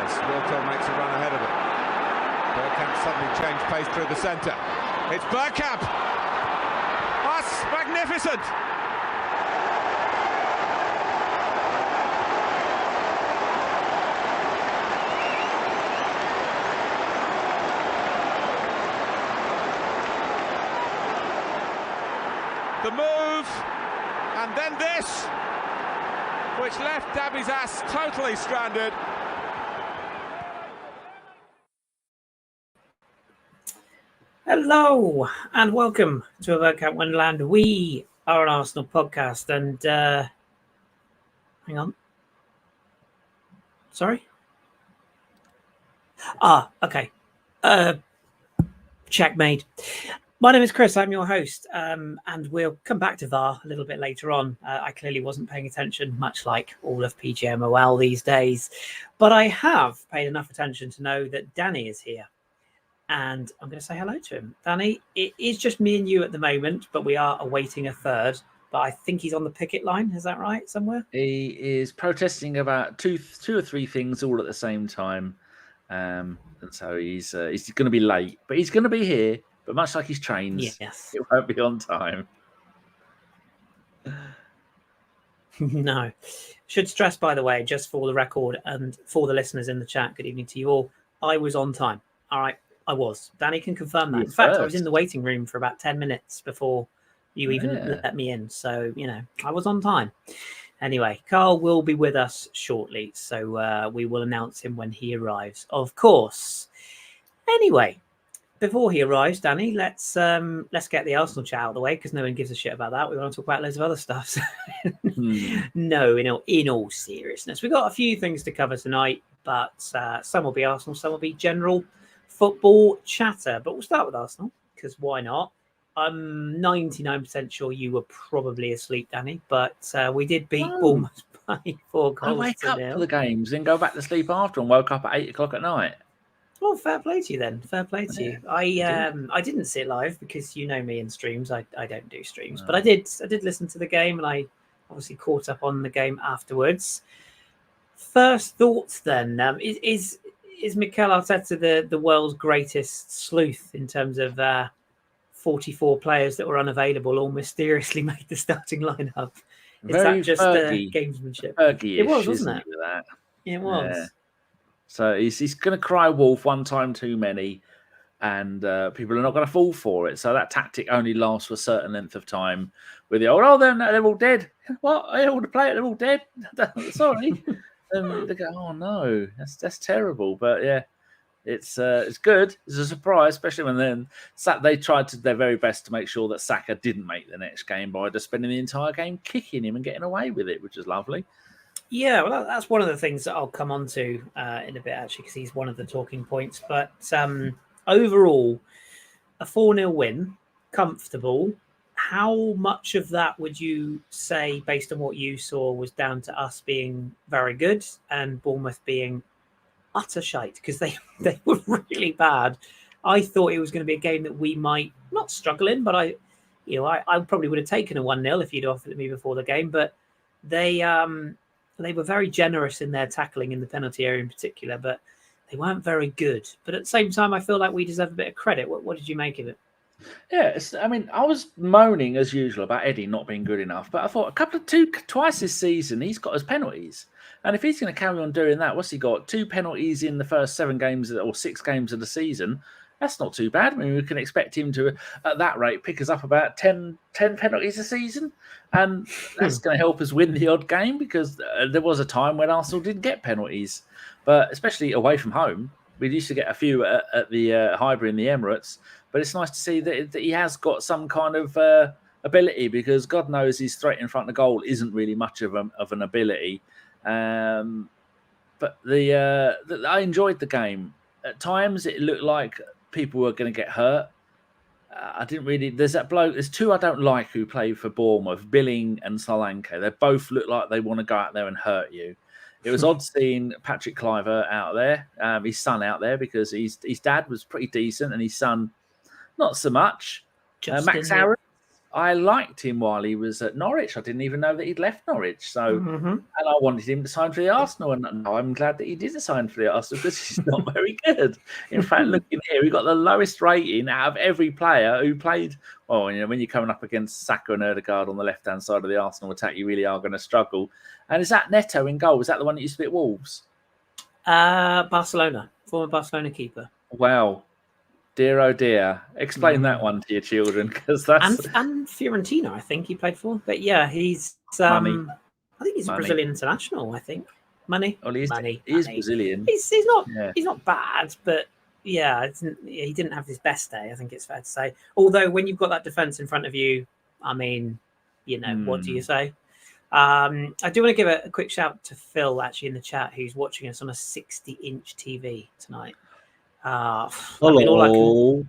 Tavares. Wilco makes a run ahead of him. Bergkamp suddenly changed pace through the centre. It's Bergkamp! That's magnificent! The move, and then this, which left Dabi's ass totally stranded. Hello and welcome to a Bergkamp Wonderland. We are an Arsenal podcast, and hang on. Sorry. Okay. Checkmate. My name is Kris. I'm your host, and we'll come back to VAR a little bit later on. I clearly wasn't paying attention, much like all of PGMOL these days, but I have paid enough attention to know that Danny is here. And I'm going to say hello to him. Danny, it is just me and you at the moment, but we are awaiting a third. But I think he's on the picket line. Is that right? Somewhere? He is protesting about two or three things all at the same time. And so he's going to be late. But he's going to be here. But much like his trains, yes, it won't be on time. No. Should stress, by the way, just for the record and for the listeners in the chat, good evening to you all. I was on time. All right. I was. Danny can confirm that. In fact, I was in the waiting room for about 10 minutes before you even let me in. So, I was on time. Anyway, Karl will be with us shortly. So we will announce him when he arrives, of course. Anyway, before he arrives, Danny, let's get the Arsenal chat out of the way because no one gives a shit about that. We want to talk about loads of other stuff. No, in all seriousness, we've got a few things to cover tonight, but some will be Arsenal, some will be general football chatter, but we'll start with Arsenal because why not? I'm 99% sure you were probably asleep, Danny, but we did beat Bournemouth by 4 goals. I wake up for the games, then go back to sleep after, and woke up at 8 o'clock at night. Well, fair play to you then. Fair play to you. I didn't sit live because you know me in streams. I don't do streams, but I did listen to the game, and I obviously caught up on the game afterwards. First thoughts then, is Mikel Arteta the world's greatest sleuth in terms of 44 players that were unavailable all mysteriously made the starting lineup? Is Very that just gamesmanship? It was, wasn't it? That? It was. Yeah. So he's going to cry wolf one time too many, and people are not going to fall for it. So that tactic only lasts for a certain length of time. With the they're all dead. What? All the players, they're all dead. Sorry. And they go, oh no, that's terrible. But yeah, it's good. It's a surprise, especially when then they tried their very best to make sure that Saka didn't make the next game by just spending the entire game kicking him and getting away with it, which is lovely. Yeah, well, that's one of the things that I'll come on to in a bit, actually, because he's one of the talking points. But overall, a 4-0 win, comfortable. How much of that would you say, based on what you saw, was down to us being very good and Bournemouth being utter shite? Because they were really bad. I thought it was going to be a game that we might not struggle in, but I probably would have taken a 1-0 if you'd offered it me before the game. But they were very generous in their tackling in the penalty area in particular, but they weren't very good. But at the same time, I feel like we deserve a bit of credit. What did you make of it? Yeah, I was moaning as usual about Eddie not being good enough, but I thought twice this season he's got his penalties, and if he's going to carry on doing that, what's he got? 2 penalties in the first 7 games or 6 games of the season. That's not too bad. I mean, we can expect him to, at that rate, pick us up about 10 penalties a season, and that's going to help us win the odd game because there was a time when Arsenal didn't get penalties, but especially away from home. We used to get a few at the Highbury in the Emirates, but it's nice to see that he has got some kind of ability because God knows his threat in front of goal isn't really much of an ability. But I enjoyed the game. At times, it looked like people were going to get hurt. I didn't really. There's that bloke. There's 2 I don't like who play for Bournemouth, Billing and Solanke. They both look like they want to go out there and hurt you. It was odd seeing Patrick Kluivert out there, his son out there, because his dad was pretty decent and his son not so much. Max Harris, I liked him while he was at Norwich. I didn't even know that he'd left Norwich. So, and I wanted him to sign for the Arsenal. And now I'm glad that he didn't sign for the Arsenal because he's not very good. In fact, looking here, he got the lowest rating out of every player who played. Well, when you're coming up against Saka and Odegaard on the left-hand side of the Arsenal attack, you really are going to struggle. And is that Neto in goal? Was that the one that used to be at Wolves? Barcelona, former Barcelona keeper. Wow. Dear, oh dear. Explain that one to your children, because that's... And Fiorentina, I think he played for. But yeah, he's... Money. I think he's a Brazilian international, I think. Money. Well, he's money. Brazilian. He's not bad, but yeah, he didn't have his best day, I think it's fair to say. Although when you've got that defence in front of you, I mean, what do you say? I do want to give a quick shout to Phil, actually, in the chat, who's watching us on a 60-inch TV tonight. I mean, all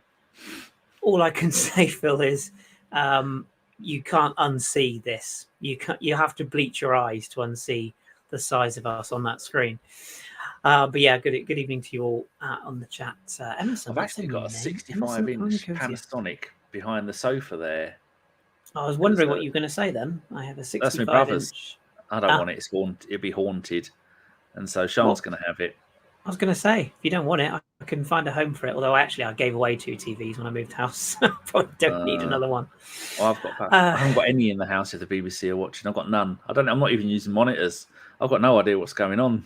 I can say, Phil, is you can't unsee this. You have to bleach your eyes to unsee the size of us on that screen. But yeah, good evening to you all on the chat. Emerson, I've actually got a 65-inch Panasonic behind the sofa there. I was wondering what you were going to say then. I have a 65-inch. That's my brother's. I don't want it. It'll be haunted, and so Sean's going to have it. I was going to say, if you don't want it, I can find a home for it. Although I gave away 2 TVs when I moved house. Probably don't need another one. Well, I haven't got any in the house if the BBC are watching. I've got none. I'm not even using monitors. I've got no idea what's going on.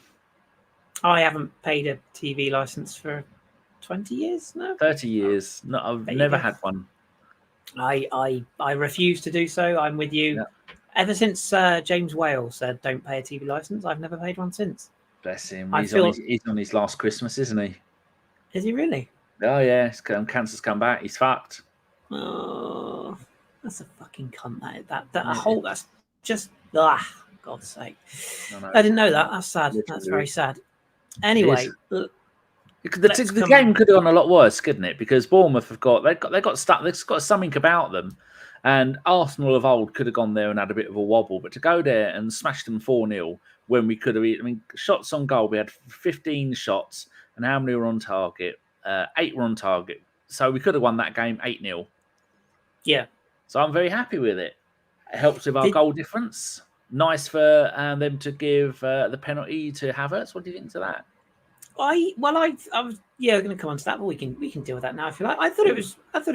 I haven't paid a TV license for 20 years now. 30 years. No, I've never had one. I refuse to do so. I'm with you. Yeah. Ever since James Whale said don't pay a TV license, I've never paid one since. Bless him. He's on his last Christmas, isn't he? Is he really? Oh, yeah. Cancer's come back. He's fucked. Oh, that's a fucking cunt. That's just... God's sake. No. I didn't know that. That's sad. Literally. That's very sad. Anyway... The game could have gone a lot worse, couldn't it? Because Bournemouth have got stuck. They've got something about them, and Arsenal of old could have gone there and had a bit of a wobble. But to go there and smash them 4-0 when we could have, shots on goal. We had 15 shots, and how many were on target? 8 were on target, so we could have won that game 8-0. Yeah. So I'm very happy with it. It helps with our goal difference. Nice for them to give the penalty to Havertz. What do you think to that? I was going to come on to that, but we can deal with that now if you like. I thought it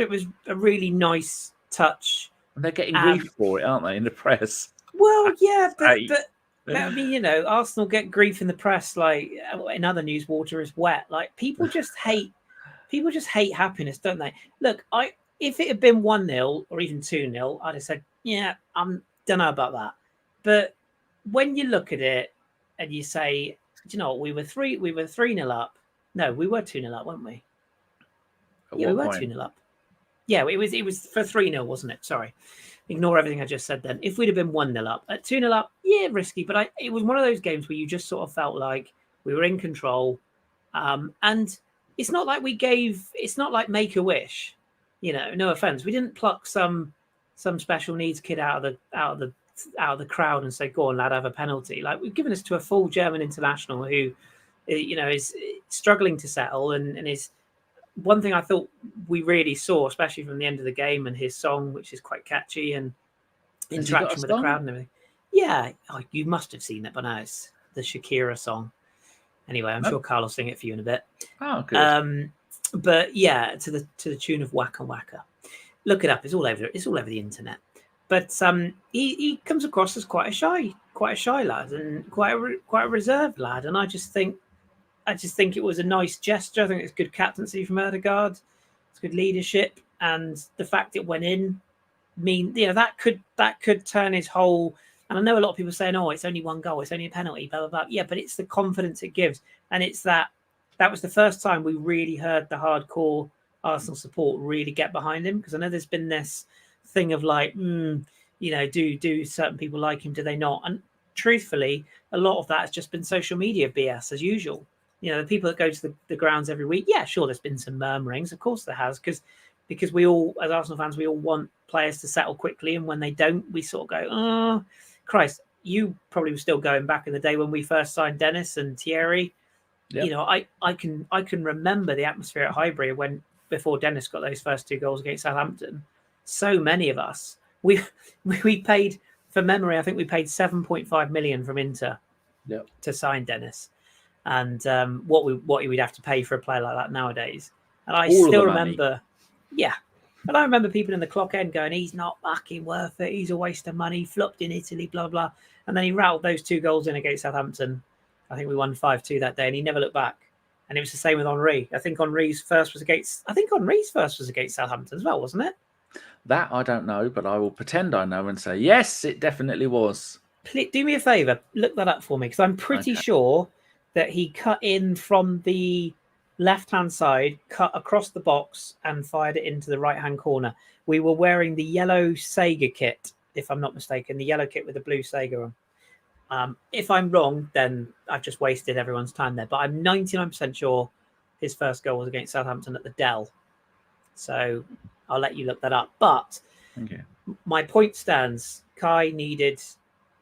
was a really nice touch. And they're getting grief for it, aren't they, in the press? Well, yeah, but I mean, Arsenal get grief in the press. Like in other news, water is wet. Like people just hate happiness, don't they? Look, if it had been 1-0 or even 2-0, I'd have said, yeah, I don't know about that. But when you look at it and you say, do you know what? We were 3-0 up. No, we were 2-0 up, weren't we? We were 2-0 up. Yeah, it was for 3-0, wasn't it? Sorry. Ignore everything I just said then. If we'd have been 1-0 up, at 2-0 up, yeah, risky. But it was one of those games where you just sort of felt like we were in control. And it's not like it's not like Make-A-Wish. No offense. We didn't pluck some special needs kid out of the crowd and say, go on, lad, have a penalty. Like, we've given this to a full German international who, is struggling to settle and is one thing I thought we really saw, especially from the end of the game, and his song, which is quite catchy, and interaction with the crowd and everything. Yeah, you must have seen it by now. It's the Shakira song. Anyway, I'm sure Karl will sing it for you in a bit. Oh, good. But yeah, to the tune of Waka Waka. Look it up. It's all over the internet. But he comes across as quite a shy lad and quite a reserved lad. And I just think it was a nice gesture. I think it's good captaincy from Odegaard. It's good leadership, and the fact it went in that could turn his whole. And I know a lot of people saying, "Oh, it's only one goal, it's only a penalty." Blah blah blah. Yeah, but it's the confidence it gives, and it's that was the first time we really heard the hardcore Arsenal support really get behind him, because I know there's been this thing of like, do certain people like him? Do they not? And truthfully, a lot of that has just been social media BS as usual. The people that go to the grounds every week, yeah, sure, there's been some murmurings. Of course there has, because we all, as Arsenal fans, we all want players to settle quickly. And when they don't, we sort of go, oh, Christ, you probably were still going back in the day when we first signed Dennis and Thierry. Yep. I can remember the atmosphere at Highbury before Dennis got those first 2 goals against Southampton. So many of us we paid, for memory, I think we paid 7.5 million from Inter to sign Dennis, and what we'd have to pay for a player like that nowadays. And I still remember, and I remember people in the clock end going, "He's not fucking worth it. He's a waste of money. Flopped in Italy, blah blah." And then he rattled those 2 goals in against Southampton. I think we won 5-2 that day, and he never looked back. And it was the same with Henry. I think Henry's first was against Southampton as well, wasn't it? That I don't know, but I will pretend I know and say, yes, it definitely was. Please, do me a favour, look that up for me, because I'm pretty sure that he cut in from the left-hand side, cut across the box and fired it into the right-hand corner. We were wearing the yellow Sega kit, if I'm not mistaken, the yellow kit with the blue Sega on. If I'm wrong, then I've just wasted everyone's time there. But I'm 99% sure his first goal was against Southampton at the Dell. So I'll let you look that up. But my point stands. Kai needed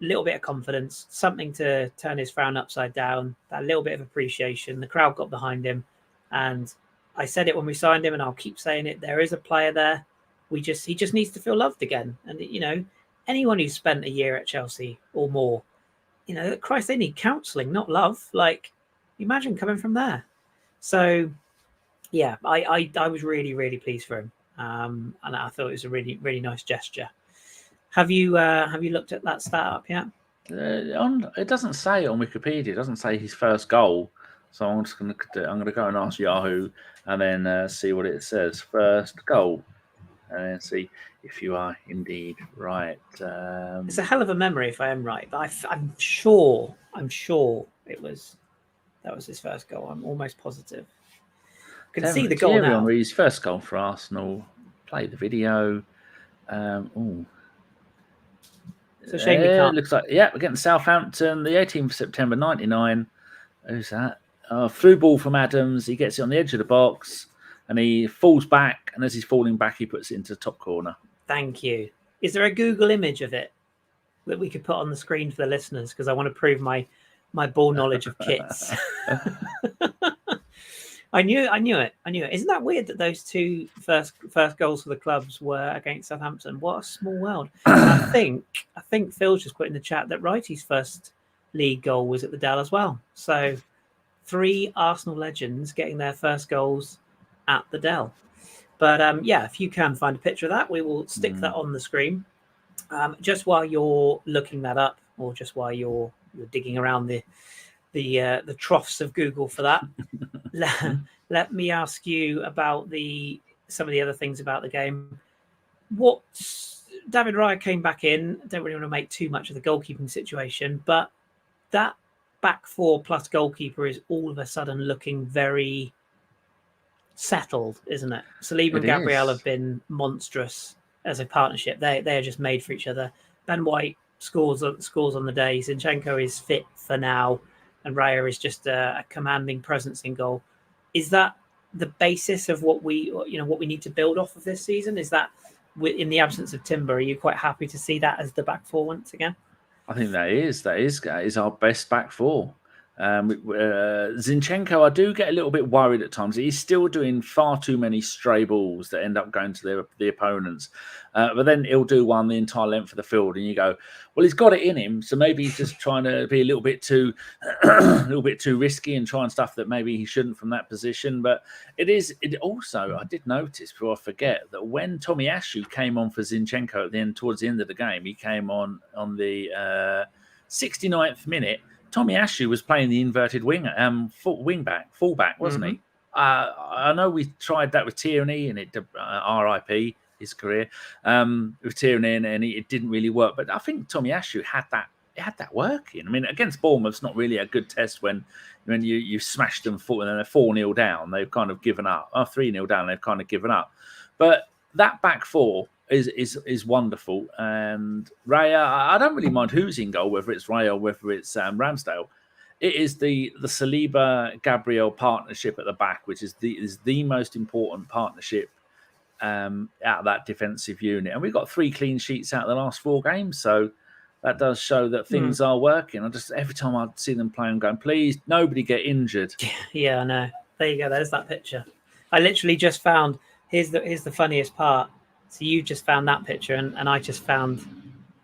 a little bit of confidence, something to turn his frown upside down, that little bit of appreciation. The crowd got behind him. And I said it when we signed him, and I'll keep saying it. There is a player there. He just needs to feel loved again. And, anyone who's spent a year at Chelsea or more, Christ, they need counselling, not love. Like, imagine coming from there. So, yeah, I was really, really pleased for him. And I thought it was a really, really nice gesture. Have you looked at that stat up yet? It doesn't say it on Wikipedia. It doesn't say his first goal. So I'm going to go and ask Yahoo and then see what it says. First goal. And see if you are indeed right. It's a hell of a memory if I am right, but I'm sure that was his first goal. I'm almost positive. I can see the goal now. His first goal for Arsenal. Play the video. It's a shame we can't. Looks like we're getting Southampton, the 18th of September '99. Who's that? Through ball from Adams. He gets it on the edge of the box. And he falls back, and as he's falling back, he puts it into the top corner. Thank you. Is there a Google image of it that we could put on the screen for the listeners? Because I want to prove my ball knowledge of kits. I knew it. Isn't that weird that those 2 first goals for the clubs were against Southampton? What a small world. I think Phil's just put in the chat that Wrighty's first league goal was at the Dell as well. So 3 Arsenal legends getting their first goals at the Dell. But if you can find a picture of that, we will stick that on the screen. Just while you're looking that up, or just while you're digging around the troughs of Google for that, let me ask you about some of the other things about the game. David Raya came back in. I don't really want to make too much of the goalkeeping situation, but that back 4 plus goalkeeper is all of a sudden looking very settled, isn't it? Saliba and Gabriel have been monstrous as a partnership. They are just made for each other. Ben White scores on the day. Zinchenko is fit for now, and Raya is just a commanding presence in goal. Is that the basis of what we need to build off of this season? Is that, in the absence of Timber, are you quite happy to see that as the back 4 once again? I think that is our best back 4. Zinchenko, I do get a little bit worried at times. He's still doing far too many stray balls that end up going to the opponents. But then he'll do one the entire length of the field, and you go, well, he's got it in him. So maybe he's just trying to be a little bit too risky and trying stuff that maybe he shouldn't from that position. But it also, I did notice before I forget that when Tomiyasu came on for Zinchenko towards the end of the game, he came on the 69th minute. Tomiyasu was playing the inverted fullback, wasn't he? I know we tried that with Tierney, and it RIP his career with Tierney, and it didn't really work. But I think Tomiyasu had that working. I mean, against Bournemouth, it's not really a good test when you smashed them and then they're 4-0 down. They've kind of given up. 3-0 down, they've kind of given up. But that back 4 is wonderful. And Raya, I don't really mind who's in goal, whether it's Raya or whether it's Ramsdale. It is the Saliba Gabriel partnership at the back, which is the most important partnership out of that defensive unit. And we've got 3 clean sheets out of the last 4 games, so that does show that things are working. Every time I see them play, I'm going, please, nobody get injured. Yeah, I know. There you go. There's that picture. I literally just found. Here's the funniest part. So you just found that picture, and I just found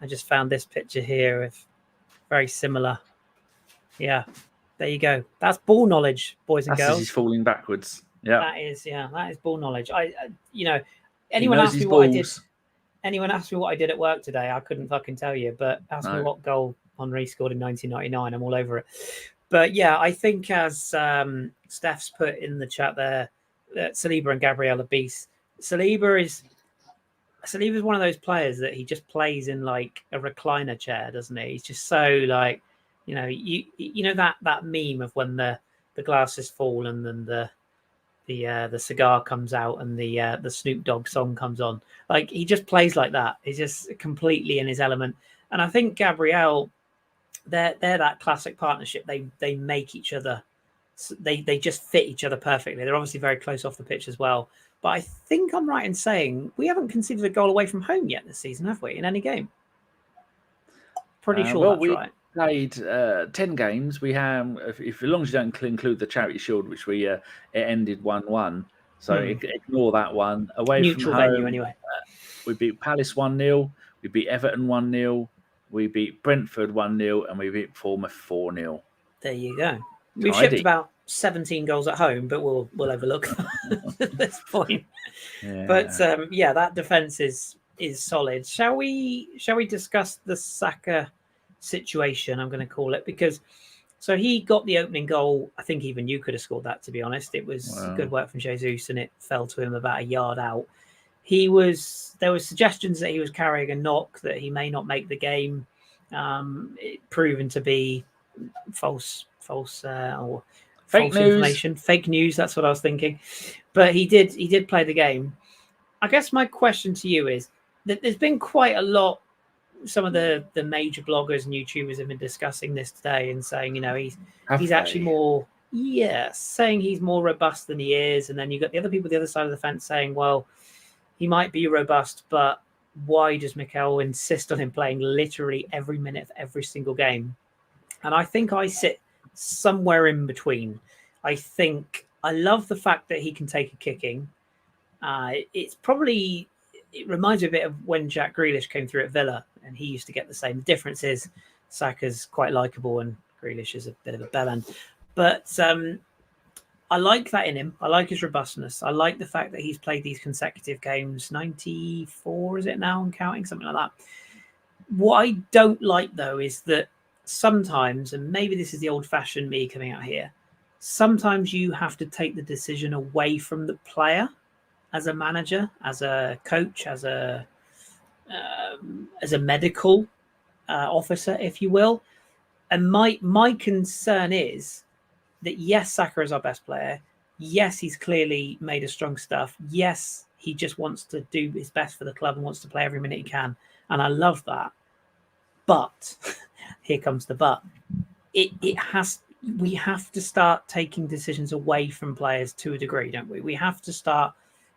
this picture here of very similar. Yeah, there you go. That's ball knowledge, boys and girls. He's falling backwards. Yeah, that is ball knowledge. Anyone asked me what I did. Anyone asked me what I did at work today, I couldn't fucking tell you. But ask me what goal Henry scored in 1999. I'm all over it. But yeah, I think as Steph's put in the chat there, that Saliba and Gabriel are beasts. Saliba is one of those players that he just plays in like a recliner chair, doesn't he? He's just so like, you know that meme of when the glasses fall and then the cigar comes out and the Snoop Dogg song comes on. Like he just plays like that. He's just completely in his element. And I think Gabriel, they're that classic partnership. They make each other. They just fit each other perfectly. They're obviously very close off the pitch as well. But I think I'm right in saying we haven't conceded a goal away from home yet this season, have we? In any game? Pretty sure that's right. Played 10 games. We have, if as long as you don't include the Charity Shield, which it ended 1-1. So ignore that one. Away neutral from home, venue anyway. We beat Palace 1-0. We beat Everton 1-0. We beat Brentford 1-0, and we beat Bournemouth 4-0. There you go. We've shipped about 17 goals at home, but we'll overlook that at this point. Yeah. But that defense is solid. Shall we discuss the Saka situation, I'm going to call it, because so he got the opening goal. I think even you could have scored that, to be honest. It was good work from Jesus, and it fell to him about a yard out. There was suggestions that he was carrying a knock, that he may not make the game. It proven to be false or fake false information, fake news. That's what I was thinking. But he did play the game. I guess my question to you is that there's been quite a lot. Some of the major bloggers and YouTubers have been discussing this today and saying, he's actually more, saying he's more robust than he is. And then you've got the other people, the other side of the fence saying, well, he might be robust, but why does Mikel insist on him playing literally every minute of every single game? And I think I sit somewhere in between. I think I love the fact that he can take a kicking. It reminds me a bit of when Jack Grealish came through at Villa, and he used to get the same. The difference is Saka's quite likeable and Grealish is a bit of a bellend. But I like that in him. I like his robustness. I like the fact that he's played these consecutive games, 94, is it now? I'm counting, something like that. What I don't like, though, is that sometimes, and maybe this is the old-fashioned me coming out here, sometimes you have to take the decision away from the player as a manager, as a coach, as a medical officer, if you will. And my concern is that, yes, Saka is our best player. Yes, he's clearly made us strong stuff. Yes, he just wants to do his best for the club and wants to play every minute he can. And I love that. But here comes the but. We have to start taking decisions away from players to a degree, don't we? We have to start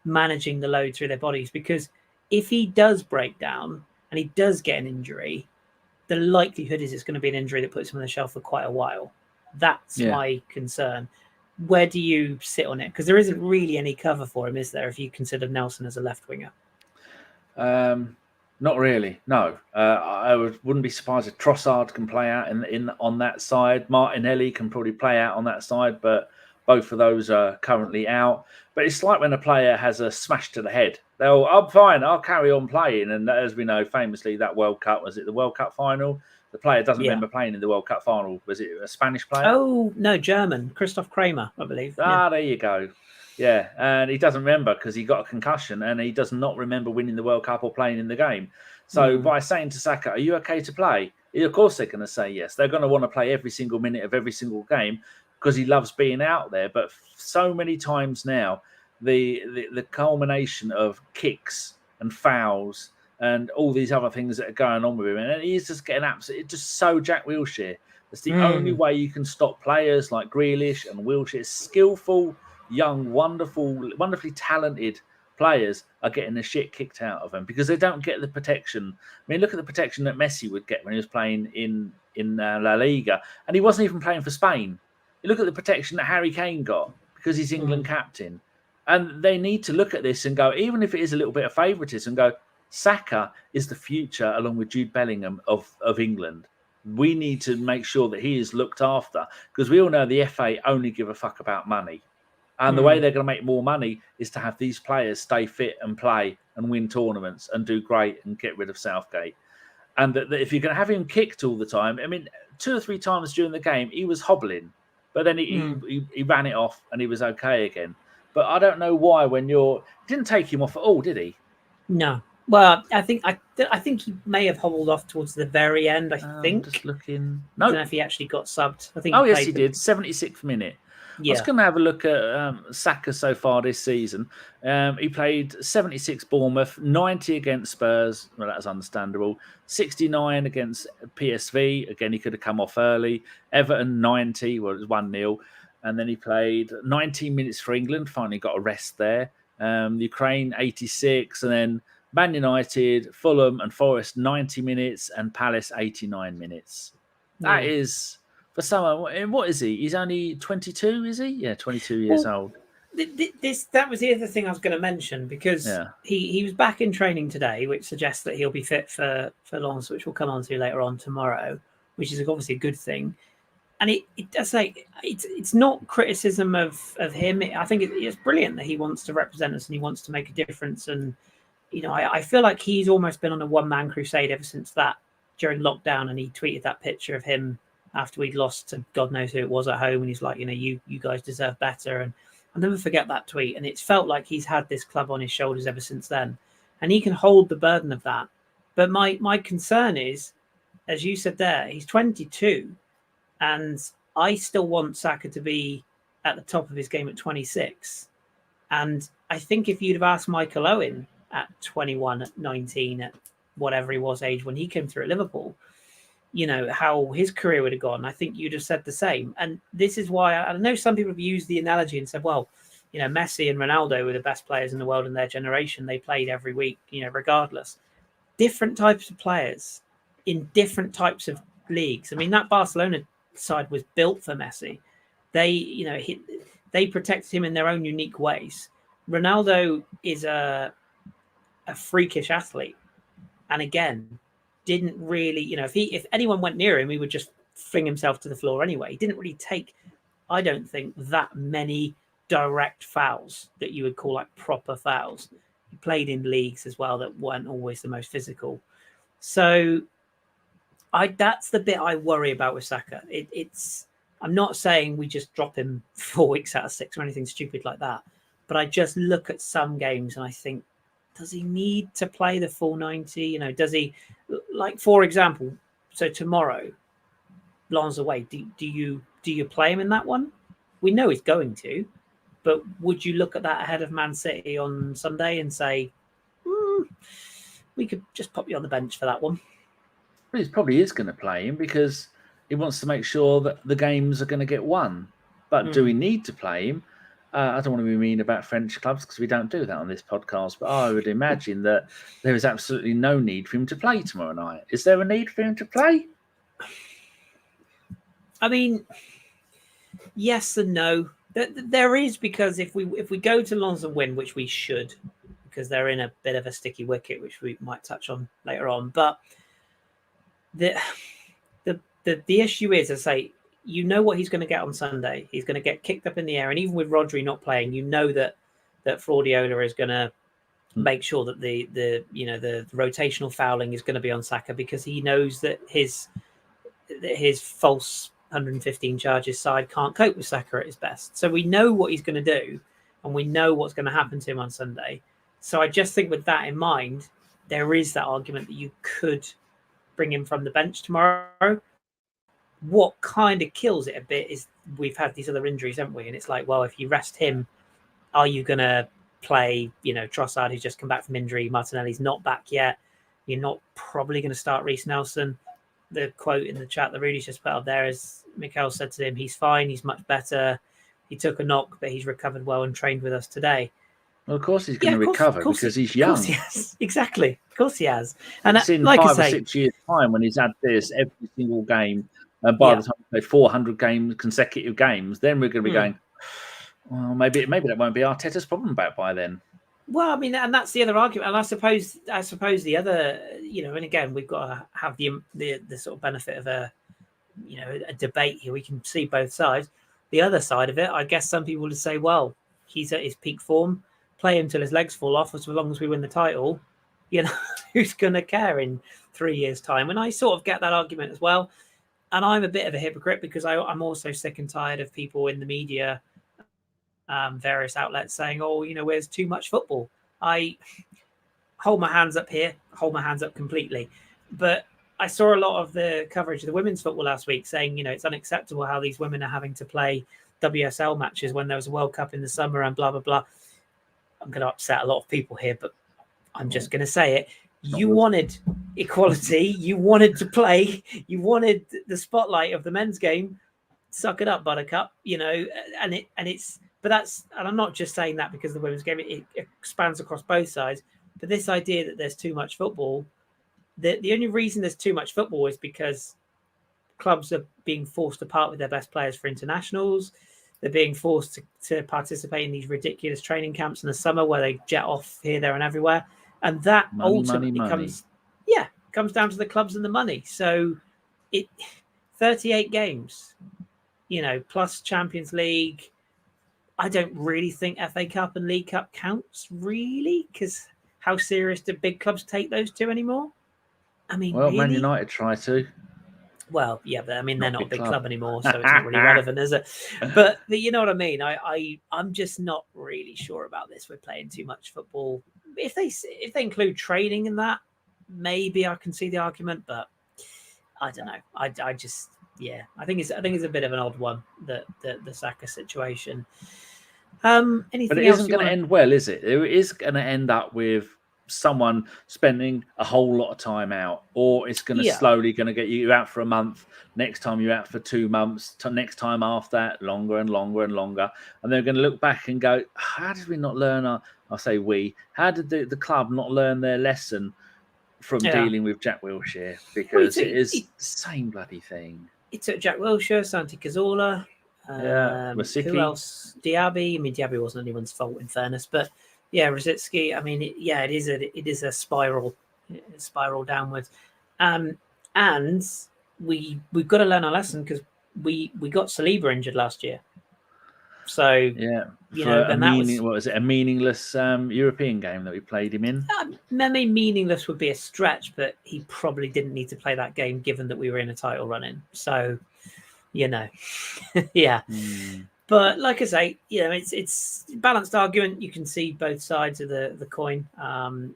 managing the load through their bodies, because if he does break down and he does get an injury, the likelihood is it's going to be an injury that puts him on the shelf for quite a while. That's my concern. Where do you sit on it? Because there isn't really any cover for him, is there, if you consider Nelson as a left winger? Not really, no. I wouldn't be surprised if Trossard can play out in on that side. Martinelli can probably play out on that side, but both of those are currently out. But it's like when a player has a smash to the head. I'm fine, I'll carry on playing. And as we know, famously, that World Cup, was it the World Cup final? The player doesn't remember playing in the World Cup final. Was it a Spanish player? Oh, no, German. Christoph Kramer, I believe. There you go. Yeah, and he doesn't remember because he got a concussion, and he does not remember winning the World Cup or playing in the game. So by saying to Saka, are you okay to play? Of course they're going to say yes. They're going to want to play every single minute of every single game because he loves being out there. But so many times now, the culmination of kicks and fouls and all these other things that are going on with him, and he's just getting absolutely just so Jack Wilshere. That's the only way you can stop players like Grealish and Wilshere. Skillful, young, wonderfully talented players are getting the shit kicked out of them because they don't get the protection. I mean, look at the protection that Messi would get when he was playing in La Liga, and he wasn't even playing for Spain. You look at the protection that Harry Kane got because he's England captain. And they need to look at this and go, even if it is a little bit of favouritism, go, Saka is the future, along with Jude Bellingham, of England. We need to make sure that he is looked after, because we all know the FA only give a fuck about money. And the way they're going to make more money is to have these players stay fit and play and win tournaments and do great and get rid of Southgate. And that if you're going to have him kicked all the time, I mean, 2 or 3 times during the game, he was hobbling, but then he ran it off and he was okay again. But I don't know why didn't take him off at all, did he? No. Well, I think he may have hobbled off towards the very end. I think. Just looking. No. I don't know if he actually got subbed. I think. Oh yes, he did. 76th minute. Yeah. I was going to have a look at Saka so far this season. He played 76 Bournemouth, 90 against Spurs. Well, that's understandable. 69 against PSV. Again, he could have come off early. Everton 90. Well, it was 1-0. And then he played 19 minutes for England. Finally got a rest there. Ukraine 86. And then Man United, Fulham and Forest 90 minutes. And Palace 89 minutes. That is... For someone, what is he? He's only 22, is he? Yeah, 22 years old. That was the other thing I was going to mention, because he was back in training today, which suggests that he'll be fit for Lens, which we'll come on to later on tomorrow, which is obviously a good thing. And it does say it's not criticism of him. I think it's brilliant that he wants to represent us and he wants to make a difference. And I feel like he's almost been on a one-man crusade ever since that during lockdown, and he tweeted that picture of him after we'd lost to God knows who it was at home, and he's like, you guys deserve better. And I'll never forget that tweet. And it's felt like he's had this club on his shoulders ever since then, and he can hold the burden of that. But my concern is, as you said there, he's 22, and I still want Saka to be at the top of his game at 26. And I think if you'd have asked Michael Owen at 21, at 19, at whatever he was age when he came through at Liverpool, how his career would have gone, I think you'd have said the same. And this is why I know some people have used the analogy and said, well, Messi and Ronaldo were the best players in the world in their generation. They played every week, regardless. Different types of players in different types of leagues. I mean, that Barcelona side was built for Messi. They protected him in their own unique ways. Ronaldo is a freakish athlete. And again, didn't really, if anyone went near him, he would just fling himself to the floor anyway. He didn't really take, I don't think, that many direct fouls that you would call like proper fouls. He played in leagues as well that weren't always the most physical. So that's the bit I worry about with Saka. I'm not saying we just drop him 4 weeks out of 6 or anything stupid like that, but I just look at some games and I think, does he need to play the full 90? Does he, like, for example, so tomorrow, Lens away, do you play him in that one? We know he's going to, but would you look at that ahead of Man City on Sunday and say, we could just pop you on the bench for that one? Well, he probably is going to play him because he wants to make sure that the games are going to get won. But do we need to play him? I don't want to be mean about French clubs because we don't do that on this podcast, but I would imagine that there is absolutely no need for him to play tomorrow night. Is there a need for him to play? I mean, yes and no. There is, because if we go to Lens and win, which we should, because they're in a bit of a sticky wicket, which we might touch on later on. But the issue is, as I say, what he's going to get on Sunday. He's going to get kicked up in the air, and even with Rodri not playing, that Fraudiola is going to make sure that the rotational fouling is going to be on Saka, because he knows that his false 115 charges side can't cope with Saka at his best. So we know what he's going to do, and we know what's going to happen to him on Sunday. So I just think with that in mind, there is that argument that you could bring him from the bench tomorrow. What kind of kills it a bit is we've had these other injuries, haven't we? And it's like, well, if you rest him, are you going to play, Trossard, who's just come back from injury? Martinelli's not back yet. You're not probably going to start Reiss Nelson. The quote in the chat that Rudy's just put up there is, Mikel said to him, he's fine, he's much better. He took a knock, but he's recovered well and trained with us today. Well, of course he's going to recover because he's young. Of course he has. Exactly. Of course he has. And it's in like 5 or 6 years' time when he's had this every single game. And by the time we play 400 consecutive games, then we're going to be going, Well, maybe that won't be Arteta's problem back by then. Well, I mean, and that's the other argument. And I suppose the other, and again, we've got to have the sort of benefit of a debate here. We can see both sides. The other side of it, I guess some people would say, well, he's at his peak form. Play him till his legs fall off, as long as we win the title. Who's going to care in 3 years' time? And I sort of get that argument as well. And I'm a bit of a hypocrite because I'm also sick and tired of people in the media, various outlets saying, oh, where's too much football? I hold my hands up here, hold my hands up completely. But I saw a lot of the coverage of the women's football last week saying, it's unacceptable how these women are having to play WSL matches when there was a World Cup in the summer and blah, blah, blah. I'm going to upset a lot of people here, but I'm just going to say it. You wanted equality. You wanted to play. You wanted the spotlight of the men's game. Suck it up, Buttercup. And I'm not just saying that because the women's game, it expands across both sides. But this idea that there's too much football, the only reason there's too much football is because clubs are being forced to part with their best players for internationals. They're being forced to participate in these ridiculous training camps in the summer where they jet off here, there, and everywhere. And that ultimately comes down to the clubs and the money. So 38 games, plus Champions League. I don't really think FA Cup and League Cup counts, really, because how serious do big clubs take those two anymore? I mean, well, really? Man United try to. Well, yeah, but I mean, they're not a big club anymore, so it's not really relevant, is it? But you know what I mean? I'm just not really sure about this. We're playing too much football. If they include training in that, maybe I can see the argument, but I don't know. I think it's a bit of an odd one, the Saka situation. Anything but it isn't going to end well, is it? It is going to end up with someone spending a whole lot of time out, or it's going to slowly going to get you out for a month. Next time you're out for 2 months. Next time after that, longer and longer and longer. And they're going to look back and go, how did we not learn how did the club not learn their lesson from dealing with Jack Wilshere? Because it is the same bloody thing. It took Jack Wilshere, Santi Cazorla, who else? Diaby. I mean, Diaby wasn't anyone's fault, in fairness, but Rosicky. I mean, it is a spiral downwards, and we've got to learn our lesson because we got Saliba injured last year. So what was it? A meaningless European game that we played him in. Maybe meaningless would be a stretch, but he probably didn't need to play that game given that we were in a title run-in. So, yeah. But like I say, it's balanced argument. You can see both sides of the coin.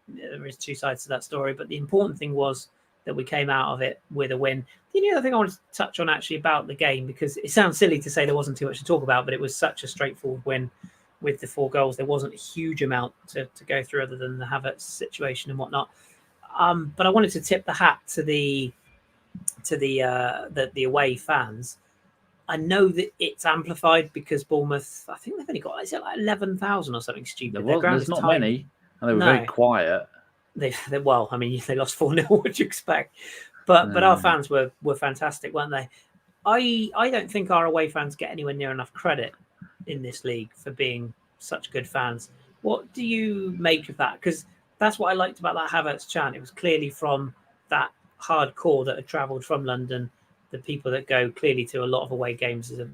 There is two sides to that story, but the important thing was that we came out of it with a win. The only other thing I wanted to touch on actually about the game, because it sounds silly to say there wasn't too much to talk about, but it was such a straightforward win with the 4 goals. There wasn't a huge amount to go through other than the Havertz situation and whatnot. But I wanted to tip the hat to the away fans. I know that it's amplified because Bournemouth, I think they've only got, is it like 11,000 or something stupid? There's not many, and they were very quiet. They they lost 4-0. What do you expect? But our fans were fantastic, weren't they? I don't think our away fans get anywhere near enough credit in this league for being such good fans. What do you make of that? Because that's what I liked about that Havertz chant. It was clearly from that hardcore that had travelled from London. The people that go clearly to a lot of away games is a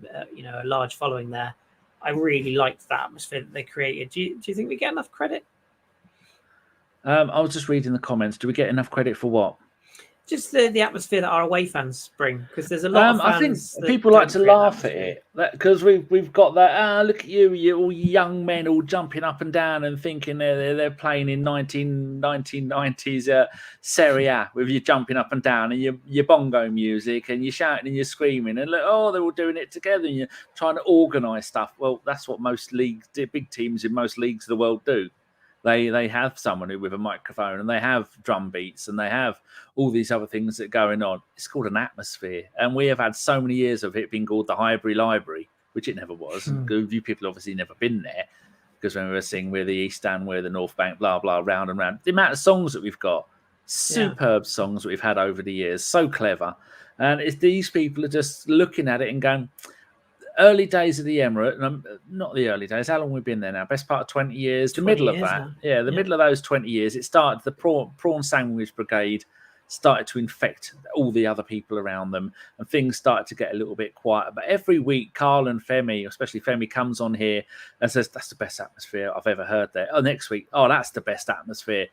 large following there. I really liked that atmosphere that they created. Do you think we get enough credit? I was just reading the comments. Do we get enough credit for what? Just the atmosphere that our away fans bring, because there's a lot of fans. I think people like to laugh at it because we've got that. Look at you all young men all jumping up and down and thinking they're playing in 1990s Serie A with you jumping up and down and your bongo music and you're shouting and you're screaming and they're all doing it together and you're trying to organise stuff. Well, that's what most leagues, big teams in most leagues of the world do. They have someone with a microphone and they have drum beats and they have all these other things that are going on. It's called an atmosphere. And we have had so many years of it being called the Highbury Library, which it never was. You people obviously never been there because when we were singing, we're the East End, we're the North Bank, blah, blah, round and round. The amount of songs that we've got, superb songs that we've had over the years, so clever. And these people are just looking at it and going, early days of the Emirate, not the early days. How long we've been there now? Best part of 20 years. The middle of that, middle of those 20 years, it started. The prawn sandwich brigade started to infect all the other people around them, and things started to get a little bit quieter. But every week, Karl and Femi, especially Femi, comes on here and says, that's the best atmosphere I've ever heard there. Oh, next week, that's the best atmosphere.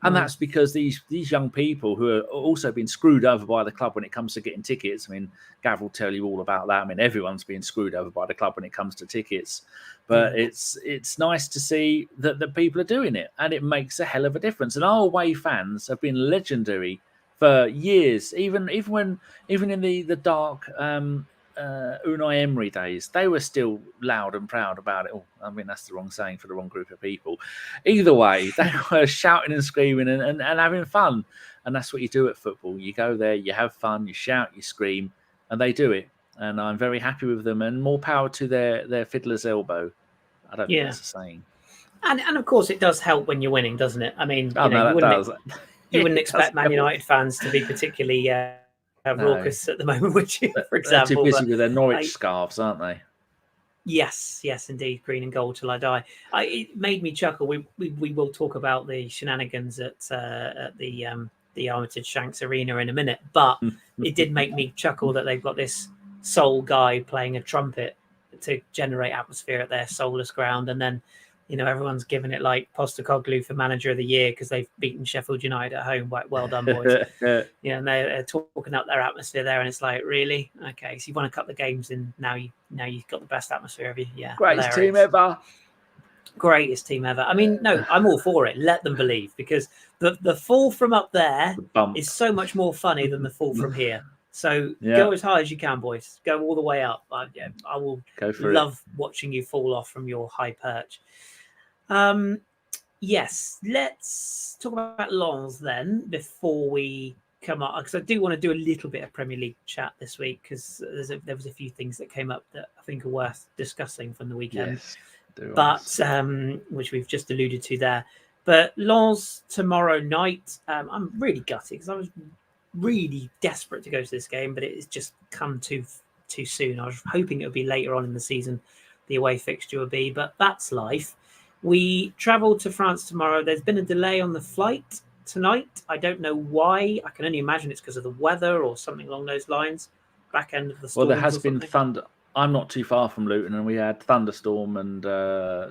And that's because these young people who are also being screwed over by the club when it comes to getting tickets. I mean, Gav will tell you all about that. I mean, everyone's being screwed over by the club when it comes to tickets. But it's nice to see that the people are doing it, and it makes a hell of a difference. And our away fans have been legendary for years, even in the dark Unai Emery days, they were still loud and proud about it. Oh, I mean, that's the wrong saying for the wrong group of people. Either way, they were shouting and screaming and having fun. And that's what you do at football. You go there, you have fun, you shout, you scream, and they do it. And I'm very happy with them, and more power to their fiddler's elbow. I don't think that's a saying. And of course, it does help when you're winning, doesn't it? I mean, you wouldn't expect Man United fans to be particularly raucous at the moment, would you? For example, they're too busy with their Norwich scarves, aren't they? Yes, indeed. Green and gold till I die. It made me chuckle. We will talk about the shenanigans at the Armitage Shanks Arena in a minute, but it did make me chuckle that they've got this soul guy playing a trumpet to generate atmosphere at their soulless ground, and then everyone's giving it like Postecoglou for Manager of the Year because they've beaten Sheffield United at home. Well done, boys. And they're talking up their atmosphere there, and it's like, really? Okay, so you've won a couple of games, and now you've got the best atmosphere of you. Yeah, greatest team ever. Greatest team ever. I mean, no, I'm all for it. Let them believe, because the fall from up there is so much more funny than the fall from here. So go as high as you can, boys. Go all the way up. I will love watching you fall off from your high perch. Yes, let's talk about Lens then before we come up, because I do want to do a little bit of Premier League chat this week, because there was a few things that came up that I think are worth discussing from the weekend. Yes, which we've just alluded to there. But Lens tomorrow night, I'm really gutted because I was really desperate to go to this game, but it's just come too soon. I was hoping it would be later on in the season, the away fixture would be, but that's life. We travel to France tomorrow. There's been a delay on the flight tonight. I don't know why. I can only imagine it's because of the weather or something along those lines. Back end of the storm. Well, there has been thunder. I'm not too far from Luton, and we had thunderstorm and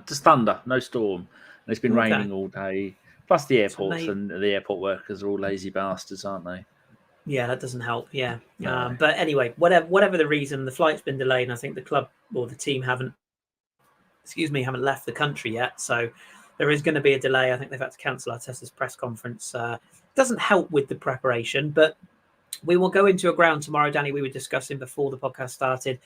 just thunder, no storm. And it's been raining all day. Plus the airports and the airport workers are all lazy bastards, aren't they? Yeah, that doesn't help. Yeah. No. But anyway, whatever the reason, the flight's been delayed, and I think the club or the team haven't left the country yet. So there is going to be a delay. I think they've had to cancel Arteta's press conference. Doesn't help with the preparation, but we will go into a ground tomorrow, Danny, we were discussing before the podcast started.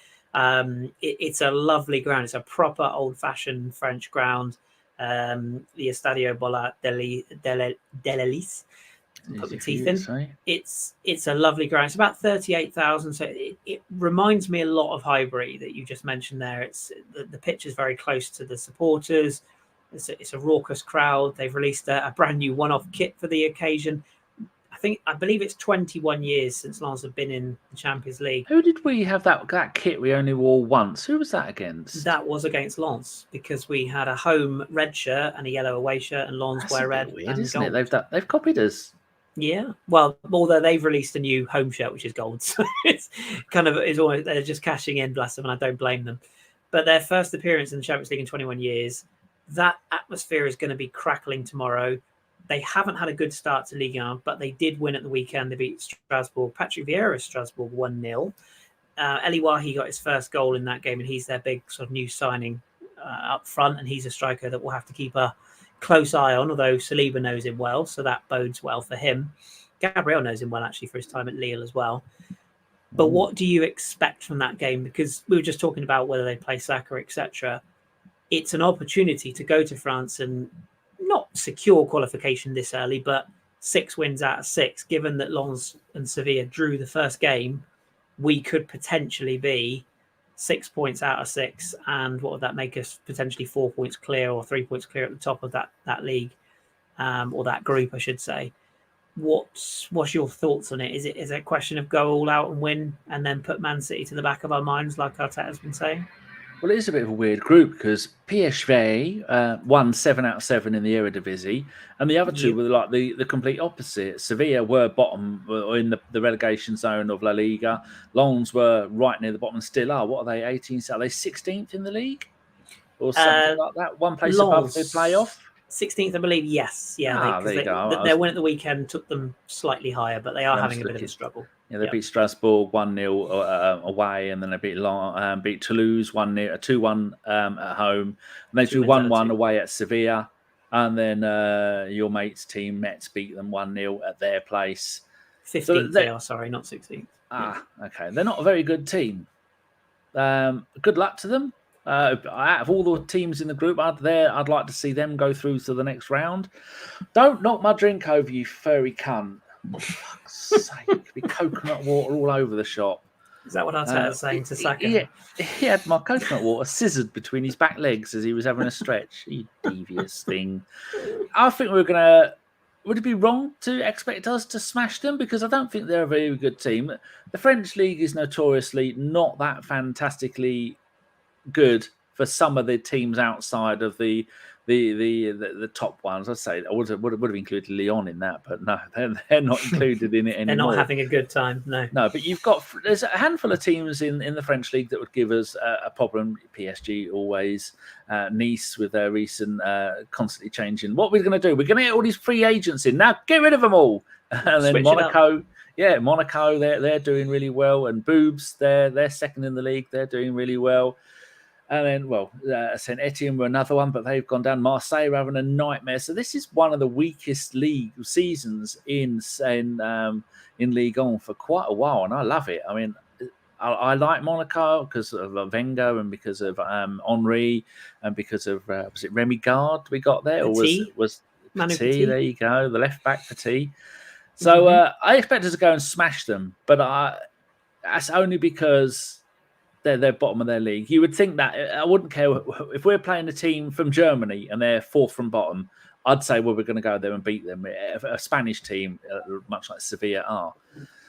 It's a lovely ground. It's a proper old-fashioned French ground. The Estadio Bola dell'Elise. Put my teeth in. It's a lovely ground. It's about 38,000. So it reminds me a lot of Highbury that you just mentioned there. It's the pitch is very close to the supporters. It's a raucous crowd. They've released a brand new one-off kit for the occasion. I believe it's 21 years since Lens have been in the Champions League. Who did we have that kit we only wore once? Who was that against? That was against Lens, because we had a home red shirt and a yellow away shirt, and Lens wear red. Weird, isn't it? They've copied us. Yeah, well, although they've released a new home shirt, which is gold, so it's almost, they're just cashing in, bless them, and I don't blame them. But their first appearance in the Champions League in 21 years, that atmosphere is going to be crackling tomorrow. They haven't had a good start to Ligue 1, but they did win at the weekend. They beat Strasbourg. Patrick Vieira, Strasbourg 1-0. Eli Wahi got his first goal in that game, and he's their big sort of new signing up front, and he's a striker that we'll have to keep a close eye on, although Saliba knows him well, so that bodes well for him. Gabriel knows him well, actually, for his time at Lille as well. But what do you expect from that game? Because we were just talking about whether they play Saka, etc. It's an opportunity to go to France and not secure qualification this early, but 6 wins out of 6. Given that Lens and Sevilla drew the first game, we could potentially be 6 points out of 6, and what would that make us? Potentially 4 points clear or 3 points clear at the top of that league, or that group, I should say. what's your thoughts on it? Is it a question of go all out and win and then put Man City to the back of our minds, like Arteta's been saying? Well, it is a bit of a weird group because PSV won 7 out of 7 in the Eredivisie, and the other two were like the complete opposite. Sevilla were bottom in the relegation zone of La Liga. Lens were right near the bottom and still are. What are they, 18th? Are they 16th in the league? Or something like that? One place above the playoff? 16th, I believe, yes. Yeah, there you go. Their win at the weekend took them slightly higher, but they are having a bit of a struggle. Yeah, they beat Strasbourg 1-0 away, and then they beat Toulouse 1-0, 2-1 at home. And they drew 1-1 away at Sevilla, and then your mate's team Metz beat them 1-0 at their place. 15th they are, sorry, not 16th. Okay. They're not a very good team. Good luck to them. Out of all the teams in the group, I'd like to see them go through to the next round. Don't knock my drink over, you furry cunt. For fuck's sake, be coconut water all over the shop. Is that what Arteta's saying to Saka? Yeah, he had my coconut water scissored between his back legs as he was having a stretch. You devious thing. I think we're going to... Would it be wrong to expect us to smash them? Because I don't think they're a very good team. The French league is notoriously not that fantastically good for some of the teams outside of the top ones. I'd say I would have included Lyon in that, but no, they're not included in it anymore. They're not having a good time. No, but there's a handful of teams in the French league that would give us a problem. PSG always, Nice with their recent constantly changing. What we're going to do? We're going to get all these free agents in now. Get rid of them all, and then Monaco. Yeah, Monaco, they're doing really well, and Boobs, they're second in the league. They're doing really well. And then, Saint Etienne were another one, but they've gone down. Marseille were having a nightmare. So this is one of the weakest league seasons in Ligue 1 for quite a while, and I love it. I mean, I like Monaco because of Wenger and because of Henry and because of was it Remy Gard we got there, or was Petit? There you go, the left back Petit. So I expect us to go and smash them, but that's only because they're bottom of their league. You would think that I wouldn't care if we're playing a team from Germany and they're fourth from bottom. I'd say, well, we're going to go there and beat them. A Spanish team, much like Sevilla are.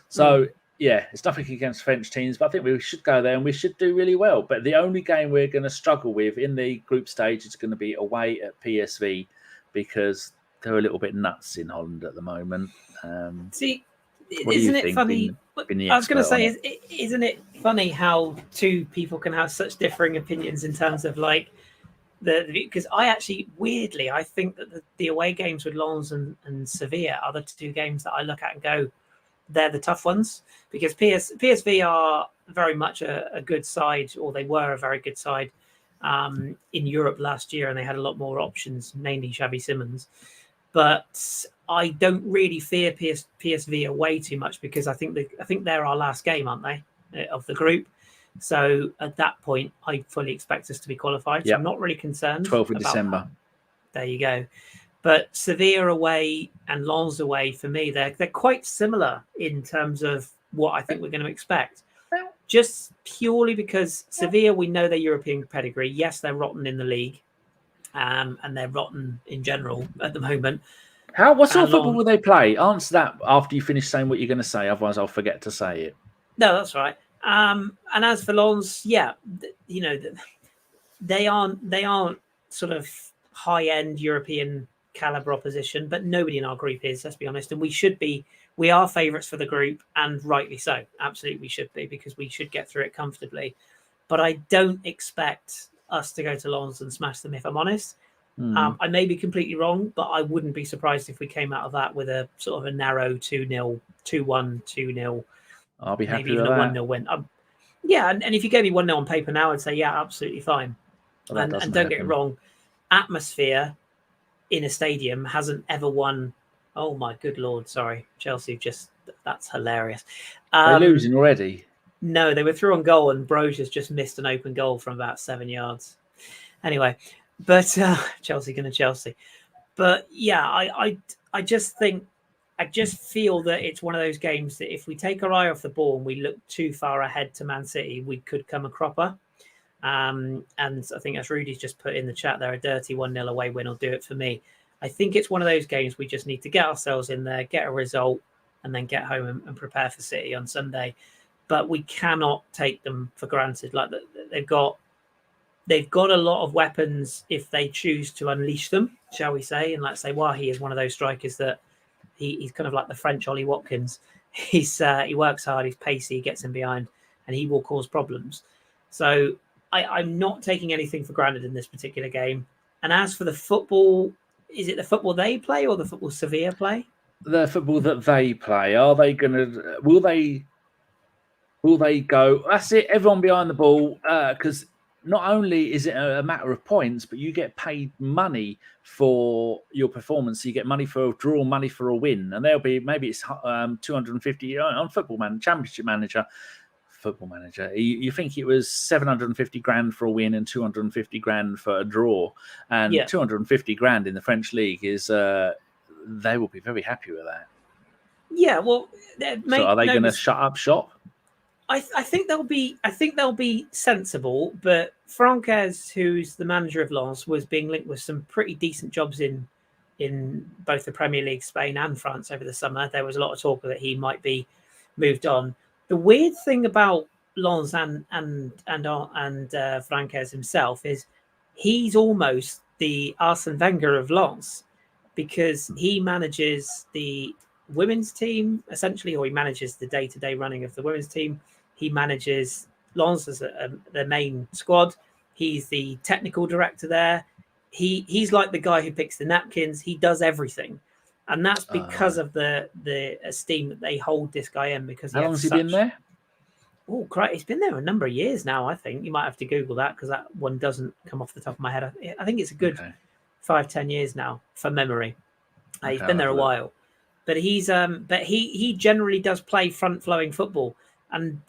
So, yeah, it's nothing against French teams, but I think we should go there and we should do really well. But the only game we're going to struggle with in the group stage is going to be away at PSV because they're a little bit nuts in Holland at the moment. Isn't it funny? I was going to say, isn't it funny how two people can have such differing opinions in terms of like because I actually weirdly I think that the away games with Lens and Sevilla are the two games that I look at and go, they're the tough ones because PSV are very much a good side, or they were a very good side in Europe last year, and they had a lot more options, mainly Xavi Simons. But I don't really fear PSV away too much because I think they're our last game, aren't they, of the group? So at that point, I fully expect us to be qualified. So I'm not really concerned. 12th of December. There you go. But Sevilla away and Lens away, for me, they're quite similar in terms of what I think we're going to expect. Just purely because Sevilla, we know their European pedigree. Yes, they're rotten in the league. And they're rotten in general at the moment. What sort of football will they play? Answer that after you finish saying what you're going to say. Otherwise, I'll forget to say it. No, that's right. And as for Lens, they aren't sort of high-end European caliber opposition, but nobody in our group is. Let's be honest, and we are favourites for the group, and rightly so. Absolutely, we should be because we should get through it comfortably. But I don't expect us to go to Lens and smash them, if I'm honest. I may be completely wrong, but I wouldn't be surprised if we came out of that with a sort of a narrow 2-0, 2-1, 2-0. I'll be happy maybe with even that. a 1-0 win. And if you gave me 1-0 on paper now, I'd say, yeah, absolutely fine. Well, and don't get it wrong, atmosphere in a stadium hasn't ever won. Oh, my good Lord, sorry. Chelsea that's hilarious. They're losing already. No, they were through on goal and Brozius just missed an open goal from about 7 yards. Anyway, but Chelsea going to Chelsea. But yeah, I just feel that it's one of those games that if we take our eye off the ball and we look too far ahead to Man City, we could come a cropper. And I think as Rudy's just put in the chat there, a dirty 1-0 away win will do it for me. I think it's one of those games we just need to get ourselves in there, get a result, and then get home and prepare for City on Sunday. But we cannot take them for granted. Like they've got a lot of weapons if they choose to unleash them, shall we say? And let's say Wahi is one of those strikers that he's kind of like the French Ollie Watkins. He works hard, he's pacey, he gets in behind, and he will cause problems. So I'm not taking anything for granted in this particular game. And as for the football, is it the football they play or the football Sevilla play? The football that they play. Are they going to? Will they go? That's it. Everyone behind the ball. Because not only is it a matter of points, but you get paid money for your performance. You get money for a draw, money for a win, and there'll be maybe it's 250 on Football Man, Championship Manager. Football Manager, you think it was 750 grand for a win and 250 grand for a draw, and 250 grand in the French league is they will be very happy with that. Yeah, well, so are they going to shut up shop? I think they'll be sensible, but Francaise, who's the manager of Lens, was being linked with some pretty decent jobs in both the Premier League, Spain and France over the summer. There was a lot of talk that he might be moved on. The weird thing about Lens and Francaise himself is he's almost the Arsene Wenger of Lens, because he manages the women's team essentially, or he manages the day-to-day running of the women's team. He manages Lens as the main squad. He's the technical director there. He's like the guy who picks the napkins. He does everything. And that's because of the esteem that they hold this guy in. Because how long has he been there? Oh, great! He's been there a number of years now. I think you might have to Google that because that one doesn't come off the top of my head. I think it's a good 5-10 years now from memory. He's been there a while, but he generally does play front flowing football, and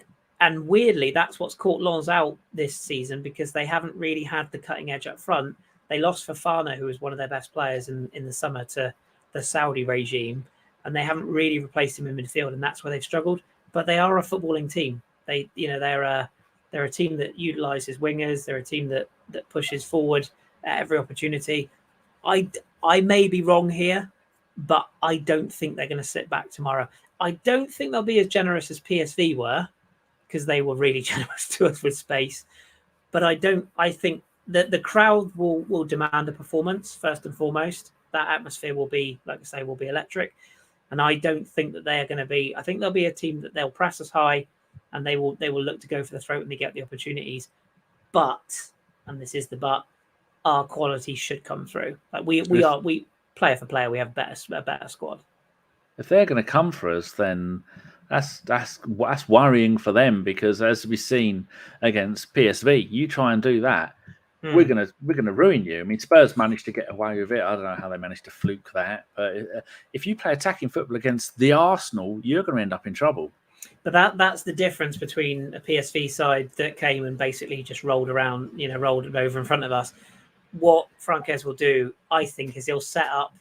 weirdly that's what's caught Lens out this season because they haven't really had the cutting edge up front. They lost Fofana, who was one of their best players in the summer, to the Saudi regime, and they haven't really replaced him in midfield, and that's where they've struggled. But they are a footballing team. They're a team that utilises wingers. They're a team that pushes forward at every opportunity. I may be wrong here, but I don't think they're going to sit back tomorrow. I don't think they'll be as generous as PSV were, because they were really generous to us with space. But I think that the crowd will demand a performance first and foremost. That atmosphere will be, like I say, will be electric. And I don't think that they are going to be. I think they'll be a team that they'll press us high, and they will look to go for the throat when they get the opportunities. But, and this is the but, our quality should come through. Like we player for player, we have a better squad. If they're going to come for us, then that's worrying for them, because as we've seen against PSV, you try and do that, we're gonna ruin you. I mean, Spurs managed to get away with it. I don't know how they managed to fluke that, but if you play attacking football against the Arsenal, you're going to end up in trouble. But that's the difference between a PSV side that came and basically just rolled around, rolled it over in front of us. What Francaise will do, I think, is he'll set up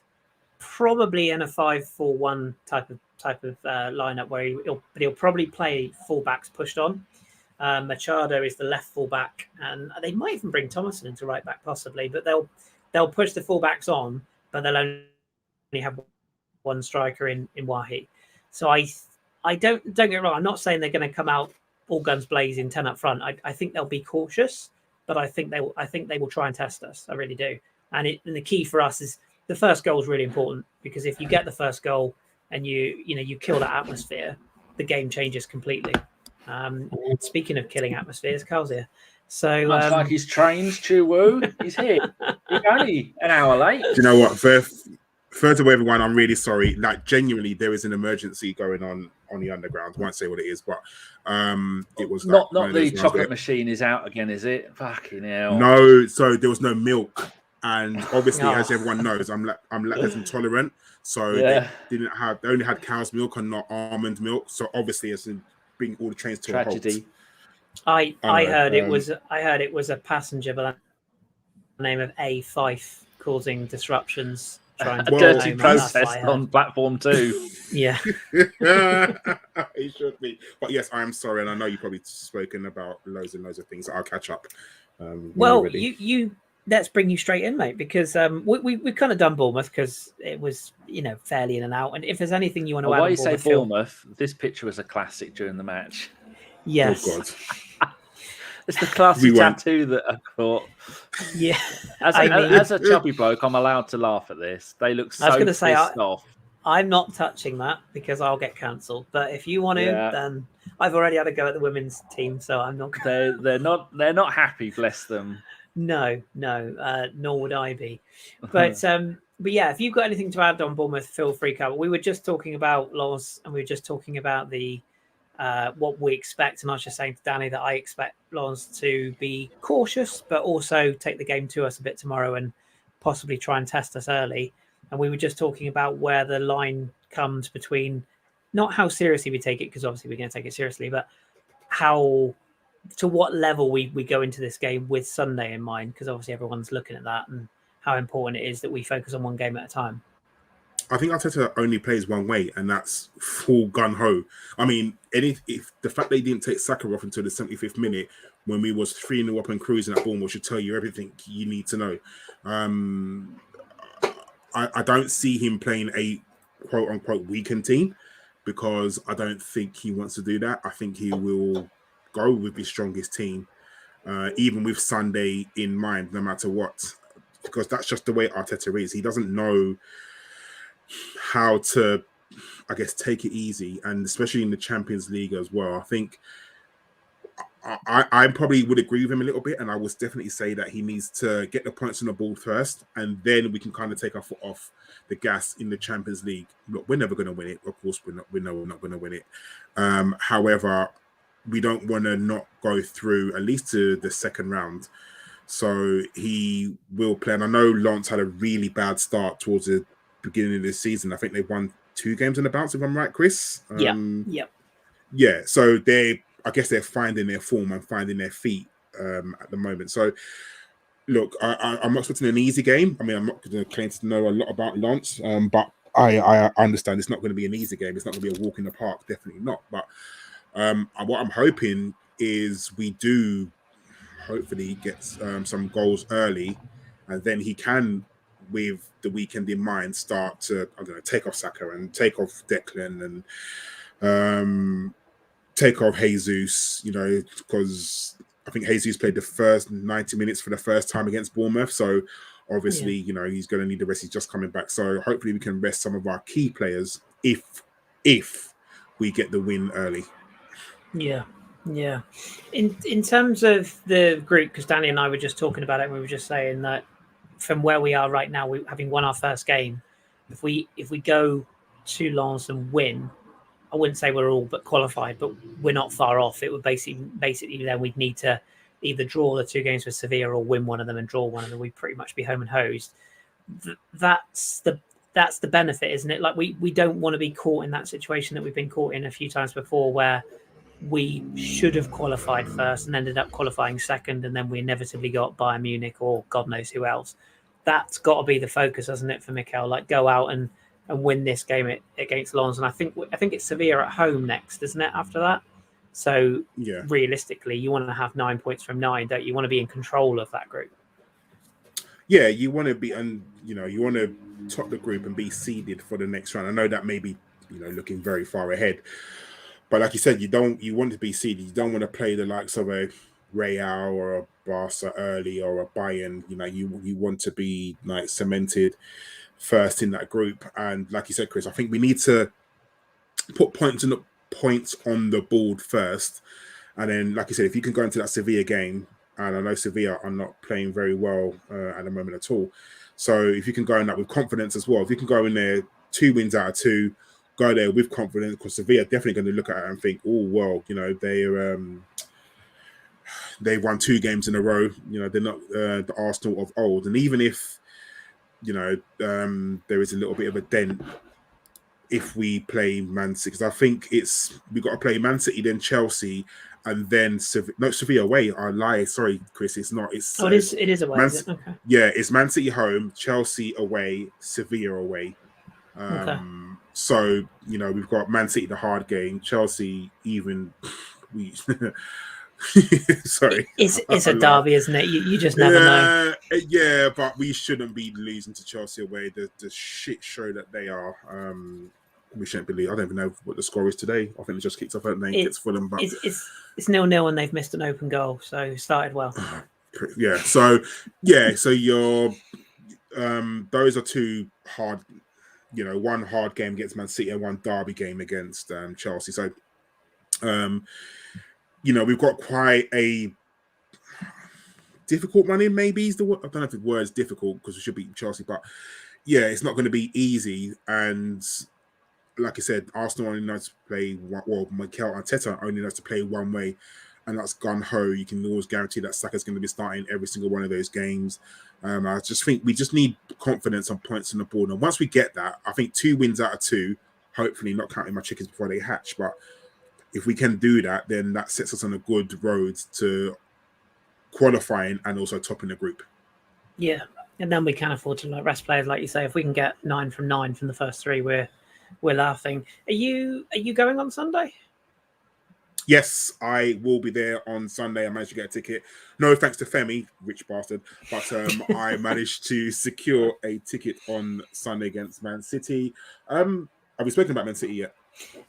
probably in a 5-4-1 type of lineup where he'll probably play fullbacks pushed on. Machado is the left fullback, and they might even bring Thomason into right back possibly, but they'll push the fullbacks on, but they'll only have one striker in Wahi. So I don't get it wrong. I'm not saying they're going to come out all guns blazing 10 up front. I think they'll be cautious, but I think they will try and test us. I really do. And the key for us is the first goal is really important, because if you get the first goal and you kill that atmosphere, the game changes completely. Speaking of killing atmospheres, Karl's here. So looks like he's trained, Chuwu. He's here. He's only an hour late. Do you know what? First of all, everyone, I'm really sorry. Like, genuinely, there is an emergency going on the underground. I won't say what it is, but it was not the chocolate machine is out again, is it? Fucking hell. No, so there was no milk, and obviously, as everyone knows, I'm lactose intolerant, so they only had cow's milk and not almond milk. So obviously, it's bring all the trains to tragedy. I heard it was a passenger by the name of A. Fife causing disruptions. A dirty protest on platform 2. Yeah. It should be. But yes, I am sorry, and I know you've probably spoken about loads and loads of things. I'll catch up. Well, you let's bring you straight in, mate, because we've kind of done Bournemouth because it was, fairly in and out. And if there's anything you want to add, why you say Bournemouth? This picture was a classic during the match. Yes. Oh God. It's the classic tattoo that I caught. Yeah. As a chubby bloke, I'm allowed to laugh at this. They look so pissed off. I'm not touching that because I'll get cancelled. But if you want to, then I've already had a go at the women's team, so I'm not. They're not happy. Bless them. No, nor would I be. But yeah, if you've got anything to add on Bournemouth, feel free, Karl. We were just talking about Lens, and we were just talking about the what we expect. And I was just saying to Danny that I expect Lens to be cautious, but also take the game to us a bit tomorrow and possibly try and test us early. And we were just talking about where the line comes between not how seriously we take it, because obviously we're going to take it seriously, but to what level we go into this game with Sunday in mind, because obviously everyone's looking at that and how important it is that we focus on one game at a time. I think Arteta only plays one way, and that's full gun-ho. I mean, if the fact they didn't take Saka off until the 75th minute when we was 3-0 up and cruising at Bournemouth should tell you everything you need to know. I don't see him playing a quote-unquote weakened team because I don't think he wants to do that. I think he will go with his strongest team, even with Sunday in mind, no matter what, because that's just the way Arteta is. He doesn't know how to, I guess, take it easy, and especially in the Champions League as well. I think I probably would agree with him a little bit, and I would definitely say that he needs to get the points on the board first, and then we can kind of take our foot off the gas in the Champions League. Look, we're never going to win it. Of course, we know we're not going to win it. However, we don't want to not go through at least to the second round. So he will play. And I know Lens had a really bad start towards the beginning of this season. I think they won 2 games in the bounce, if I'm right, Kris. Yeah. So I guess they're finding their form and finding their feet at the moment. So look, I'm not expecting an easy game. I mean, I'm not going to claim to know a lot about Lens, but I understand it's not going to be an easy game. It's not going to be a walk in the park. Definitely not. But what I'm hoping is we do hopefully get some goals early, and then he can, with the weekend in mind, start to, I don't know, take off Saka and take off Declan and take off Jesus, because I think Jesus played the first 90 minutes for the first time against Bournemouth. So obviously, he's going to need the rest. He's just coming back. So hopefully we can rest some of our key players if we get the win early. Yeah. In terms of the group, because Danny and I were just talking about it, and we were just saying that from where we are right now, we having won our first game, if we go to Lens and win, I wouldn't say we're all but qualified, but we're not far off. It would basically then we'd need to either draw the 2 games with Sevilla or win one of them and draw one of them. We'd pretty much be home and hosed. That's the benefit, isn't it? Like we don't want to be caught in that situation that we've been caught in a few times before, where we should have qualified first and ended up qualifying second, and then we inevitably got Bayern Munich or God knows who else. That's got to be the focus, hasn't it, for Mikel? Like, go out and win this game against Lens. And I think it's Sevilla at home next, isn't it, after that? So realistically, you want to have 9 points from 9, don't you? You want to be in control of that group. Yeah, you want to be, and you want to top the group and be seeded for the next round. I know that may be, looking very far ahead. But like you said, you want to be seeded. You don't want to play the likes of a Raya or a Barca early or a Bayern. You want to be like cemented first in that group. And like you said, Kris, I think we need to put points on the board first. And then, like you said, if you can go into that Sevilla game, and I know Sevilla are not playing very well at the moment at all. So if you can go in that with confidence as well, if you can go in there 2 wins out of 2, go there with confidence, because Sevilla are definitely going to look at it and think, oh, well, they won 2 games in a row. They're not the Arsenal of old. And even if, there is a little bit of a dent if we play Man City, because I think we've got to play Man City, then Chelsea, and then Sevilla away. I lie. Sorry, Kris. It's not. It is away. Okay. Yeah, it's Man City home, Chelsea away, Sevilla away. Okay. So we've got Man City the hard game, Chelsea even Sorry. It's a derby, isn't it? You just never know. Yeah, but we shouldn't be losing to Chelsea away. The shit show that they are. We shouldn't believe. I don't even know what the score is today. I think it just kicked off against Fulham. But it's 0-0 and they've missed an open goal, so started well. Yeah. So you're those are two hard. One hard game against Man City and one derby game against Chelsea. So, we've got quite a difficult run in. Maybe is the word. I don't know if the word is difficult because we should beat Chelsea, but yeah, it's not going to be easy. And like I said, Arsenal only knows to play one. Well, Mikel Arteta only knows to play one way, and that's gun ho. You can always guarantee that Saka's going to be starting every single one of those games. I just think we just need confidence on points on the board, and once we get that, I think 2 wins out of 2. Hopefully, not counting my chickens before they hatch, but if we can do that, then that sets us on a good road to qualifying and also topping the group. Yeah, and then we can afford to rest players, like you say. If we can get 9 from 9 from the first 3, we're laughing. Are you going on Sunday? Yes, I will be there on Sunday. I managed to get a ticket. No thanks to Femi, rich bastard, but I managed to secure a ticket on Sunday against Man City. Have we spoken about Man City yet?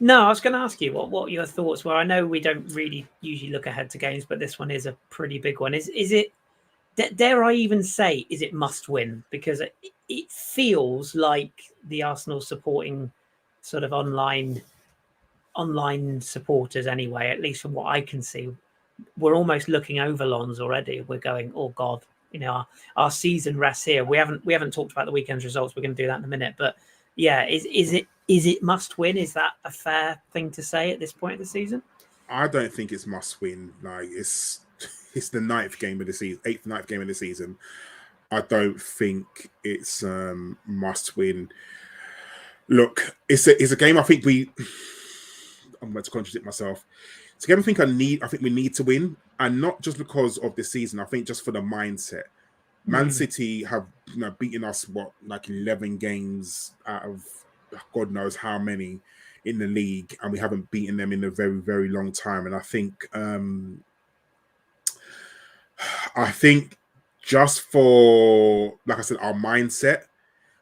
No, I was going to ask you what your thoughts were. I know we don't really usually look ahead to games, but this one is a pretty big one. Is it? Dare I even say, is it must win? Because it feels like the Arsenal supporting sort of online supporters anyway, at least from what I can see, we're almost looking over Lons already. We're going, oh God, our season rests here. We haven't talked about the weekend's results. We're going to do that in a minute, but yeah, is it must win? Is that a fair thing to say at this point of the season? I don't think it's must win. Like it's the 9th game of the season, 8th, 9th game of the season. I don't think it's must win. Look, it's a game. I think I'm going to contradict myself. It's a game I think we need to win, and not just because of the season. I think just for the mindset. Man City have beaten us 11 games out of God knows how many in the league, and we haven't beaten them in a very, very long time. And I think just for, like I said, our mindset,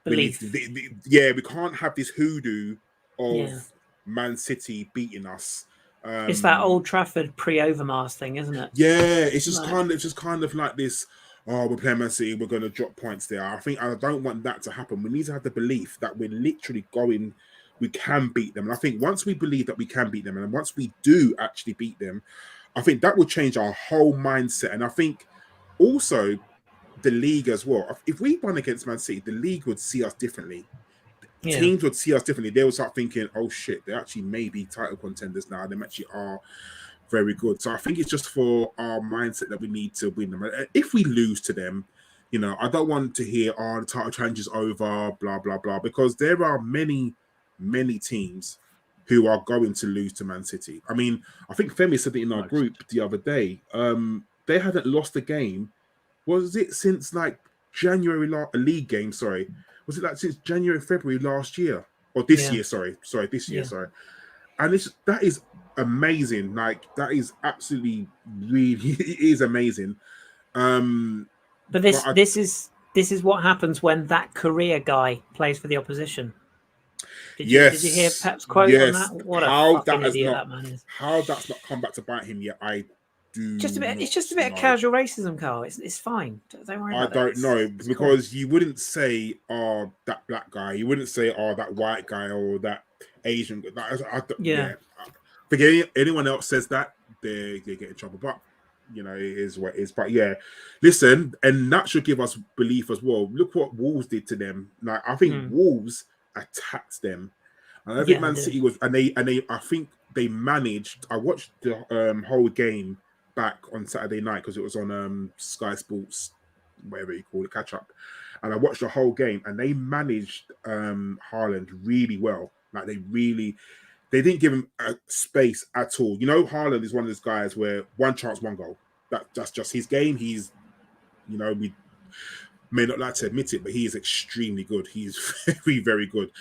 we can't have this hoodoo of Man City beating us. It's that Old Trafford pre-Overmars thing, isn't it? Yeah, it's just kind of like this. Oh, we're playing Man City, we're going to drop points there. I don't want that to happen. We need to have the belief that we're literally we can beat them. And I think once we believe that we can beat them, and once we do actually beat them, I think that will change our whole mindset. And I think also the league as well. If we won against Man City, the league would see us differently. Yeah. Teams would see us differently. They would start thinking, oh shit, they actually may be title contenders now. They actually are very good. So I think it's just for our mindset that we need to win them. If we lose to them, I don't want to hear, the title challenge is over, blah, blah, blah, because there are many, many teams who are going to lose to Man City. I mean, I think Femi said it in our group the other day. They hadn't lost a game. Was it since January, a league game, sorry. Was it since January, February last year? Or this year, sorry. This year, sorry. And that is amazing. That is absolutely really it is amazing. But this is what happens when that Korea guy plays for the opposition. Did you hear Pep's quote on that? What a fucking idiot that man is. How that's not come back to bite him yet, I do. It's just a bit of casual racism, Karl. It's fine. Don't worry about it. I don't know, because you wouldn't say, oh, that black guy. You wouldn't say, oh, that white guy or that Asian guy. Forget anyone else says that, they get in trouble. But it is what it is. But yeah, listen, and that should give us belief as well. Look what Wolves did to them. I think Wolves attacked them. And I think Man City was, and they I think they managed. I watched the whole game back on Saturday night because it was on Sky Sports, whatever you call it, catch up. And I watched the whole game, and they managed Haaland really well. They didn't give him space at all. Haaland is one of those guys where one chance, one goal. That's just his game. He's, we may not like to admit it, but he is extremely good. He's very, very good.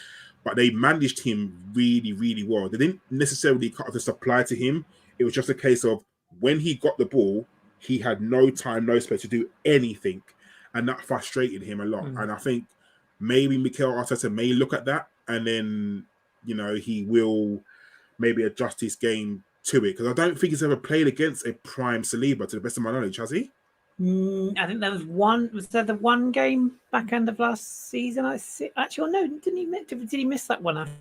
But they managed him really, really well. They didn't necessarily cut off the supply to him. It was just a case of when he got the ball, he had no time, no space to do anything. And that frustrated him a lot. And I think maybe Mikel Arteta may look at that and then, he will maybe adjust his game to it. Because I don't think he's ever played against a prime Saliba, to the best of my knowledge, has he? I think there was one. Was there the one game back end of last season? Actually, no, didn't he? Did he miss that one after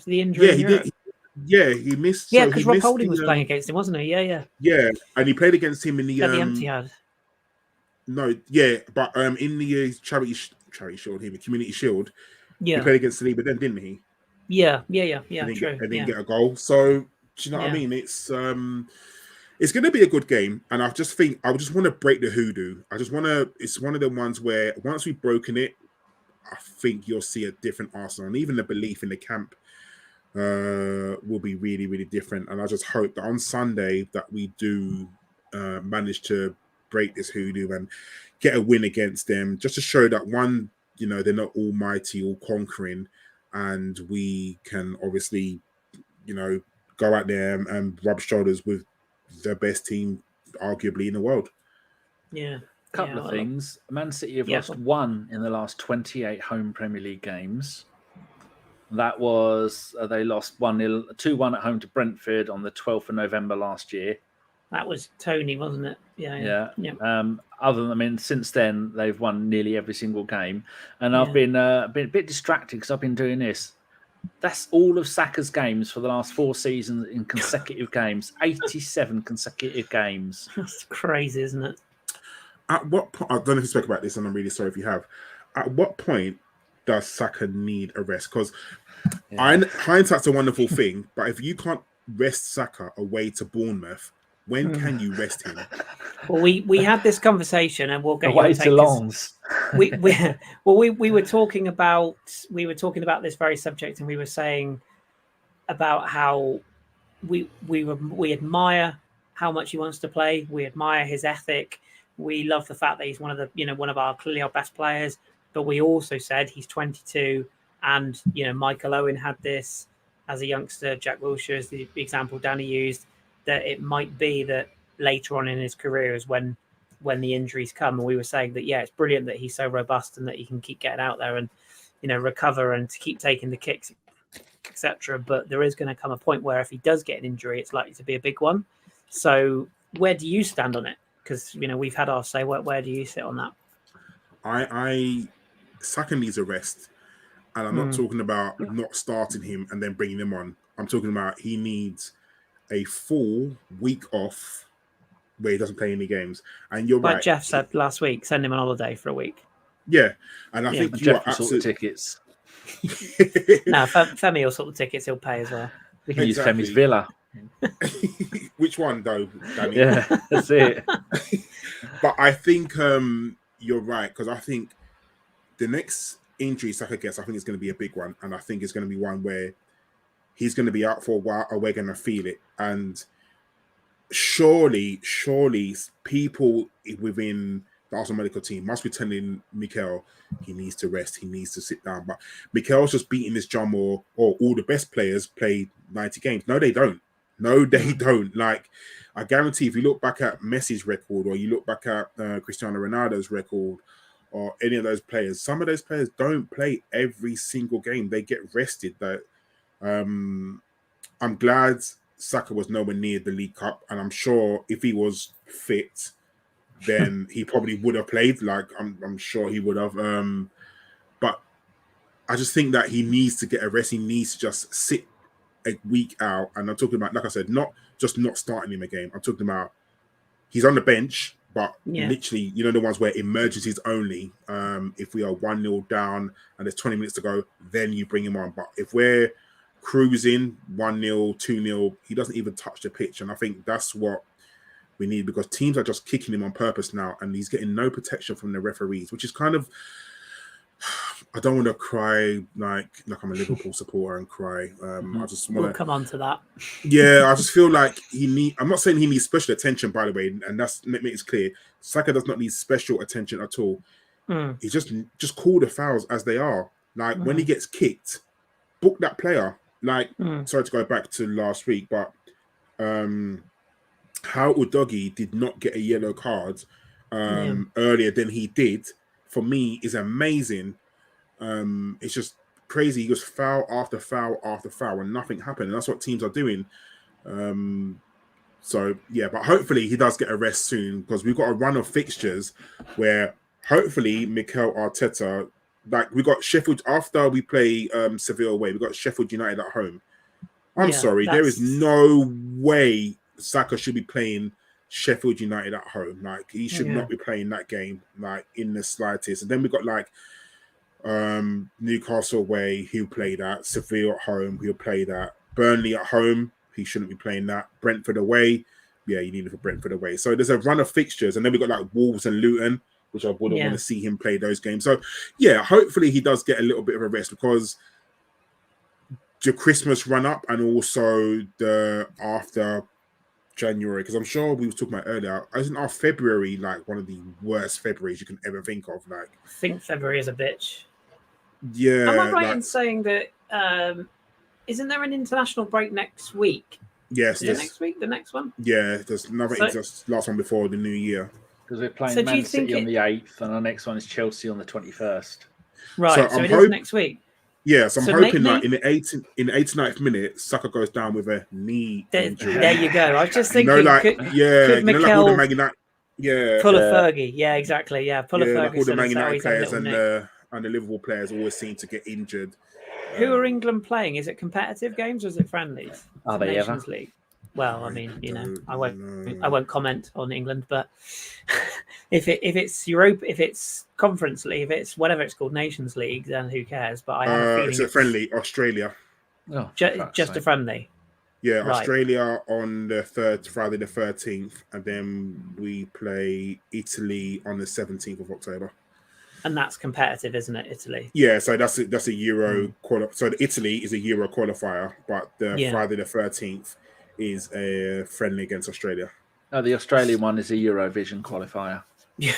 the injury? Yeah, he did. Yeah, he missed. Yeah, because Rob Holding was playing against him, wasn't he? Yeah. Yeah, and he played against him in the Etihad. No, yeah, but in the charity shield, the community shield, he played against Saliba then, didn't he? Yeah. True. And didn't get a goal. So do you know what I mean? It's going to be a good game, and I just want to break the hoodoo. It's one of the ones where once we've broken it, I think you'll see a different Arsenal, and even the belief in the camp will be really, really different. And I just hope that on Sunday that we do manage to break this hoodoo and get a win against them, just to show that one, they're not almighty, all conquering, and we can obviously, go out there and rub shoulders with the best team, arguably, in the world. Yeah. Couple of things. Man City have lost one in the last 28 home Premier League games. That was, they lost 2-1 at home to Brentford on the 12th of November last year. That was Tony, wasn't it? Yeah. Other than, since then, they've won nearly every single game. And I've been a bit distracted because I've been doing this. That's all of Saka's games for the last 4 seasons in consecutive games. 87 consecutive games. That's crazy, isn't it? At what point, I don't know if you spoke about this, and I'm really sorry if you have. At what point does Saka need a rest? Because hindsight's a wonderful thing, but if you can't rest Saka away to Bournemouth, when can you rest him? Well, we had this conversation, and we'll get away to Lens. We were talking about this very subject, and we were saying about how we admire how much he wants to play. We admire his ethic. We love the fact that he's one of our clearly our best players. But we also said he's 22, and Michael Owen had this as a youngster. Jack Wilshere is the example Danny used. That it might be that later on in his career is when the injuries come. And we were saying that, it's brilliant that he's so robust and that he can keep getting out there and, recover and to keep taking the kicks, etc. But there is going to come a point where if he does get an injury, it's likely to be a big one. So where do you stand on it? Because, we've had our say. Where do you sit on that? Saka needs a rest. And I'm not talking about not starting him and then bringing him on. I'm talking about he needs a full week off where he doesn't play any games. And you're right. Like Jeff said last week, send him on holiday for a week. Yeah. And I think Jeff will sort the tickets. No, Femi will sort the tickets. He'll pay as well. We can use Femi's villa. Which one, though, Danny? Yeah, that's it. But I think you're right, because I think the next injury Saka gets, I think it's going to be a big one. And I think it's going to be one where he's going to be out for a while, or we're going to feel it. And surely people within the Arsenal medical team must be telling Mikel he needs to rest, he needs to sit down. But Mikel's just beating this drum, or all the best players play 90 games. No, they don't. Like, I guarantee if you look back at Messi's record, or you look back at Cristiano Ronaldo's record, or any of those players, some of those players don't play every single game. They get rested. I'm glad Saka was nowhere near the League Cup, and I'm sure if he was fit, then he probably would have played. Like, I'm sure he would have. But I just think that he needs to get a rest. He needs to just sit a week out. And I'm talking about, like I said, not just not starting him a game. I'm talking about he's on the bench, but literally, the ones where emergencies only. If we are 1-0 down and there's 20 minutes to go, then you bring him on. But if we're cruising 1-0, 2-0, he doesn't even touch the pitch. And I think that's what we need, because teams are just kicking him on purpose now, and he's getting no protection from the referees, which is kind of, I don't want to cry like I'm a Liverpool supporter and cry. I just want We'll come on to that. Yeah, I just feel like I'm not saying he needs special attention, by the way, and let me make it clear. Saka does not need special attention at all. He just call the fouls as they are. Like, when he gets kicked, book that player. Like, sorry to go back to last week, but how Udogie did not get a yellow card earlier than he did, for me, is amazing. It's just crazy. He goes foul after foul after foul and nothing happened. And that's what teams are doing. So, yeah, but hopefully he does get a rest soon, because we've got a run of fixtures where hopefully Mikel Arteta, like we got Sheffield, after we play Seville away, we got Sheffield United at home. I'm sorry, there is no way Saka should be playing Sheffield United at home. Like, he should not be playing that game, like, in the slightest. And then we got like Newcastle away, he'll play that. Seville at home, he'll play that. Burnley at home, he shouldn't be playing that. Brentford away, yeah, you need it for Brentford away. So there's a run of fixtures, and then we got like Wolves and Luton, which I wouldn't want to see him play those games. So yeah, hopefully he does get a little bit of a rest, because the Christmas run up and also the after January, because I'm sure we were talking about earlier, isn't our February like one of the worst Februarys you can ever think of? Like, I think February is a bitch. Yeah. Am I right in saying that isn't there an international break next week? Yes. Is it next week, the next one? Yeah, there's another just last one before the new year. Because we're playing Man City on the 8th, and our next one is Chelsea on the 21st. Right, so it is next week. Yeah, so I'm hoping that in the 89th minute, Saka goes down with a knee injury. There you go. I was just thinking, could like all the Man United, pull a Fergie. Yeah, exactly. Yeah, pull a Fergie. Like all the Man United players and the Liverpool players always seem to get injured. Who are England playing? Is it competitive games or is it friendlies? Are they Nations League? Well, I mean, I won't comment on England, but if it's Europe, if it's Conference League, if it's whatever it's called, Nations League, then who cares? But I have a feeling it's a friendly, Australia. Oh, just a friendly. Yeah, right. Australia on the Friday the 13th, and then we play Italy on the 17th of October. And that's competitive, isn't it, Italy? Yeah, so that's a Euro So Italy is a Euro qualifier, but the Friday the 13th is a friendly against Australia. Oh, the Australian one is a Eurovision qualifier. Yeah.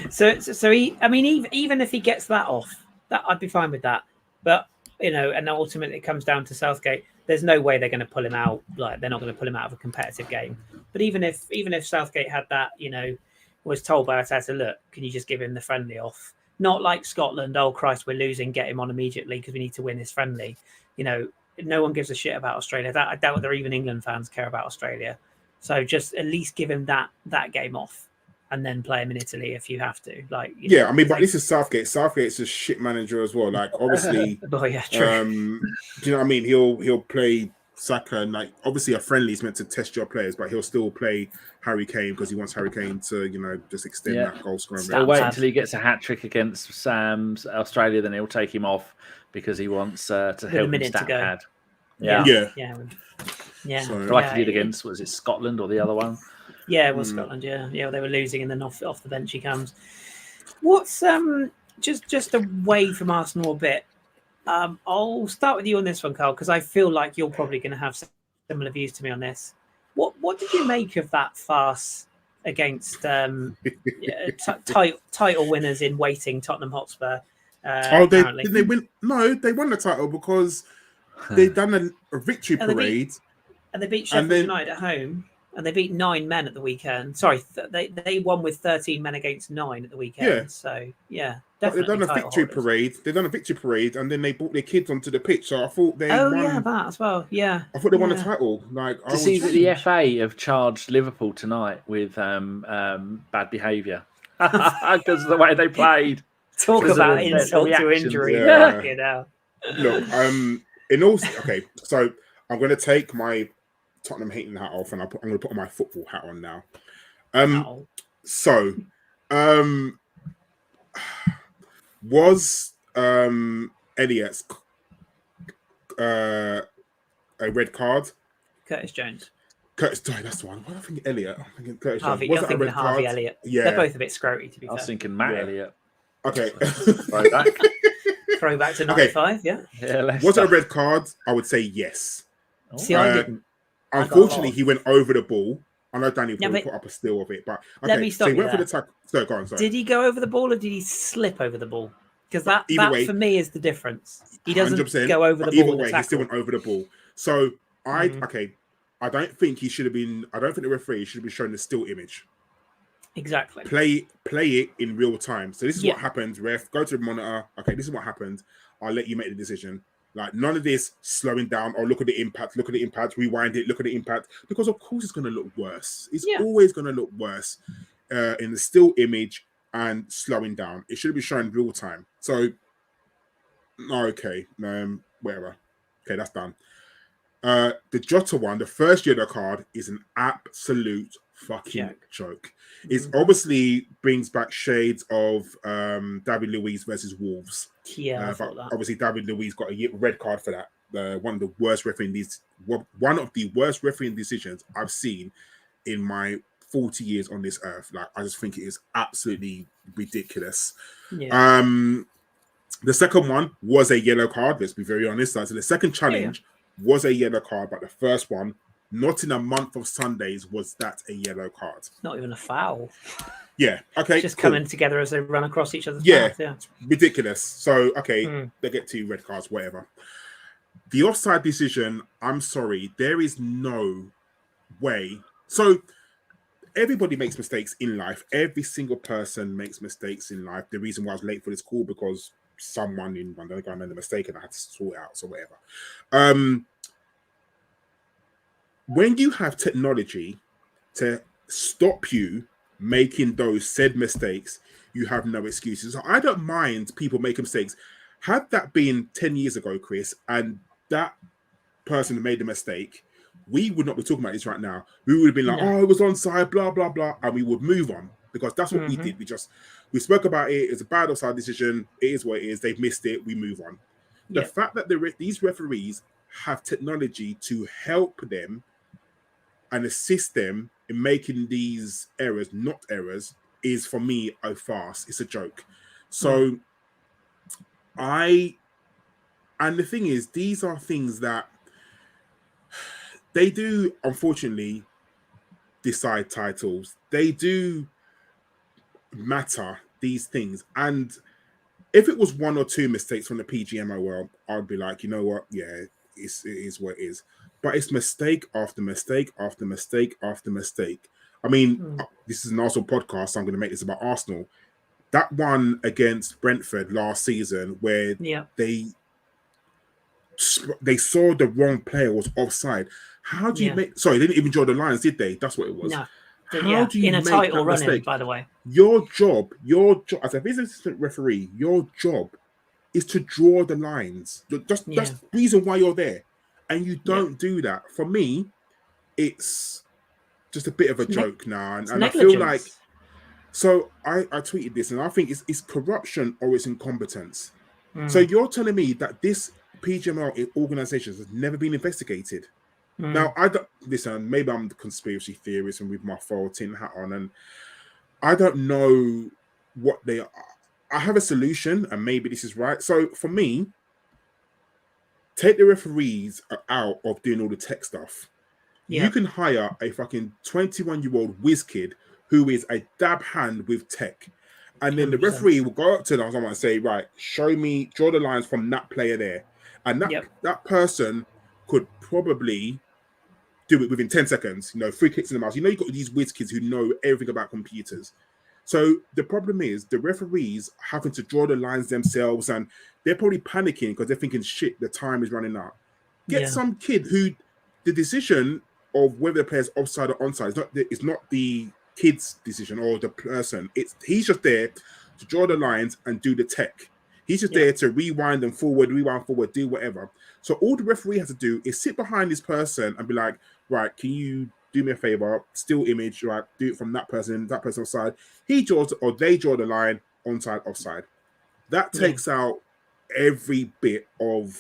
So even if he gets that off, that I'd be fine with that. But and ultimately it comes down to Southgate. There's no way they're going to pull him out. Like, they're not going to pull him out of a competitive game. But even if Southgate had that, was told by Arteta, look, can you just give him the friendly off? Not like Scotland, oh Christ, we're losing, get him on immediately because we need to win this friendly. No one gives a shit about Australia. I doubt whether even England fans care about Australia. So just at least give him that game off and then play him in Italy if you have to. Like, but this is Southgate. Southgate's a shit manager as well. Like, obviously, oh yeah, true. Do you know what I mean? He'll play Saka, and like, obviously a friendly is meant to test your players, but he'll still play Harry Kane because he wants Harry Kane to just extend that goal scoring. He'll wait until he gets a hat trick against Sam's Australia, then he'll take him off because he wants to help him stat pad. Yeah. So, like he did against, was it Scotland or the other one? Yeah, it was Scotland. Yeah, they were losing, and then off the bench he comes. What's just away from Arsenal a bit? I'll start with you on this one, Karl, because I feel like you're probably going to have similar views to me on this. What did you make of that farce against title winners in waiting, Tottenham Hotspur? Did they win? No, they won the title because they've done a victory parade. And they beat Sheffield United at home, and they beat 9 men at the weekend. Sorry, they won with 13 men against 9 at the weekend. Yeah. So, yeah, definitely. They've done a victory parade. They've done a victory parade, and then they brought their kids onto the pitch. So I thought they won. Yeah, that as well. Yeah. I thought they won the title. Like, to see that the FA have charged Liverpool tonight with bad behaviour because of the way they played. Talk about insult to injury. Yeah. Look, so I'm going to take my Tottenham hating hat off, and I'm going to put on my football hat on now. Was Elliott's a red card? Curtis Jones. That's the one. What am I thinking? Elliott. I'm thinking Curtis Harvey, Jones. You're thinking Harvey Elliott. Yeah. They're both a bit scroty, to be fair. I was thinking Matt Elliott. Okay. Throwback to 95, yeah. Was it a red card? I would say yes. See, I didn't. Unfortunately, he went over the ball. I know Danny probably put up a still of it, but let me stop so he you went there. for the tackle. So go on, sorry. Did he go over the ball or did he slip over the ball? Because that for me is the difference. He doesn't go over the ball. Either way, he still went over the ball. So I don't think he should have been. I don't think the referee should have been shown the still image. Exactly. Play it in real time. So this is what happened. Ref, go to the monitor. Okay, this is what happened. I'll let you make the decision. Like none of this slowing down. Oh, look at the impact. Look at the impact. Rewind it. Look at the impact. Because of course it's going to look worse. It's always going to look worse in the still image and slowing down. It should be shown in real time. So okay, whatever. Okay, that's done. The Jota one, the first yellow card, is an absolute fucking joke. It obviously brings back shades of David Luiz versus Wolves. Yeah, but obviously David Luiz got a red card for that. One of the worst refereeing decisions I've seen in my 40 years on this earth. Like I just think it is absolutely ridiculous. Yeah. The second one was a yellow card. Let's be very honest. So the second challenge was a yellow card, but the first one, not in a month of Sundays, was that a yellow card. Not even a foul. Yeah. Okay. Just coming together as they run across each other's paths. Yeah. Ridiculous. So okay, they get 2 red cards, whatever. The offside decision, I'm sorry, there is no way. So everybody makes mistakes in life. Every single person makes mistakes in life. The reason why I was late for this call because someone in Wonderland made a mistake and I had to sort it out, so whatever. When you have technology to stop you making those said mistakes, you have no excuses. So I don't mind people making mistakes. Had that been 10 years ago, Kris, and that person who made the mistake, we would not be talking about this right now. We would have been like, oh, it was onside, blah, blah, blah, and we would move on because that's what we did. We spoke about it. It's a bad offside decision. It is what it is. They've missed it. We move on. The fact that these referees have technology to help them and assist them in making these errors, not errors, is for me a farce. It's a joke. So and the thing is, these are things that they do, unfortunately, decide titles. They do matter, these things. And if it was 1 or 2 mistakes from the PGMOL, I'd be like, you know what? Yeah, it is what it is. But it's mistake after mistake after mistake after mistake. I mean, this is an Arsenal podcast, so I'm going to make this about Arsenal. That one against Brentford last season where they saw the wrong player was offside. How do you make... Sorry, they didn't even draw the lines, did they? That's what it was. No. How do you in a make title that running, mistake? by the way. Your job as a business assistant referee, your job is to draw the lines. That's the reason why you're there. And you don't do that. For me, it's just a bit of a joke now. And I feel like... So I tweeted this, and I think it's corruption or it's incompetence. So you're telling me that this PGML organization has never been investigated? Now, I don't listen. Maybe I'm the conspiracy theorist and with my full tin hat on, and I don't know what they are. I have a solution, and maybe this is right. So for me, take the referees out of doing all the tech stuff. You can hire a fucking 21-year-old whiz kid who is a dab hand with tech, and then 100%. The referee will go up to them and say, "Right, show me, draw the lines from that player there," and that person could probably do it within 10 seconds, 3 kicks in the mouse. You've got these whiz kids who know everything about computers. So the problem is the referees having to draw the lines themselves, and they're probably panicking because they're thinking, shit, the time is running out. Get some kid who the decision of whether the player's offside or onside is not the kid's decision or the person. He's just there to draw the lines and do the tech. He's just there to rewind forward, do whatever. So all the referee has to do is sit behind this person and be like, right, can you do me a favor? Still image, right? Do it from that person offside. He draws or they draw the line onside, offside. That takes out every bit of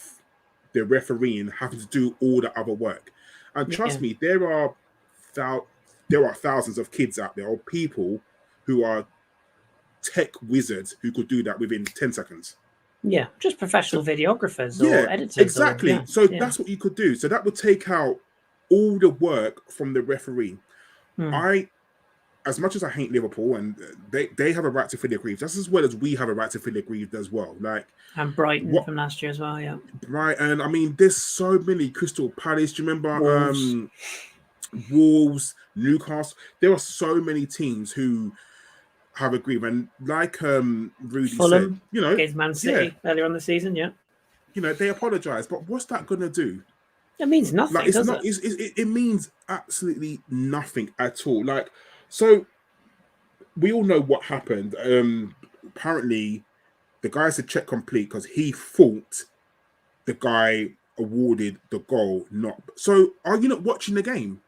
the refereeing having to do all the other work. And trust me, there are thousands of kids out there or people who are tech wizards who could do that within 10 seconds. Yeah, just professional videographers or editors. Exactly. That's what you could do. So that would take out all the work from the referee. As much as I hate Liverpool, and they have a right to feel aggrieved, just as well as we have a right to feel aggrieved as well. And Brighton from last year as well, Right, and I mean, there's so many Crystal Palace. Do you remember Wolves, Newcastle. There are so many teams who have agreed, and like Rudy Fulham, said, you know, against Man City earlier on the season, you know, they apologise, but what's that going to do? It means nothing. Like, it's does not. it? It means absolutely nothing at all. Like, so we all know what happened. Apparently, the guy said check complete because he thought the guy awarded the goal. Not so. Are you not watching the game?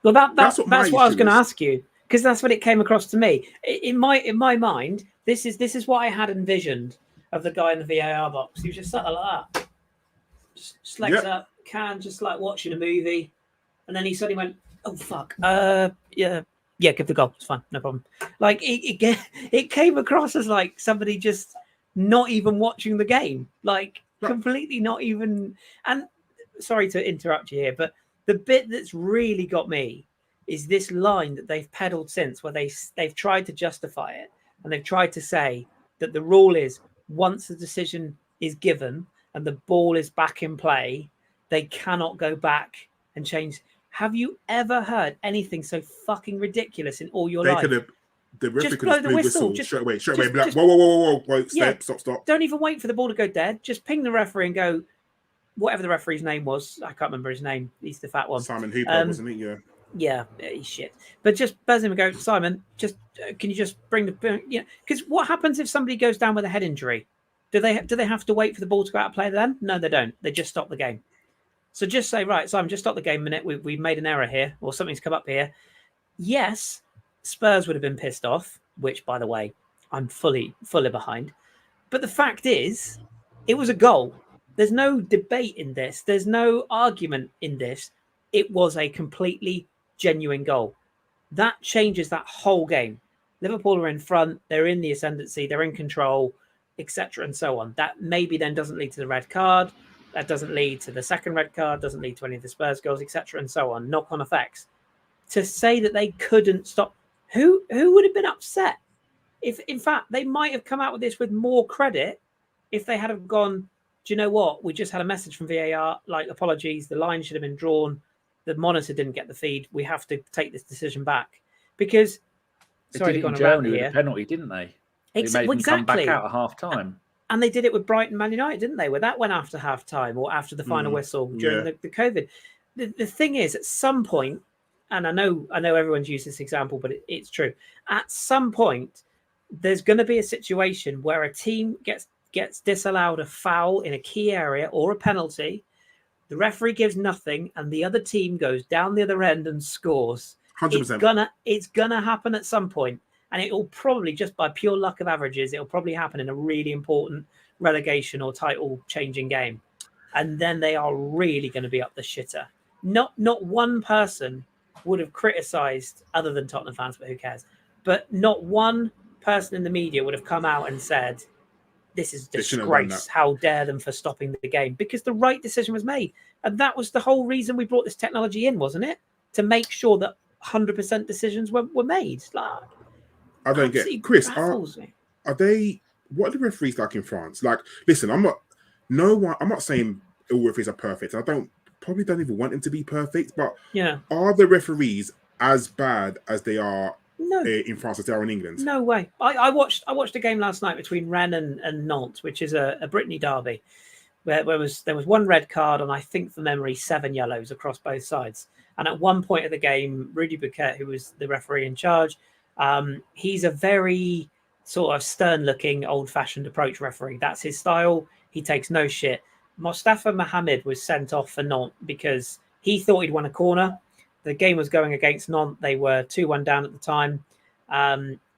Well, that's what I was going to is. ask you, because that's what it came across to me. In my mind, this is what I had envisioned of the guy in the VAR box. He was just sat there like that, just legs up, just like watching a movie, and then he suddenly went, "Oh fuck, yeah, give the goal. It's fine, no problem." Like it came across as like somebody just not even watching the game, like completely not even. And sorry to interrupt you here, but the bit that's really got me is this line that they've peddled since, where they've tried to justify it, and they've tried to say that the rule is once the decision is given and the ball is back in play, they cannot go back and change. Have you ever heard anything so fucking ridiculous in all your life? The referee could have blew whistle straight away. Like, whoa, stop. Don't even wait for the ball to go dead. Just ping the referee and go, whatever the referee's name was. I can't remember his name. He's the fat one. Simon Hooper, wasn't he? Yeah, he's shit. But just buzz him and go, Simon, can you just bring the... Because what happens if somebody goes down with a head injury? Do they have to wait for the ball to go out of play then? No, they don't. They just stop the game. So just say, right, Simon, just stop the game a minute. We've made an error here, or something's come up here. Yes, Spurs would have been pissed off, which, by the way, I'm fully behind. But the fact is, it was a goal. There's no debate in this. There's no argument in this. It was a completely genuine goal. That changes that whole game. Liverpool are in front. They're in the ascendancy. They're in control, etc. and so on. That maybe then doesn't lead to the red card. That doesn't lead to the second red card. Doesn't lead to any of the Spurs goals, etc. and so on. Knock-on effects. To say that they couldn't stop... Who would have been upset? If, in fact, they might have come out with this with more credit if they had have gone, do you know what? We just had a message from VAR, like, apologies, the line should have been drawn. The monitor didn't get the feed. We have to take this decision back. Because, sorry to go on a rant here. With a penalty, didn't they? They made them come back out at half-time. And they did it with Brighton Man United, didn't they? Where that went after half-time or after the final whistle during the COVID. The thing is, at some point, and I know everyone's used this example, but it's true. At some point, there's going to be a situation where a team gets disallowed a foul in a key area or a penalty. The referee gives nothing, and the other team goes down the other end and scores. 100%. It's gonna happen at some point, and it will probably, just by pure luck of averages, it'll probably happen in a really important relegation or title-changing game, and then they are really going to be up the shitter. Not one person would have criticised, other than Tottenham fans, but who cares? But not one person in the media would have come out and said, this is disgrace. How dare them for stopping the game? Because the right decision was made. And that was the whole reason we brought this technology in, wasn't it? To make sure that 100% decisions were made. Like, I don't get it. Kris, are they... What are the referees like in France? Like, listen, I'm not saying all referees are perfect. Probably don't even want them to be perfect, but are the referees as bad as they are in France as they are in England? No way. I watched a game last night between Rennes and Nantes, which is a Brittany derby, where there was one red card and I think from memory 7 yellows across both sides. And at one point of the game, Rudy Bukayo, who was the referee in charge, he's a very sort of stern-looking, old-fashioned approach referee. That's his style. He takes no shit. Mostafa Mohamed was sent off for Nantes because he thought he'd won a corner. The game was going against Nantes. They were 2-1 down at the time.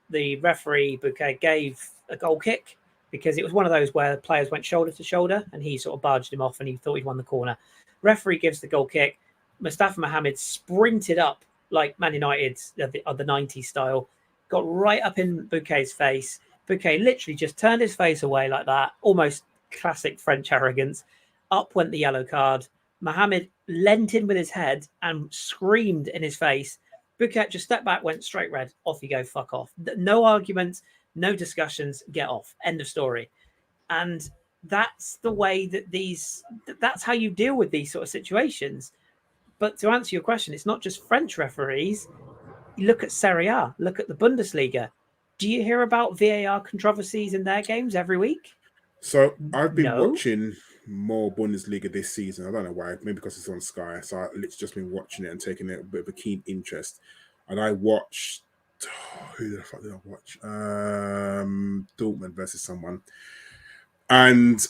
The referee, Bukayo, gave a goal kick because it was one of those where players went shoulder to shoulder and he sort of barged him off and he thought he'd won the corner. Referee gives the goal kick. Mostafa Mohamed sprinted up like Man United of the 90s style, got right up in Bukayo's face. Bukayo literally just turned his face away like that, almost classic French arrogance. Up went the yellow card. Mohamed leant in with his head and screamed in his face. Bukayo just stepped back, went straight red. Off you go, fuck off. No arguments, no discussions, get off. End of story. And that's the way that that's how you deal with these sort of situations. But to answer your question, it's not just French referees. You look at Serie A, look at the Bundesliga. Do you hear about VAR controversies in their games every week? So I've been watching more Bundesliga this season. I don't know why, maybe because it's on Sky. So I've literally just been watching it and taking a bit of a keen interest. And I watched, who the fuck did I watch? Dortmund versus someone. And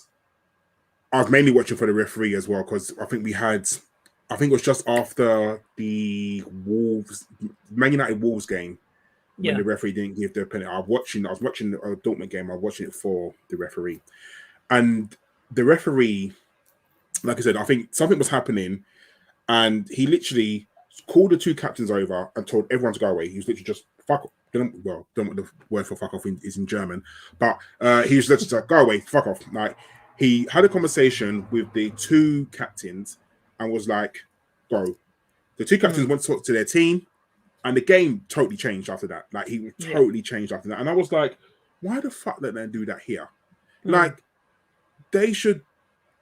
I was mainly watching for the referee as well, because I think it was just after the Man United Wolves game, when the referee didn't give the penalty. I was watching the Dortmund game. I was watching it for the referee, and the referee, like I said, I think something was happening, and he literally called the two captains over and told everyone to go away. He was literally just fuck off. Don't know what the word for fuck off is in German, but he was literally like, go away, fuck off. Like, he had a conversation with the two captains and was like, go. The two captains went to talk to their team. And the game totally changed after that. Like, he totally changed after that. And I was like, why the fuck let them do that here? Like, they should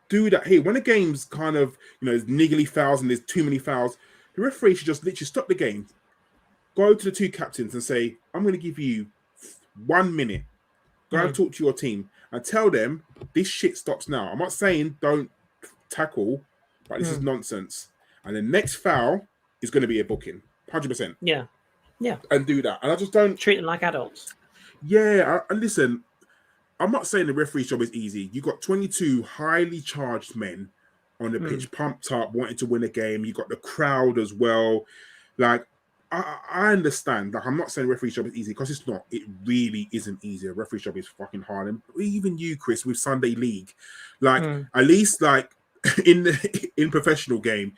do that here. When the game's kind of, there's niggly fouls and there's too many fouls, the referee should just literally stop the game, go to the two captains and say, I'm going to give you 1 minute. Go and talk to your team and tell them this shit stops now. I'm not saying don't tackle, but this is nonsense. And the next foul is going to be a booking. 100%. Yeah. And do that. And I just don't treat them like adults. Yeah. And listen, I'm not saying the referee's job is easy. You got 22 highly charged men on the pitch, pumped up, wanting to win a game. You got the crowd as well. Like, I understand. Like, I'm not saying the referee's job is easy, because it's not. It really isn't easy. A referee's job is fucking hard. And even you, Kris, with Sunday League, like, at least like in professional game,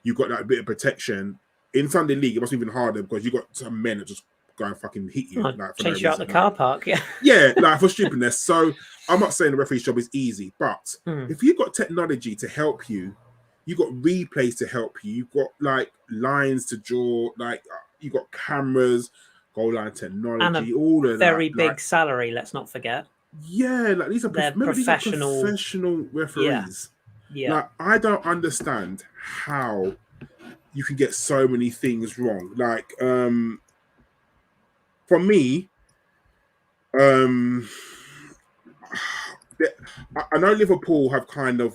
you got that bit of protection. In Sunday League, it must be even harder, because you got some men that just go and fucking hit you. Like, chase you out the car park, like for stupidness. So I'm not saying the referee's job is easy, but if you've got technology to help you, you've got replays to help you, you've got like lines to draw, like you've got cameras, goal line technology, all of that. Very big salary, let's not forget. Yeah, like these are professional referees. Yeah. Like, I don't understand how you can get so many things wrong. Like, for me, I know Liverpool have kind of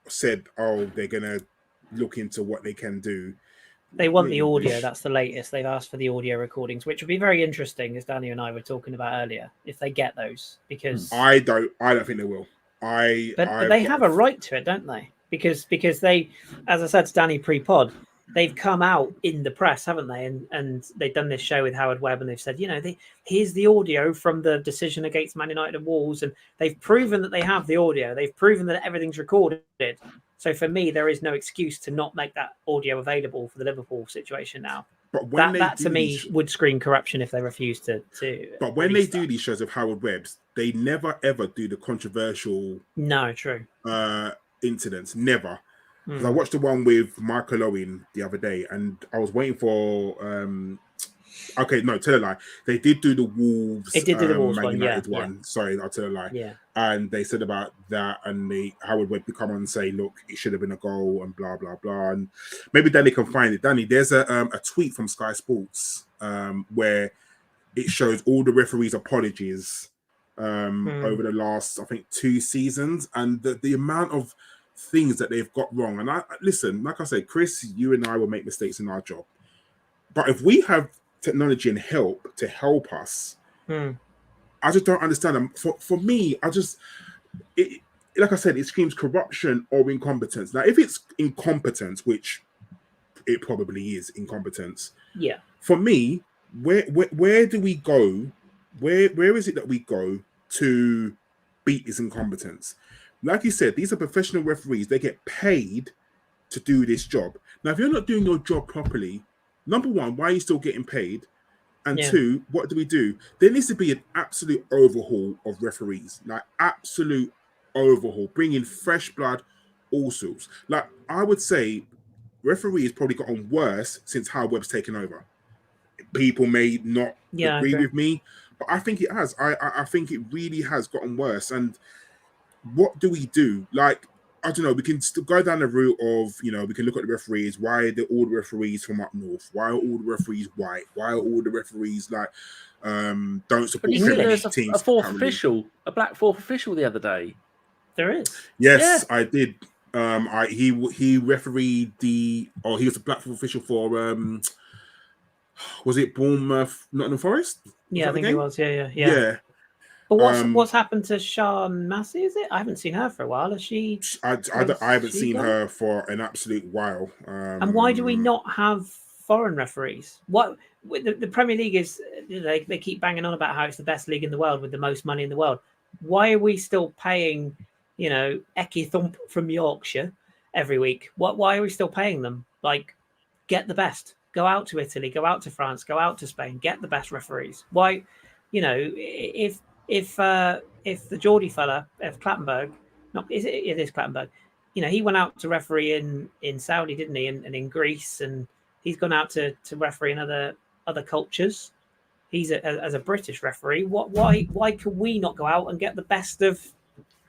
said, oh, they're going to look into what they can do. They want the audio. That's the latest. They've asked for the audio recordings, which would be very interesting, as Danny and I were talking about earlier, if they get those. Because I don't think they will. But they have a right to it, don't they? Because they, as I said to Danny pre-pod, they've come out in the press, haven't they? And they've done this show with Howard Webb, and they've said, here's the audio from the decision against Man United and Wolves, and they've proven that they have the audio. They've proven that everything's recorded. So for me, there is no excuse to not make that audio available for the Liverpool situation now. But that to me would scream corruption if they refuse to. But when they do these shows of Howard Webb's, they never ever do the controversial. No, true. Incidents, never. Because I watched the one with Michael Owen the other day, and I was waiting for. Okay, no, tell a lie. They did do the Wolves. They did do the Wolves Man one, United one. Sorry, I'll tell a lie. Yeah. And they said about that, and Howard Webb come on and say, "Look, it should have been a goal," and blah blah blah. And maybe Danny can find it. Danny, there's a tweet from Sky Sports where it shows all the referees' apologies over the last, I think, 2 seasons, and the amount of things that they've got wrong. And I listen, like I said, Kris, you and I will make mistakes in our job, but if we have technology and help to help us, I just don't understand them. For me, like I said, it screams corruption or incompetence. Now, if it's incompetence, which it probably is incompetence, for me, where do we go? Where is it that we go to beat this incompetence? Like you said, these are professional referees. They get paid to do this job. Now, if you're not doing your job properly, number one, why are you still getting paid? And two, what do? There needs to be an absolute overhaul of referees, like absolute overhaul, bring in fresh blood, all sorts. Like, I would say referees probably gotten worse since Howard Webb's taken over. People may not agree with me, but I think it has. I think it really has gotten worse. And what do we do? Like, I don't know. We can go down the route of, we can look at the referees. Why are all the referees from up north? Why are all the referees white? Why are all the referees don't support Premier League teams? A fourth official, a black fourth official the other day. There is. Yes, yeah. I did. He refereed he was a black fourth official for was it Bournemouth, Nottingham Forest? Yeah, I think he was. Yeah. But what's happened to Sian Massey? Is it? I haven't seen her for a while. Has she? I haven't seen her for an absolute while. And why do we not have foreign referees? What the Premier League is? They keep banging on about how it's the best league in the world with the most money in the world. Why are we still paying, Eki Thump from Yorkshire every week? Why are we still paying them? Get the best. Go out to Italy. Go out to France. Go out to Spain. Get the best referees. Why? If the Geordie fella, if Clattenburg, it is Clattenburg, he went out to referee in Saudi, didn't he, and in Greece, and he's gone out to referee in other cultures. He's as a British referee. Why can we not go out and get the best of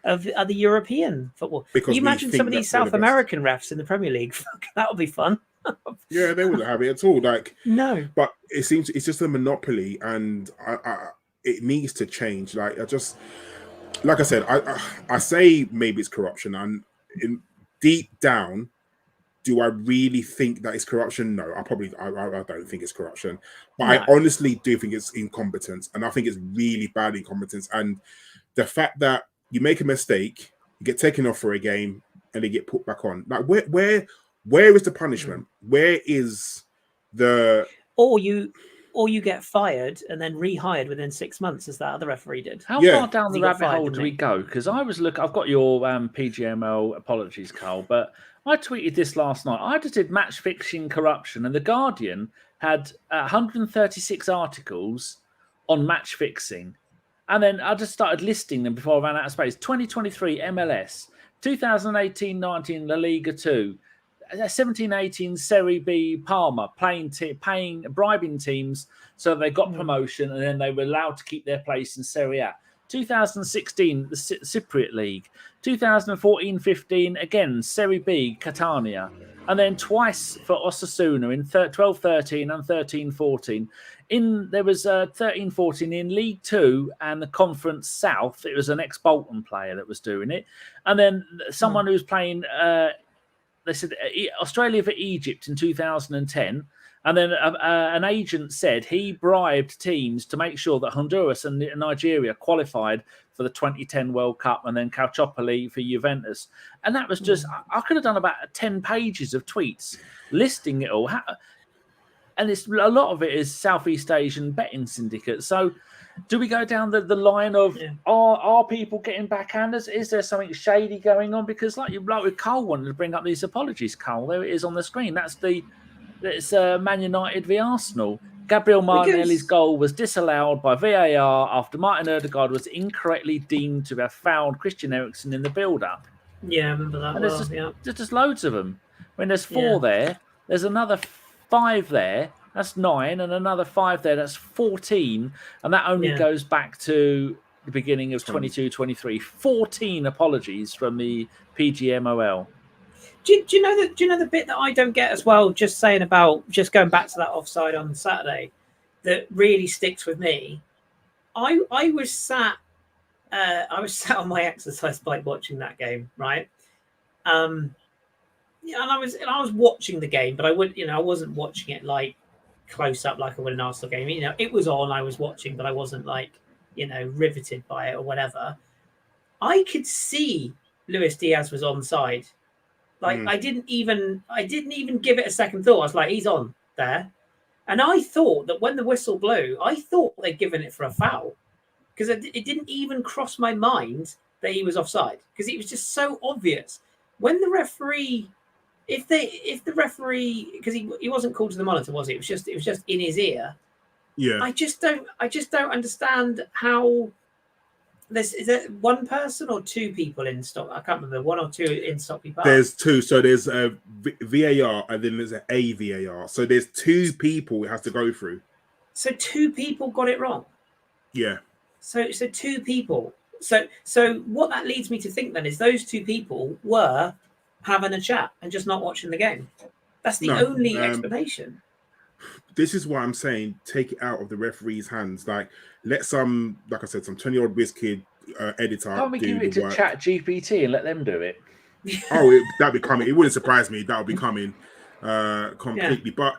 other European football? Can you imagine some of these South American refs in the Premier League? That would be fun. Yeah, they wouldn't have it at all. No, but it seems it's just a monopoly, and it needs to change. Like I said, I say maybe it's corruption, and deep down, do I really think that it's corruption? No, I don't think it's corruption, but no. I honestly do think it's incompetence, and I think it's really bad incompetence. And the fact that you make a mistake, you get taken off for a game, and they get put back on. Like where is the punishment? Where is the Or you get fired and then rehired within 6 months, as that other referee did. How far down the rabbit hole do we go? Because I've got your PGML apologies, Karl, but I tweeted this last night. I just did match fixing corruption, and The Guardian had 136 articles on match fixing. And then I just started listing them before I ran out of space. 2023 MLS, 2018-19 La Liga 2, 17-18 Serie B Parma bribing teams so they got promotion and then they were allowed to keep their place in Serie A. 2016 the Cypriot League. 2014-15 again Serie B Catania, and then twice for Osasuna in 12-13 and 13-14. There was 13-14 in League 2 and the Conference South. It was an ex-Bolton player that was doing it, and then someone who was playing. They said Australia for Egypt in 2010. And then an agent said he bribed teams to make sure that Honduras and Nigeria qualified for the 2010 World Cup, and then Calciopoli for Juventus. And that was just, I could have done about 10 pages of tweets listing it all. And a lot of it is Southeast Asian betting syndicates. So do we go down the line of are people getting backhanders? Is there something shady going on? Because like with Karl wanted to bring up these apologies, Karl, there it is on the screen. It's Man United v Arsenal. Gabriel Martinelli's goal was disallowed by VAR after Martin Odegaard was incorrectly deemed to have fouled Christian Eriksen in the build-up. Yeah, I remember that. And there's just loads of them. When there's 4 there, there's another 5 there. That's 9, and another 5 there. That's 14, and that only goes back to the beginning of 22-23. 14 apologies from the PGMOL. Do you know the bit that I don't get as well? Just going back to that offside on Saturday, that really sticks with me. I was sat on my exercise bike watching that game, right? And I was watching the game, but I wasn't watching it like close up like I would an Arsenal game. It was on, I was watching, but I wasn't riveted by it or whatever. I could see Luis Diaz was onside. I didn't even give it a second thought. I was like, he's on there. And I thought that when the whistle blew, I thought they'd given it for a foul, because it didn't even cross my mind that he was offside, because it was just so obvious. When the referee, if the referee, because he wasn't called to the monitor, was he? It was just in his ear. Yeah. I just don't understand how. Is there one person or 2 people in stock? I can't remember. 1 or 2 in stock people. There's 2. So there's a VAR and then there's a VAR. So there's 2 people it has to go through. So 2 people got it wrong. Yeah. So 2 people. So what that leads me to think then is those two people were having a chat and just not watching the game. That's the only explanation. This is why I'm saying take it out of the referee's hands. Like, let some, like I said, some 20-year-old whiz kid editor Can't we do give it the to work. Chat GPT and let them do it? That'd be coming. It wouldn't surprise me. That would be coming completely. But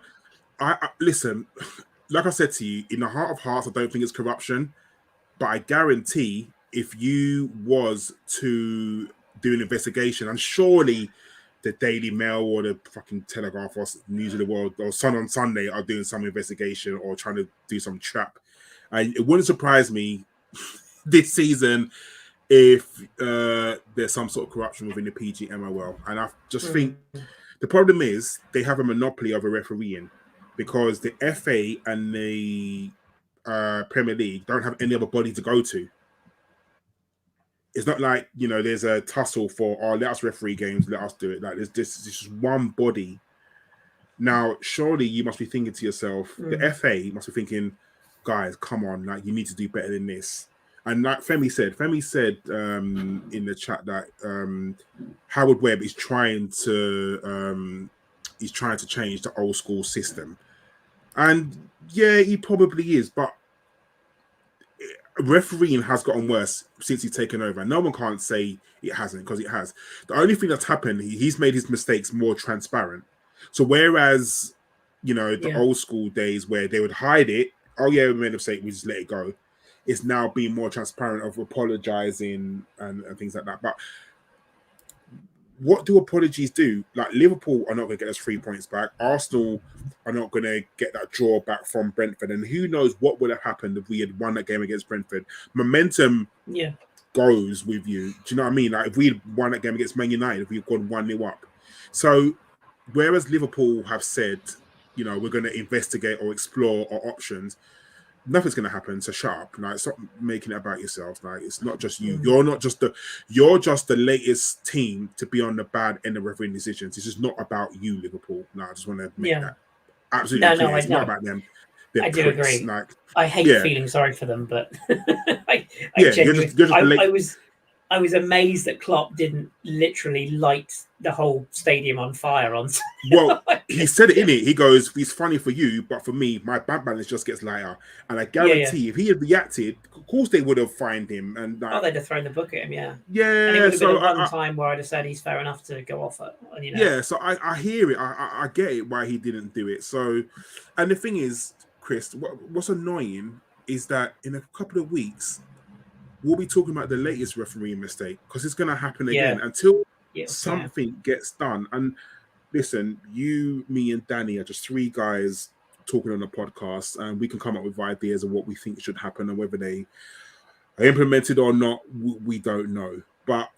I listen, like I said to you, in the heart of hearts, I don't think it's corruption. But I guarantee if you was to do an investigation, and surely the Daily Mail or the fucking Telegraph or News of the World or Sun on Sunday are doing some investigation or trying to do some trap. And it wouldn't surprise me this season if there's some sort of corruption within the PGMOL. And I just think the problem is they have a monopoly over refereeing because the FA and the Premier League don't have any other body to go to. It's not like, there's a tussle for, let us referee games, let us do it. Like, there's just one body. Now, surely you must be thinking to yourself, the FA must be thinking, guys, come on, like, you need to do better than this. And like Femi said in the chat that Howard Webb is trying to change the old school system. And yeah, he probably is, but refereeing has gotten worse since he's taken over. No one can't say it hasn't, because it has. The only thing that's happened, he's made his mistakes more transparent. So whereas, the old school days where they would hide it, we made a mistake, we just let it go. It's now being more transparent of apologizing and things like that. But what do apologies do? Like, Liverpool are not going to get us 3 points back. Arsenal are not going to get that draw back from Brentford. And who knows what would have happened if we had won that game against Brentford. Momentum goes with you. Do you know what I mean? Like, if we had won that game against Man United, if we've gone 1-0 up. So, whereas Liverpool have said, we're going to investigate or explore our options, nothing's going to happen. So shut up. Like, stop making it about yourselves. Like, it's not just you. You're just the latest team to be on the bad end of refereeing decisions. It's just not about you, Liverpool. No, I just want to make that absolutely clear. It's not about them. I do agree. Like, I hate feeling sorry for them, but I was amazed that Klopp didn't literally light the whole stadium on fire on. Well, he said it, innit? He goes, it's funny for you, but for me, my bank balance just gets lighter. And I guarantee if he had reacted, of course they would have fined him. And they'd have thrown the book at him, Yeah. And it would have been one time where I'd have said he's fair enough to go off it. Yeah, so I hear it. I get it why he didn't do it. So, and the thing is, Chris, what's annoying is that in a couple of weeks, we'll be talking about the latest refereeing mistake, because it's going to happen again until something gets done. And listen, you, me, and Danny are just three guys talking on a podcast, and we can come up with ideas of what we think should happen, and whether they are implemented or not, we don't know. But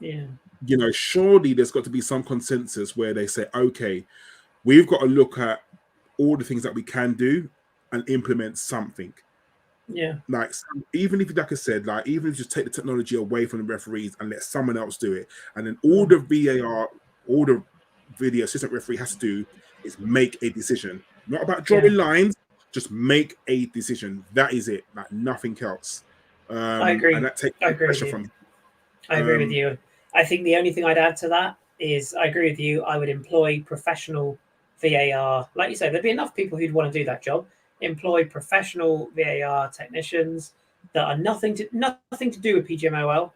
surely there's got to be some consensus where they say, okay, we've got to look at all the things that we can do and implement something. Yeah, like, even if, like I said, like, even if you just take the technology away from the referees and let someone else do it, and then all the VAR, all the video assistant referee has to do is make a decision. Not about drawing lines, just make a decision. That is it. Like, nothing else. I agree. And that takes pressure from. I agree with you. I think the only thing I'd add to that is I agree with you. I would employ professional VAR. Like you said, there'd be enough people who'd want to do that job. Employ professional VAR technicians that are nothing to do with PGMOL.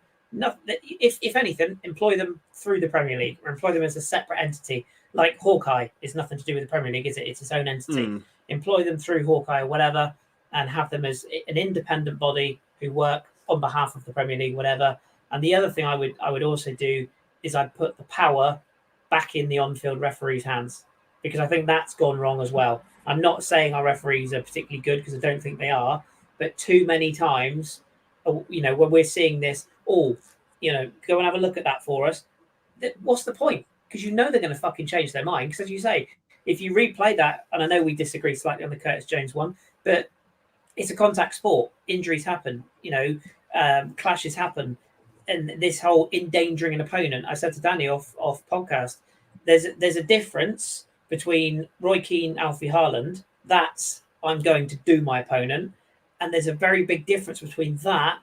If anything, employ them through the Premier League, or employ them as a separate entity. Like Hawkeye is nothing to do with the Premier League, is it? It's its own entity. Employ them through Hawkeye or whatever, and have them as an independent body who work on behalf of the Premier League, whatever. And the other thing I would also do is I'd put the power back in the on-field referees' hands, because I think that's gone wrong as well. I'm not saying our referees are particularly good, because I don't think they are, but too many times, when we're seeing this, go and have a look at that for us. What's the point? Because they're going to fucking change their mind. Because as you say, if you replay that, and I know we disagree slightly on the Curtis Jones one, but it's a contact sport. Injuries happen, clashes happen, and this whole endangering an opponent. I said to Danny off podcast, there's a difference between Roy Keane, Alfie Haaland, that's I'm going to do my opponent. And there's a very big difference between that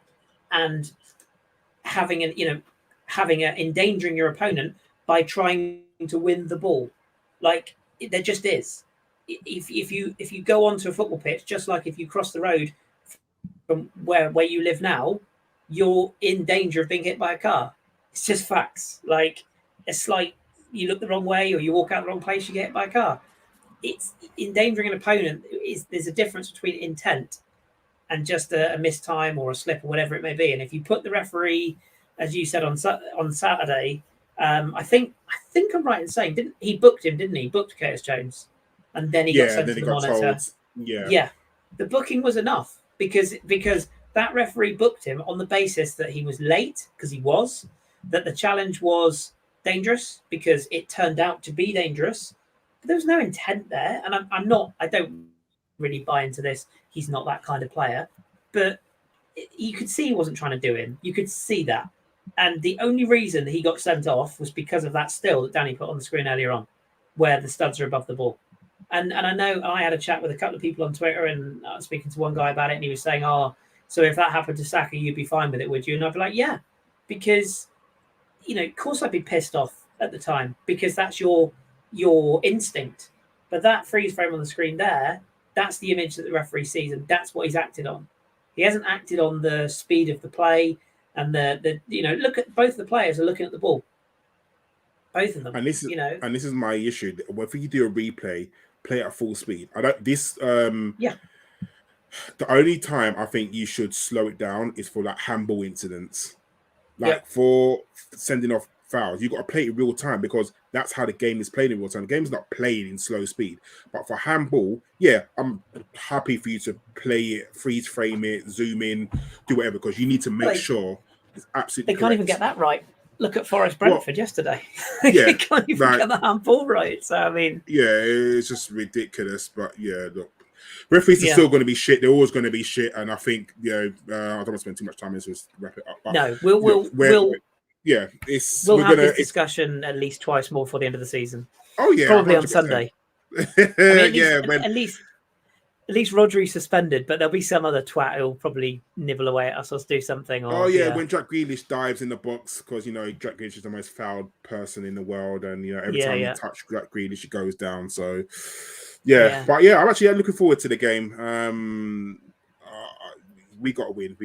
and endangering your opponent by trying to win the ball. Like, there just is. If you go onto a football pitch, just like if you cross the road from where you live now, you're in danger of being hit by a car. It's just facts. Like, a slight, you look the wrong way or you walk out the wrong place, you get hit by a car. It's endangering an opponent. There's a difference between intent and just a missed time or a slip or whatever it may be. And if you put the referee, as you said on Saturday, I think I'm right in saying, he booked him, didn't he? He booked Curtis Jones, and then he got sent to the monitor. Yeah, the booking was enough because that referee booked him on the basis that he was late, because he was, that the challenge was dangerous because it turned out to be dangerous. But there was no intent there, and I don't really buy into this. He's not that kind of player, but you could see he wasn't trying to do him. You could see that. And the only reason he got sent off was because of that still that Danny put on the screen earlier on, where the studs are above the ball. And I know I had a chat with a couple of people on Twitter, and I was speaking to one guy about it, and he was saying, so if that happened to Saka, you'd be fine with it, would you? And I'd be like, yeah, because, of course I'd be pissed off at the time, because that's your instinct. But that freeze frame on the screen there, that's the image that the referee sees, and that's what he's acted on. He hasn't acted on the speed of the play, and the look at both the players are looking at the ball. Both of them. And this is my issue. If you do a replay, play at full speed. The only time I think you should slow it down is for handball incidents. For sending off fouls. You've got to play it real time, because that's how the game is played in real time. The game's not played in slow speed. But for handball, I'm happy for you to play it, freeze frame it, zoom in, do whatever, because you need to make sure it's absolutely correct. Can't even get that right. Look at Forest Brentford yesterday. They can't even get the handball right. So, I mean... Yeah, it's just ridiculous. But, look. Referees are still going to be shit. They're always going to be shit. And I think, I don't want to spend too much time on this. Just wrap it up. But, no, we'll have this discussion at least twice more for the end of the season. Oh, yeah. Probably 100%. On Sunday. At least Rodri's suspended, but there'll be some other twat who'll probably nibble away at us or do something. Or, when Jack Grealish dives in the box, because, Jack Grealish is the most fouled person in the world, and, every time you touch Jack Grealish, it goes down. So, but I'm actually looking forward to the game. We got to win.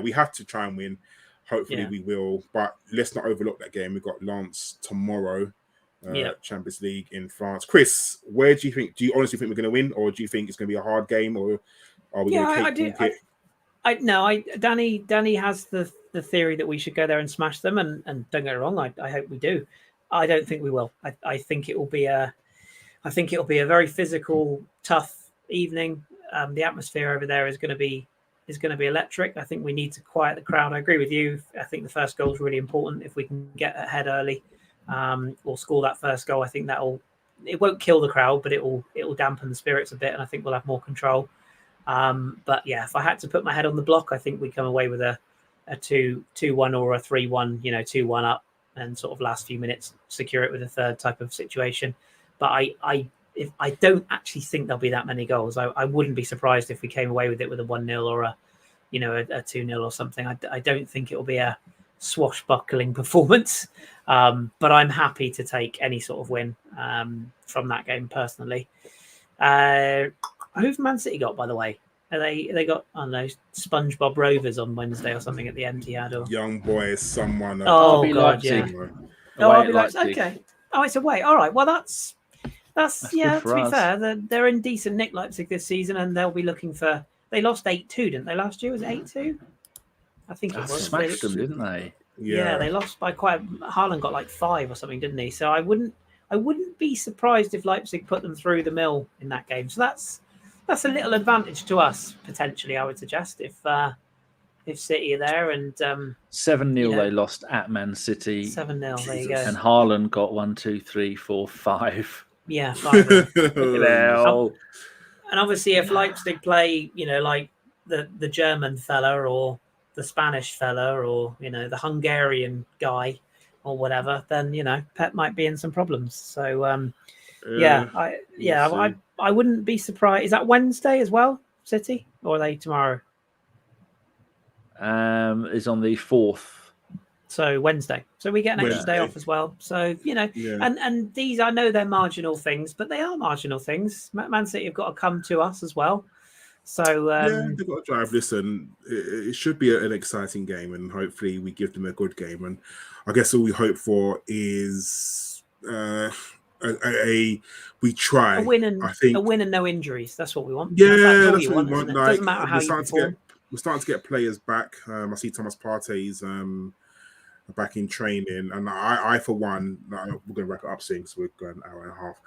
We have to try and win. Hopefully we will, but let's not overlook that game. We've got Lens tomorrow. Champions League in France. Kris, where do you honestly think we're going to win, or do you think it's going to be a hard game, or are we going to take it? Danny has the theory that we should go there and smash them, and don't get it wrong, I hope we do. I don't think we will. I think it will be a very physical, tough evening. The atmosphere over there is going to be electric. I think we need to quiet the crowd. I agree with you. I think the first goal is really important. If we can get ahead early, or score that first goal, I think it won't kill the crowd, but it will dampen the spirits a bit, and I think we'll have more control. But if I had to put my head on the block, I think we come away with a 2-1 or a 3-1, 2-1 up, and sort of last few minutes secure it with a third type of situation. But I don't actually think there'll be that many goals. I wouldn't be surprised if we came away with it with a 1-0 or a 2-0 or something. I don't think it will be a swashbuckling performance, but I'm happy to take any sort of win from that game personally. Who've Man City got, by the way? They got, I don't know, SpongeBob Rovers on Wednesday or something at the end. He had young boy, someone. Oh God, RB Leipzig. Okay. Oh, it's away. All right. Well, that's to be fair, they're in decent nick, Leipzig, this season, and they'll be looking for. They lost 8-2, didn't they, last year? Was it 8-2? I think it was. Smashed them, didn't they? Yeah, they lost by quite. Haaland got like 5 or something, didn't he? So I wouldn't be surprised if Leipzig put them through the mill in that game. So that's a little advantage to us potentially. I would suggest if City are there, and 7-0 they lost at Man City. 7-0. There you go. And Haaland got 1, 2, 3, 4, 5. Yeah, 5. And obviously, if Leipzig play, like the German fella or the Spanish fella or the Hungarian guy or whatever, then Pep might be in some problems. So I wouldn't be surprised. Is that Wednesday as well, City, or are they tomorrow? is on the 4th. So Wednesday. So we get an extra day off as well. So, and these, I know they're marginal things, but they are marginal things. Man City have got to come to us as well. So they've got to drive. Listen, it should be an exciting game, and hopefully we give them a good game. And I guess all we hope for is we try a win and no injuries. That's what we want. Yeah, that's what we want. It doesn't matter how you perform. We're starting to get players back. I see Thomas Partey's back in training, and I for one, we're going to wrap it up soon because we're going an hour and a half.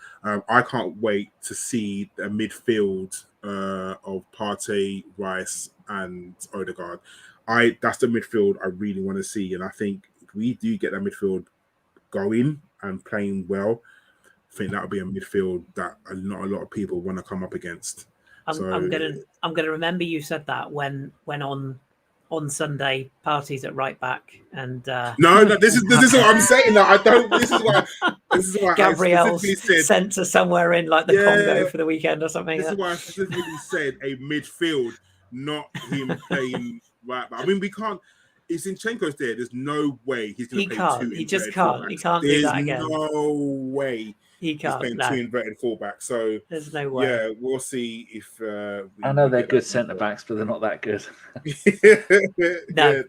I can't wait to see the midfield of Partey, Reiss, and Odegaard. That's the midfield I really want to see, and I think if we do get that midfield going and playing well, I think that would be a midfield that not a lot of people want to come up against. I'm gonna remember you said that when on Sunday, Partey's at right back, and no, this is what I'm saying. I don't. This is why Gabriel's sent to somewhere in like the Congo for the weekend or something. This is why I specifically said a midfield, not him playing right back. I mean, we can't. If Zinchenko's there, there's no way he's going to play two. He just can't. He can't do that again. There's no way. He can't. He's playing two inverted fullbacks. So there's no way. Yeah, we'll see if. I know they're good centre backs, but they're not that good.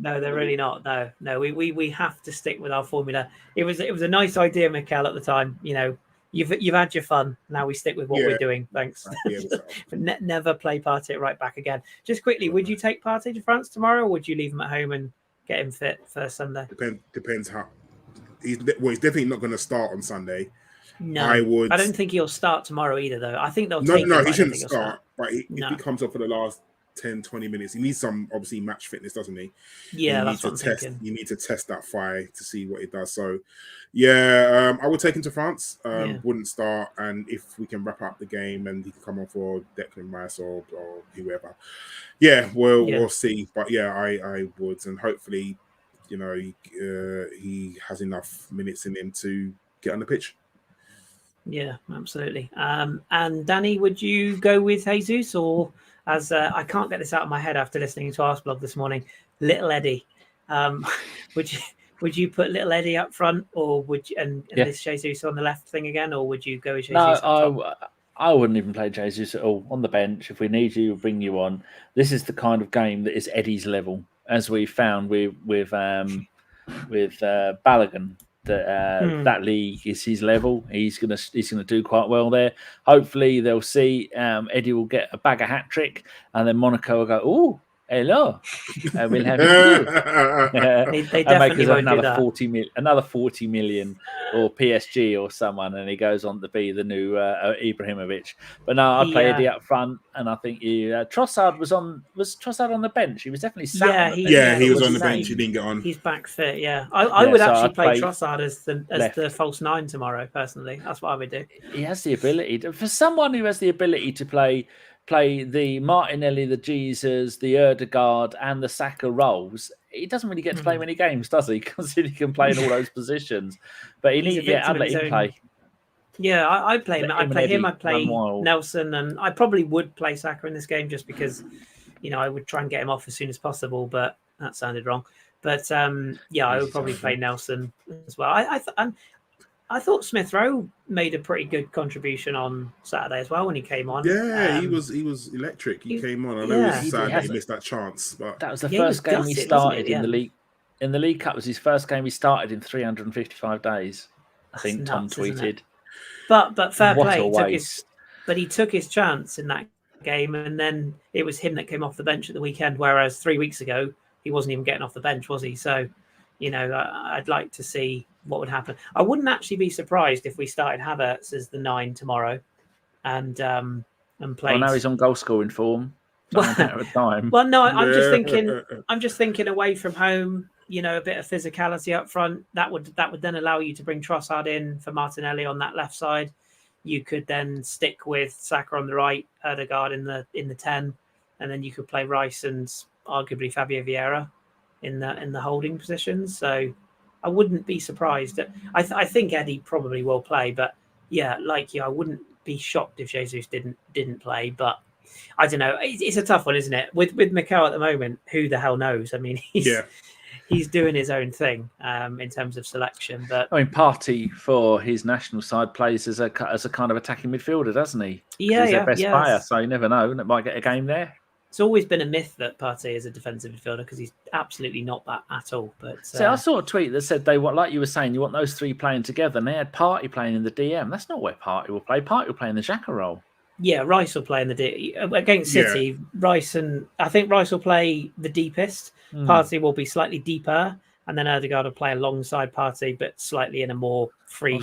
No, they're really not. No. We have to stick with our formula. It was a nice idea, Mikel, at the time. You've had your fun. Now we stick with what we're doing. Thanks. Never play Partey at right back again. Just quickly, would you take Partey to France tomorrow, or would you leave him at home and get him fit for Sunday? Depends how. He's definitely not going to start on Sunday. No, I don't think he'll start tomorrow either, though. I think they'll take him. No, he shouldn't start. But if he comes up for the last 10, 20 minutes, he needs some, obviously, match fitness, doesn't he? Yeah, that's what I'm thinking. You need to test that thigh to see what it does. So, yeah, I would take him to France. Wouldn't start. And if we can wrap up the game and he can come on for Declan Rice or whoever, we'll see. But, yeah, I would. And hopefully, he has enough minutes in him to get on the pitch. Yeah, absolutely. And Danny, would you go with Jesus, or as I can't get this out of my head after listening to Arsblog this morning, Little Eddie? Would you put Little Eddie up front, or would you, and this Jesus on the left thing again, or would you go with Jesus? No, I wouldn't even play Jesus at all on the bench. If we need you, we'll bring you on. This is the kind of game that is Eddie's level, as we found with Balogun. That league is his level. He's gonna do quite well there. Hopefully they'll see Eddie will get a bag of hat trick, and then Monaco will go, "Oh, hello, we'll have you." They definitely won't do that. Another 40 million, or PSG or someone, and he goes on to be the new Ibrahimovic. But no, I'd play Eddie up front, and I think Trossard was Trossard on the bench. He was definitely sat. He was on the bench. He didn't get on. He's back fit. Yeah, I would actually play Trossard as the false nine tomorrow. Personally, that's what I would do. He has the ability for someone who has the ability to play the Martinelli, the Jesus, the Odegaard, and the Saka roles. He doesn't really get to play many games, does he? Because he can play in all those positions. But I'd let him play. Yeah, I'd play him. I'd play him. I'd play Nelson, and I probably would play Saka in this game just because, I would try and get him off as soon as possible. But that sounded wrong. But I would probably play Nelson as well. I thought Smith Rowe made a pretty good contribution on Saturday as well when he came on. Yeah, he was electric. He came on. I know it was sad that he missed that chance, but that was the first game he started in the league. In the League Cup was his first game he started in 355 days. I think Tom tweeted. But fair play. He took his chance in that game, and then it was him that came off the bench at the weekend. Whereas 3 weeks ago he wasn't even getting off the bench, was he? So, I'd like to see what would happen. I wouldn't actually be surprised if we started Havertz as the 9 tomorrow, and played. Well, now he's on goal scoring form. At a time. Well, no, I'm just thinking away from home. A bit of physicality up front. That would then allow you to bring Trossard in for Martinelli on that left side. You could then stick with Saka on the right, Odegaard in the 10, and then you could play Reiss and arguably Fabio Vieira in the holding positions. So I wouldn't be surprised. I think Eddie probably will play, but I wouldn't be shocked if Jesus didn't play. But I don't know. It's a tough one, isn't it? With Mikel at the moment, who the hell knows? I mean, he's doing his own thing in terms of selection. But I mean, Partey for his national side plays as a kind of attacking midfielder, doesn't he? Yeah, he's their best player, so you never know. It might get a game there. It's always been a myth that Partey is a defensive midfielder because he's absolutely not that at all. But I saw a tweet that said like you were saying, you want those three playing together, and they had Partey playing in the DM. That's not where Partey will play. Partey will play in the Xhaka role. Yeah, Reiss will play in the against City. Yeah. I think Reiss will play the deepest. Partey will be slightly deeper, and then Odegaard will play alongside Partey, but slightly in a more free,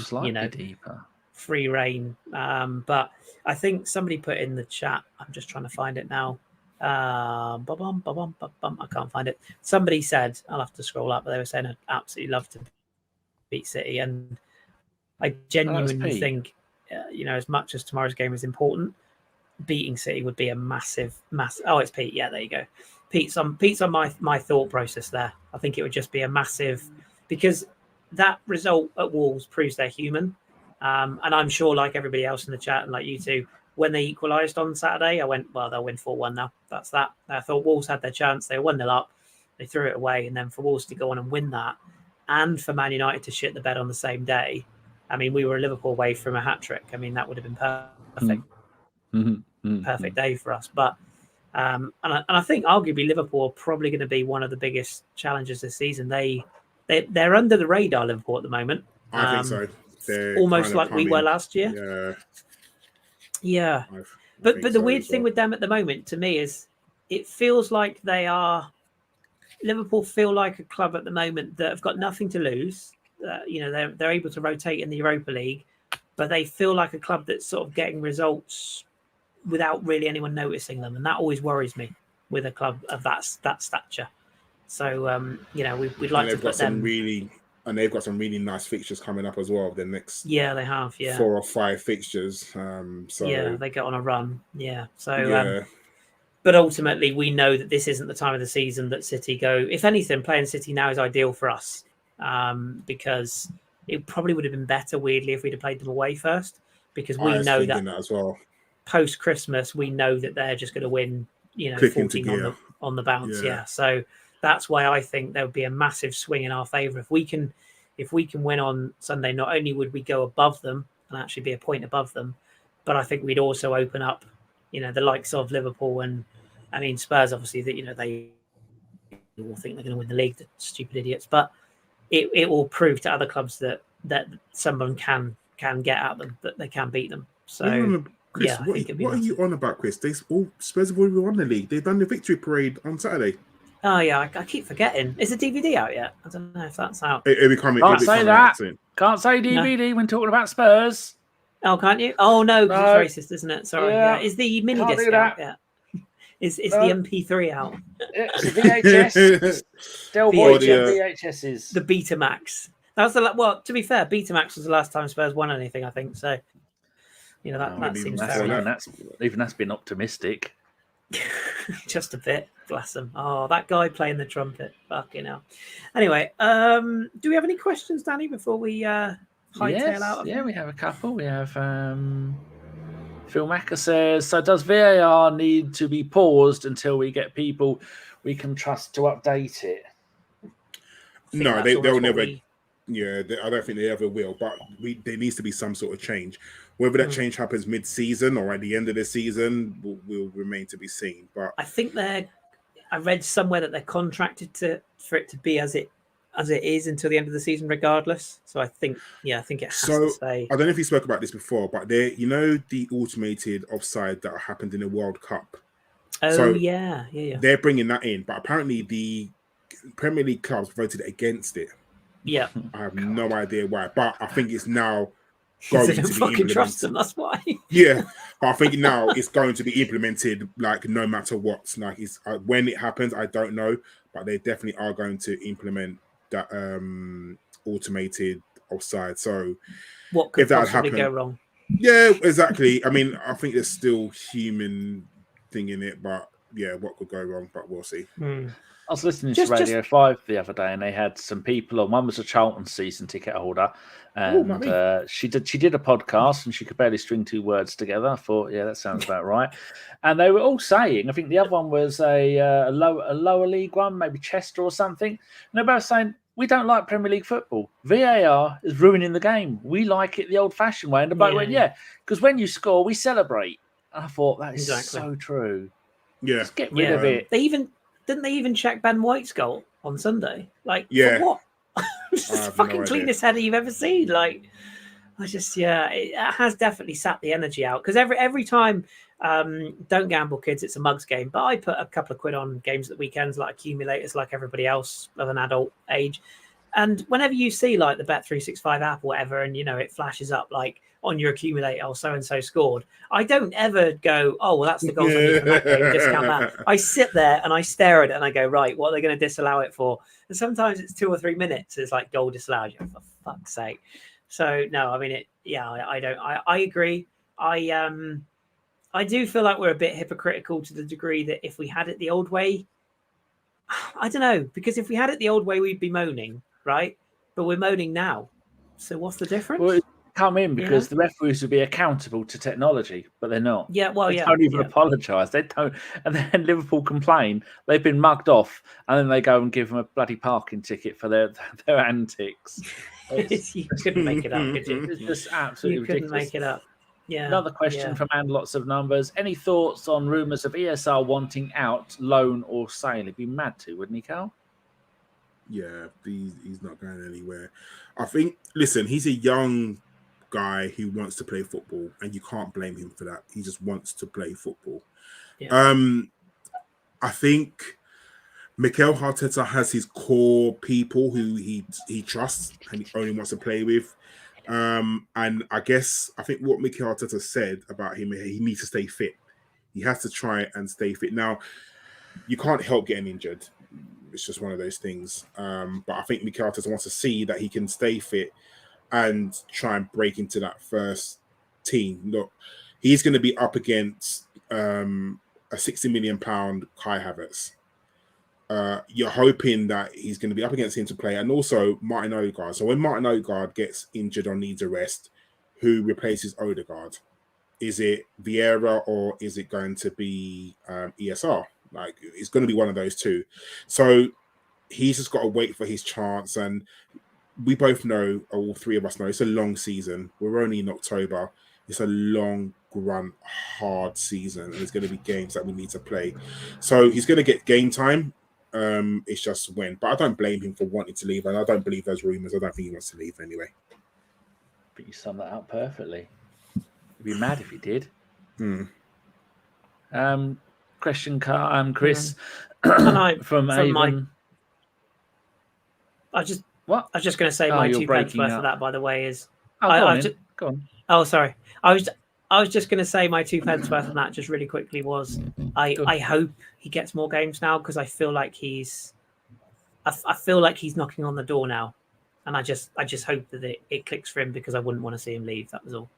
deeper, free reign. But I think somebody put in the chat. I'm just trying to find it now. I can't find it. Somebody said, I'll have to scroll up, but they were saying I'd absolutely love to beat City, and I genuinely think, as much as tomorrow's game is important, beating City would be a massive. Oh, it's Pete. Yeah, there you go. Pete's on my thought process there. I think it would just be a massive, because that result at Wolves proves they're human, and I'm sure, like everybody else in the chat and like you two, when they equalised on Saturday, I went, well, they'll win 4-1 now. That's that. I thought Wolves had their chance. They were 1-0 up. They threw it away. And then for Wolves to go on and win that, and for Man United to shit the bed on the same day, I mean, we were a Liverpool away from a hat-trick. I mean, that would have been perfect. Perfect day for us. But and I think arguably Liverpool are probably going to be one of the biggest challenges this season. They're under the radar, Liverpool, at the moment. I think so. They're almost like we were last year. Yeah. But the weird thing with them at the moment, to me, is it feels like Liverpool feel like a club at the moment that have got nothing to lose. They're able to rotate in the Europa League, but they feel like a club that's sort of getting results without really anyone noticing them, and that always worries me with a club of that stature. So we'd like to put them. And they've got some really nice fixtures coming up as well. The next they have 4 or 5 fixtures. They get on a run. But ultimately, we know that this isn't the time of the season that City go. If anything, playing City now is ideal for us because it probably would have been better, weirdly, if we'd have played them away first, because we know that as well. Post Christmas, we know that they're just going to win. 14 on the bounce. Yeah. So that's why I think there would be a massive swing in our favour if we can win on Sunday. Not only would we go above them and actually be a point above them, but I think we'd also open up, the likes of Liverpool and Spurs. Obviously, that they all think they're going to win the league. The stupid idiots, but it will prove to other clubs that someone can get at them, that they can beat them. So. Chris, what are you on about, Chris? Spurs have already won the league. They've done the victory parade on Saturday. Oh yeah, I keep forgetting. Is the DVD out yet? I don't know if that's out. Can't say that. Can't say DVD when talking about Spurs. Oh, can't you? Oh no, because it's racist, isn't it? Sorry. Yeah. Is the mini disc out yet? Is the MP3 out? It's a VHS. Del Boy VHSs. The Betamax. That was to be fair, Betamax was the last time Spurs won anything, I think. So. That seems fair enough. That's been optimistic. Just a bit. Bless them. Oh, that guy playing the trumpet. Fucking hell. Anyway, do we have any questions, Danny, before we hightail out? Yeah, we have a couple. We have Phil Macker says, so does VAR need to be paused until we get people we can trust to update it? No, they'll never. Yeah, I don't think they ever will. But there needs to be some sort of change. Whether that change happens mid-season or at the end of the season will remain to be seen. But I think I read somewhere that they're contracted for it to be as it is until the end of the season, regardless. So I think it has to stay. I don't know if you spoke about this before, but the automated offside that happened in the World Cup. Oh, so yeah. They're bringing that in, but apparently the Premier League clubs voted against it. Yeah, I have no idea why, but I think it's now going to be implemented. Trust them, that's why. Yeah, but I think now it's going to be implemented, like no matter what. Like when it happens, I don't know, but they definitely are going to implement that automated offside. So what could possibly go wrong? Yeah, exactly. I mean, I think there's still human thing in it, but what could go wrong, but we'll see. I was listening to Radio 5 the other day, and they had some people on. One was a Charlton season ticket holder, and she did a podcast, and she could barely string 2 words together. I thought, yeah, that sounds about right. And they were all saying, I think the other one was a lower league one, maybe Chester or something. And they're both saying, we don't like Premier League football. VAR is ruining the game. We like it the old-fashioned way. And the bloke went, because when you score, we celebrate. And I thought, that is so true. Yeah. Just get rid of it. Didn't they even check Ben White's goal on Sunday? Like, for what? It's the fucking cleanest header you've ever seen. Like, it has definitely sapped the energy out. Because every time, don't gamble, kids, it's a mugs game. But I put a couple of quid on games at the weekends, like accumulators, like everybody else of an adult age. And whenever you see like the Bet365 app or whatever, and it flashes up like on your accumulator, oh, so-and-so scored, I don't ever go, oh, well, that's the goals I need for that game, discount that. I sit there and I stare at it and I go, right, what are they going to disallow it for? And sometimes it's 2 or 3 minutes. It's like goal disallowed, for fuck's sake. So, no, I mean, I agree. I do feel like we're a bit hypocritical to the degree that if we had it the old way, I don't know, because if we had it the old way, we'd be moaning, right? But we're moaning now. So what's the difference? Well, come in because the referees would be accountable to technology, but they're not. Yeah, well, they don't even apologise. They don't, and then Liverpool complain they've been mugged off, and then they go and give them a bloody parking ticket for their antics. You couldn't make it up, could you? It's just absolutely ridiculous. Couldn't make it up. Yeah. Another question from And Lots of Numbers. Any thoughts on rumours of ESR wanting out, loan or sale? He'd be mad to, wouldn't he, Karl? Yeah, he's not going anywhere. I think. Listen, he's a young guy who wants to play football, and you can't blame him for that. He just wants to play football. Yeah. I think Mikel Arteta has his core people who he trusts and he only wants to play with. And I think what Mikel Arteta said about him, he needs to stay fit. He has to try and stay fit. Now, you can't help getting injured. It's just one of those things. But I think Mikel Arteta wants to see that he can stay fit and try and break into that first team. Look, he's going to be up against a £60 million Kai Havertz. You're hoping that he's going to be up against him to play, and also Martin Odegaard. So when Martin Odegaard gets injured or needs a rest, who replaces Odegaard? Is it Vieira or is it going to be ESR? Like, it's going to be one of those two. So he's just got to wait for his chance. And we both know, all 3 of us know, it's a long season. We're only in October. It's a long, grunt, hard season, and there's going to be games that we need to play. So he's going to get game time. It's just when. But I don't blame him for wanting to leave, and I don't believe those rumours. I don't think he wants to leave anyway. But you summed that up perfectly. You'd be mad if he did. Question, Kris, from Avon. I was just going to say my 2 pence worth of that, by the way, is. Go on. Oh, sorry. I was just going to say my 2 pence worth of that just really quickly was I hope he gets more games now, because I feel like he's knocking on the door now, and I just hope that it clicks for him, because I wouldn't want to see him leave. That was all.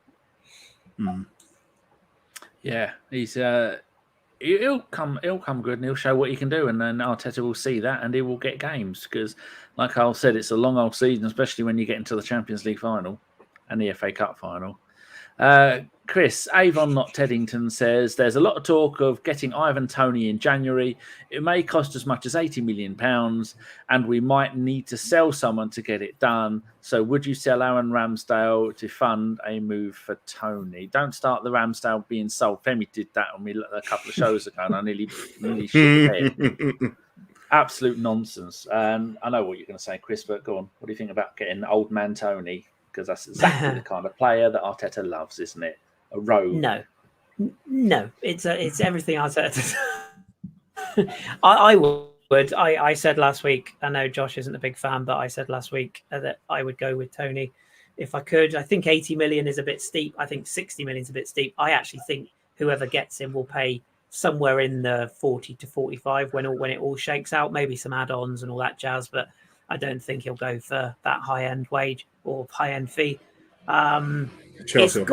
Yeah, he's he'll come good, and he'll show what he can do, and then Arteta will see that, and he will get games, because like Karl said, it's a long old season, especially when you get into the Champions League final and the FA Cup final. Kris, Avon Not Teddington says, there's a lot of talk of getting Ivan Toney in January. It may cost as much as £80 million, and we might need to sell someone to get it done. So would you sell Aaron Ramsdale to fund a move for Toney? Don't start the Ramsdale being sold. Femi did that on me a couple of shows ago, and I nearly shit head. Absolute nonsense. And I know what you're going to say, Kris, but go on. What do you think about getting old man Toney? Because that's exactly the kind of player that Arteta loves, isn't it? A Rowe. No, it's everything Arteta. I would. I said last week. I know Josh isn't a big fan, but I said last week that I would go with Toney if I could. I think 80 million is a bit steep. I think 60 million is a bit steep. I actually think whoever gets him will pay somewhere in the 40 to 45 when it all shakes out. Maybe some add-ons and all that jazz, but I don't think he'll go for that high-end wage or high-end fee. Chelsea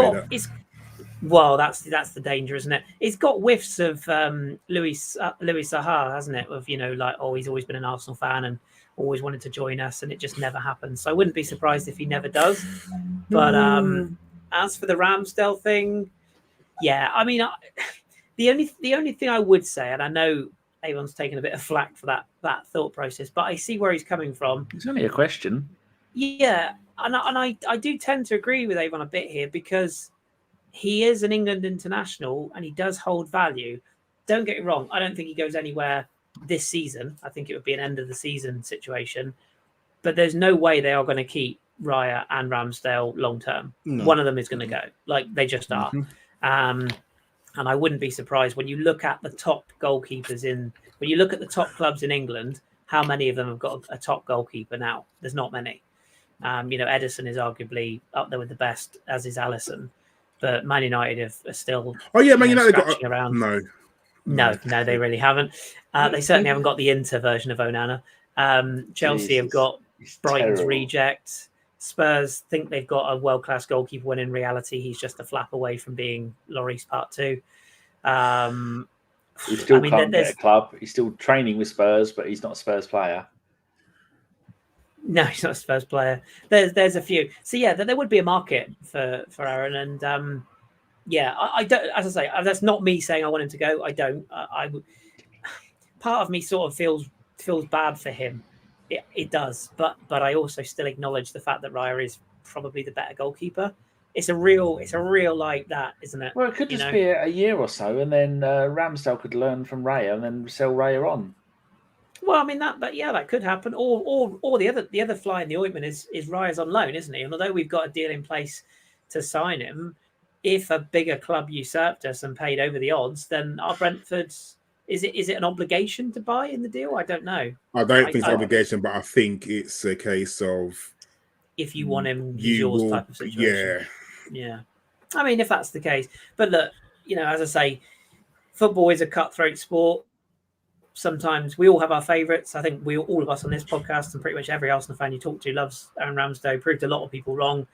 Well, that's the danger, isn't it? It's got whiffs of Louis Saha, hasn't it? Of like, oh, he's always been an Arsenal fan and always wanted to join us, and it just never happens. So I wouldn't be surprised if he never does. But as for the Ramsdale thing, yeah, I mean, the only thing I would say, and I know Avon's taken a bit of flack for that thought process, but I see where he's coming from. It's only a question. Yeah, and I do tend to agree with Avon a bit here because he is an England international and he does hold value. Don't get me wrong. I don't think he goes anywhere this season. I think it would be an end of the season situation. But there's no way they are going to keep Raya and Ramsdale long term. No. One of them is going to go. Like, they just are. And I wouldn't be surprised when you look at the top goalkeepers when you look at the top clubs in England, how many of them have got a top goalkeeper now? There's not many. Ederson is arguably up there with the best, as is Alisson. But Man United are still. Oh yeah, Man United got around. No, they really haven't. They certainly haven't got the Inter version of Onana. Chelsea have got Brighton's reject. Spurs think they've got a world-class goalkeeper when in reality he's just a flap away from being Lloris Part 2. He still can't get a club. He's still training with Spurs, but he's not a Spurs player. No, he's not a Spurs player. There's a few. So yeah, there would be a market for Aaron, and I don't. As I say, that's not me saying I want him to go. I don't. I would. Part of me sort of feels bad for him. It does, but I also still acknowledge the fact that Raya is probably the better goalkeeper. It's a real like that, isn't it? Well, it could just be a year or so, and then Ramsdale could learn from Raya and then sell Raya on. Well, I mean that could happen. Or the other fly in the ointment is Raya's on loan, isn't he? And although we've got a deal in place to sign him, if a bigger club usurped us and paid over the odds, then our Brentford's is it an obligation to buy in the deal? I don't know. I don't think it's an obligation, but I think it's a case of if you want him, he's yours type of situation. Yeah. I mean, if that's the case, but look, as I say, football is a cutthroat sport. Sometimes we all have our favourites. I think all of us on this podcast and pretty much every Arsenal fan you talk to loves Aaron Ramsdale. Proved a lot of people wrong.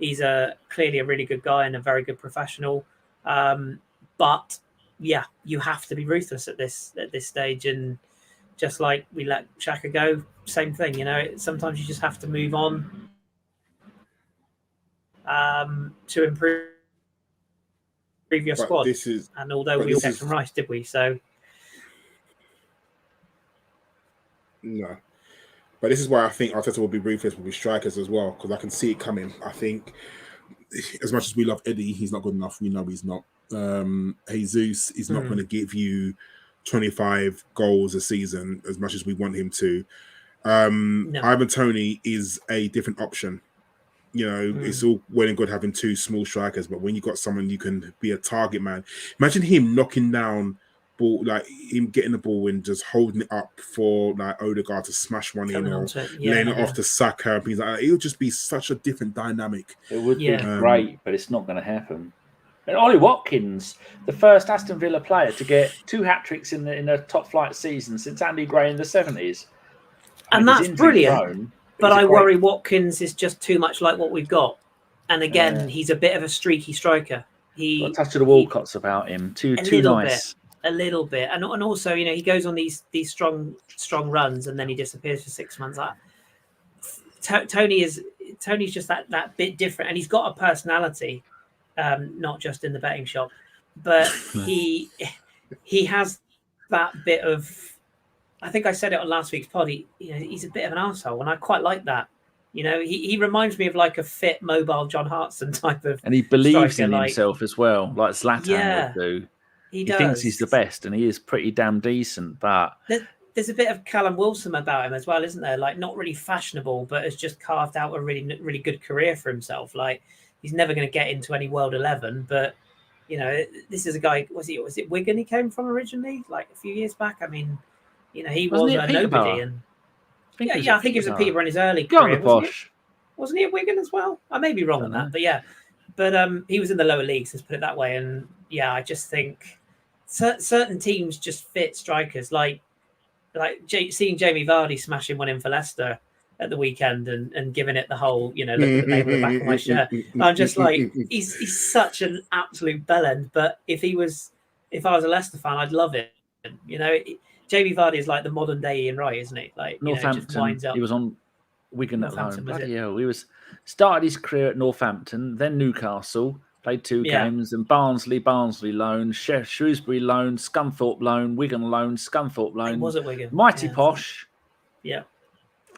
He's clearly a really good guy and a very good professional. But yeah, you have to be ruthless at this stage. And just like we let Saka go, same thing. Sometimes you just have to move on to improve your squad. And although we all get from Reiss, did we? So. No, but this is why I think Arteta will be ruthless with his strikers as well, because I can see it coming. I think as much as we love Eddie, he's not good enough. We know he's not. Jesus is not going to give you 25 goals a season as much as we want him to. No. Ivan Toney is a different option. It's all well and good having two small strikers, but when you got someone you can be a target man. Imagine him knocking down ball, like him getting the ball and just holding it up for like Odegaard to smash one in, or laying it off to Saka and things like that. It would just be such a different dynamic. It would be great, but it's not going to happen. And Ollie Watkins, the first Aston Villa player to get 2 hat-tricks in a top flight season since Andy Gray in the 70s. And that's brilliant. But I worry Watkins is just too much like what we've got. And again, he's a bit of a streaky striker. Got a touch of the Walcott's about him. Too nice. A little bit, and also he goes on these strong runs and then he disappears for 6 months. Tony's just that bit different, and he's got a personality, not just in the betting shop, but he has that bit of. I think I said it on last week's pod. He's a bit of an arsehole, and I quite like that. He reminds me of like a fit, mobile John Hartson type of, and he believes in himself as well, like Zlatan would do. He thinks he's the best, and he is pretty damn decent. But there's a bit of Callum Wilson about him as well, isn't there? Like, not really fashionable, but has just carved out a really, really good career for himself. Like, he's never going to get into any World 11, but this is a guy. Was it Wigan he came from originally? Like a few years back. I mean, he was a nobody, and I think he was a Peterborough in his early career. Wasn't he at Wigan as well? I may be wrong on that, but yeah. But he was in the lower leagues, let's put it that way. And yeah, I just think certain teams just fit strikers. Like seeing Jamie Vardy smashing one in for Leicester at the weekend and giving it the whole, look at the name on the back of my shirt. I'm just like, he's such an absolute bellend. But if I was a Leicester fan, I'd love it. Jamie Vardy is like the modern day Ian Wright, isn't he? Like Northampton. Just winds up. He was on Wigan at Northampton, home. Bloody hell. He started his career at Northampton, then Newcastle, played 2 games, and Barnsley loan, Shrewsbury loan, Scunthorpe loan, Wigan loan, Scunthorpe loan. He was at Wigan. Mighty posh. Yeah.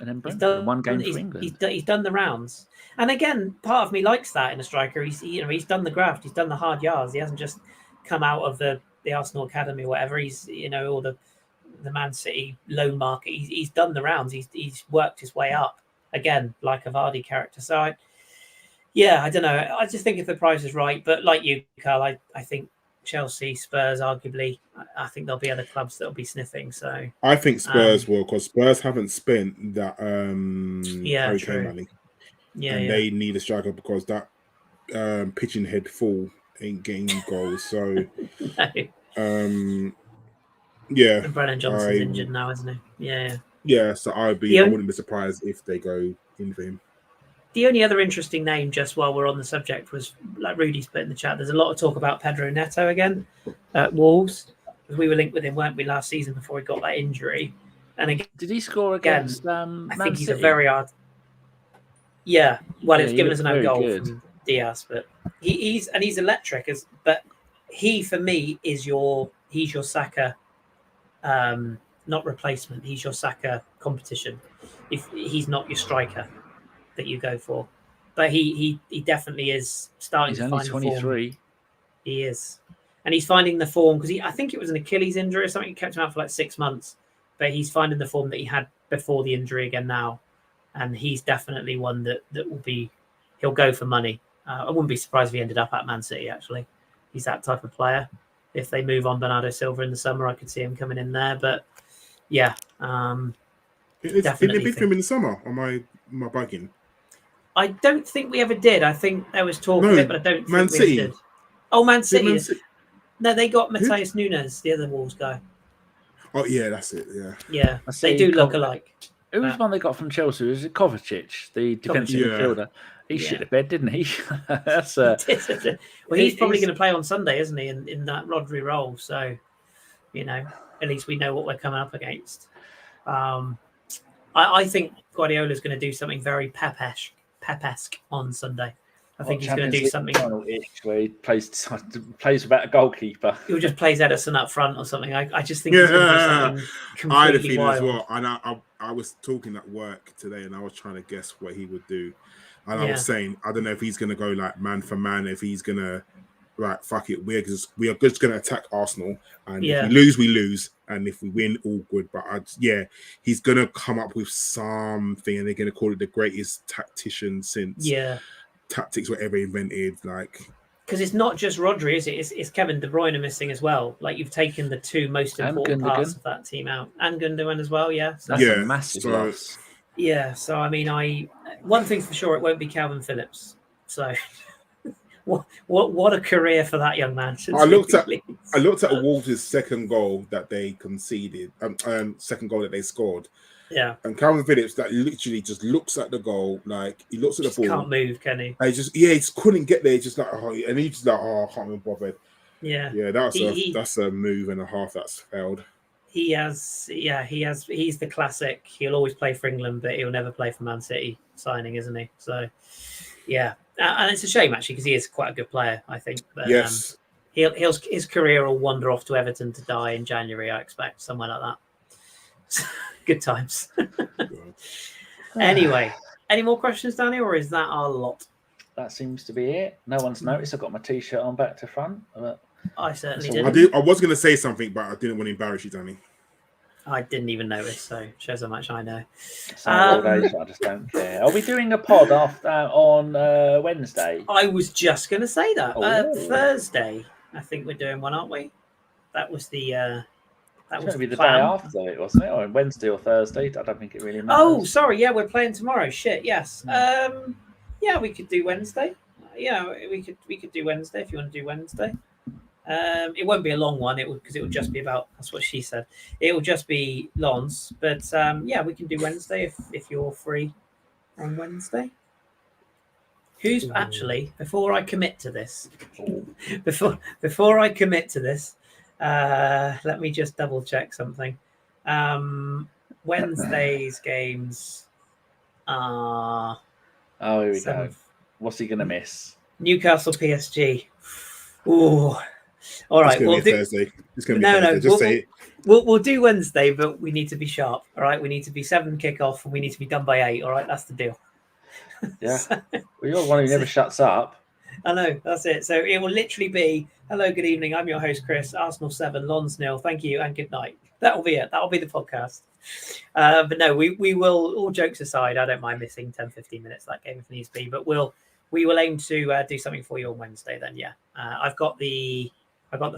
And then Brentford, 1 game for England. He's done the rounds. And again, part of me likes that in a striker. He's done the graft. He's done the hard yards. He hasn't just come out of the Arsenal academy or whatever. He's or the Man City loan market. He's done the rounds. He's worked his way up again, like a Vardy character. So I don't know. I just think if the price is right, but like you, Karl, I think Chelsea, Spurs, arguably, I think there'll be other clubs that'll be sniffing. So I think Spurs will, because Spurs haven't spent that Harry Kane money. And they need a striker because that pitching head full ain't getting goals. So And Brennan Johnson's injured now, isn't he? Yeah. So I wouldn't be surprised if they go in for him. The only other interesting name, just while we're on the subject, was like Rudy's put in the chat. There's a lot of talk about Pedro Neto again at Wolves. We were linked with him, weren't we, last season before he got that injury? And again, did he score against? I think he's City? a very hard. Yeah, well, it's given us an own goal good from Diaz, but he's electric. But he, for me, he's your Saka, not replacement. He's your Saka competition. If he's not your striker that you go for, but he definitely is starting to find the form. He's only 23. He is, and he's finding the form because I think it was an Achilles injury or something. It kept him out for like 6 months, but he's finding the form that he had before the injury again now, and he's definitely one that will be. He'll go for money. I wouldn't be surprised if he ended up at Man City. Actually, he's that type of player. If they move on Bernardo Silva in the summer, I could see him coming in there. But yeah, didn't they bid for him in the summer? Am I bugging? I don't think we ever did. I think there was talk of it, but I don't think we did. Oh, Man City. No, they got Matheus Nunes, the other Wolves guy. Oh, yeah, that's it. Yeah, they do look alike. Who was one they got from Chelsea? Was it Kovacic, the defensive midfielder? He shit the bed, didn't he? That's well, he's probably going to play on Sunday, isn't he? In that Rodri role. So, at least we know what we're coming up against. I think Guardiola's going to do something very Pep-esque on Sunday. I think he's going to do something where he plays without a goalkeeper. He'll just play Ederson up front or something. I just think he's going to do something completely I had a feeling wild. as well. And I was talking at work today, and I was trying to guess what he would do. And I was saying, I don't know if he's going to go like man for man, if he's going to fuck it. We are just going to attack Arsenal, and if we lose, we lose, and if we win, all good. But he's going to come up with something, and they're going to call it the greatest tactician since tactics were ever invented. Like, because it's not just Rodri, is it? It's Kevin De Bruyne missing as well. Like, you've taken the 2 most important parts of that team out, and Gundogan as well. Yeah, so that's a massive loss. Yeah, so I mean, one thing's for sure, it won't be Calvin Phillips. So, what a career for that young man! I looked at Wolves' second goal that they conceded, second goal that they scored. Yeah, and Calvin Phillips that literally just looks at the goal, like he looks at the ball, can't move, can he? He just couldn't get there. Just like and he's just like, I can't be bothered. Yeah, that's a move and a half that's failed. He's the classic. He'll always play for England, but he'll never play for Man City signing, isn't he? So, yeah, and it's a shame actually because he is quite a good player, I think. But, yes, his career will wander off to Everton to die in January, I expect, somewhere like that. Good times. Anyway, any more questions, Danny, or is that our lot? That seems to be it. No one's noticed. I've got my T-shirt on back to front. I certainly did. I was going to say something, but I didn't want to embarrass you, Danny. I didn't even notice, so shows how much I know. I just don't care. Are we doing a pod on Wednesday? I was just going to say that. Thursday, I think we're doing one, aren't we? That was the... That was going to be the day after it, wasn't it? Or Wednesday or Thursday? I don't think it really matters. Oh, sorry. Yeah, we're playing tomorrow. Shit. Yes. Yeah, we could do Wednesday. We could do Wednesday if you want to do Wednesday. It won't be a long one. Because it will just be about. That's what she said. It will just be Lons. But yeah, we can do Wednesday if you're free on Wednesday. Who's actually, before I commit to this, before I commit to this, let me just double check something. Wednesday's games are. Oh, here we go. What's he going to miss? Newcastle PSG. Ooh. All right. It's going to be Thursday. It's going to be Thursday. Just say it. We'll do Wednesday, but we need to be sharp. All right. We need to be 7 kickoff and we need to be done by 8. All right. That's the deal. Yeah. Well, you're one who never shuts up. I know. That's it. So it will literally be, hello, good evening. I'm your host, Kris. Arsenal 7, Lons 0. Thank you and good night. That'll be it. That'll be the podcast. But no, we will, all jokes aside, I don't mind missing 10, 15 minutes of that game if needs be, but we will aim to do something for you on Wednesday then, yeah. I got the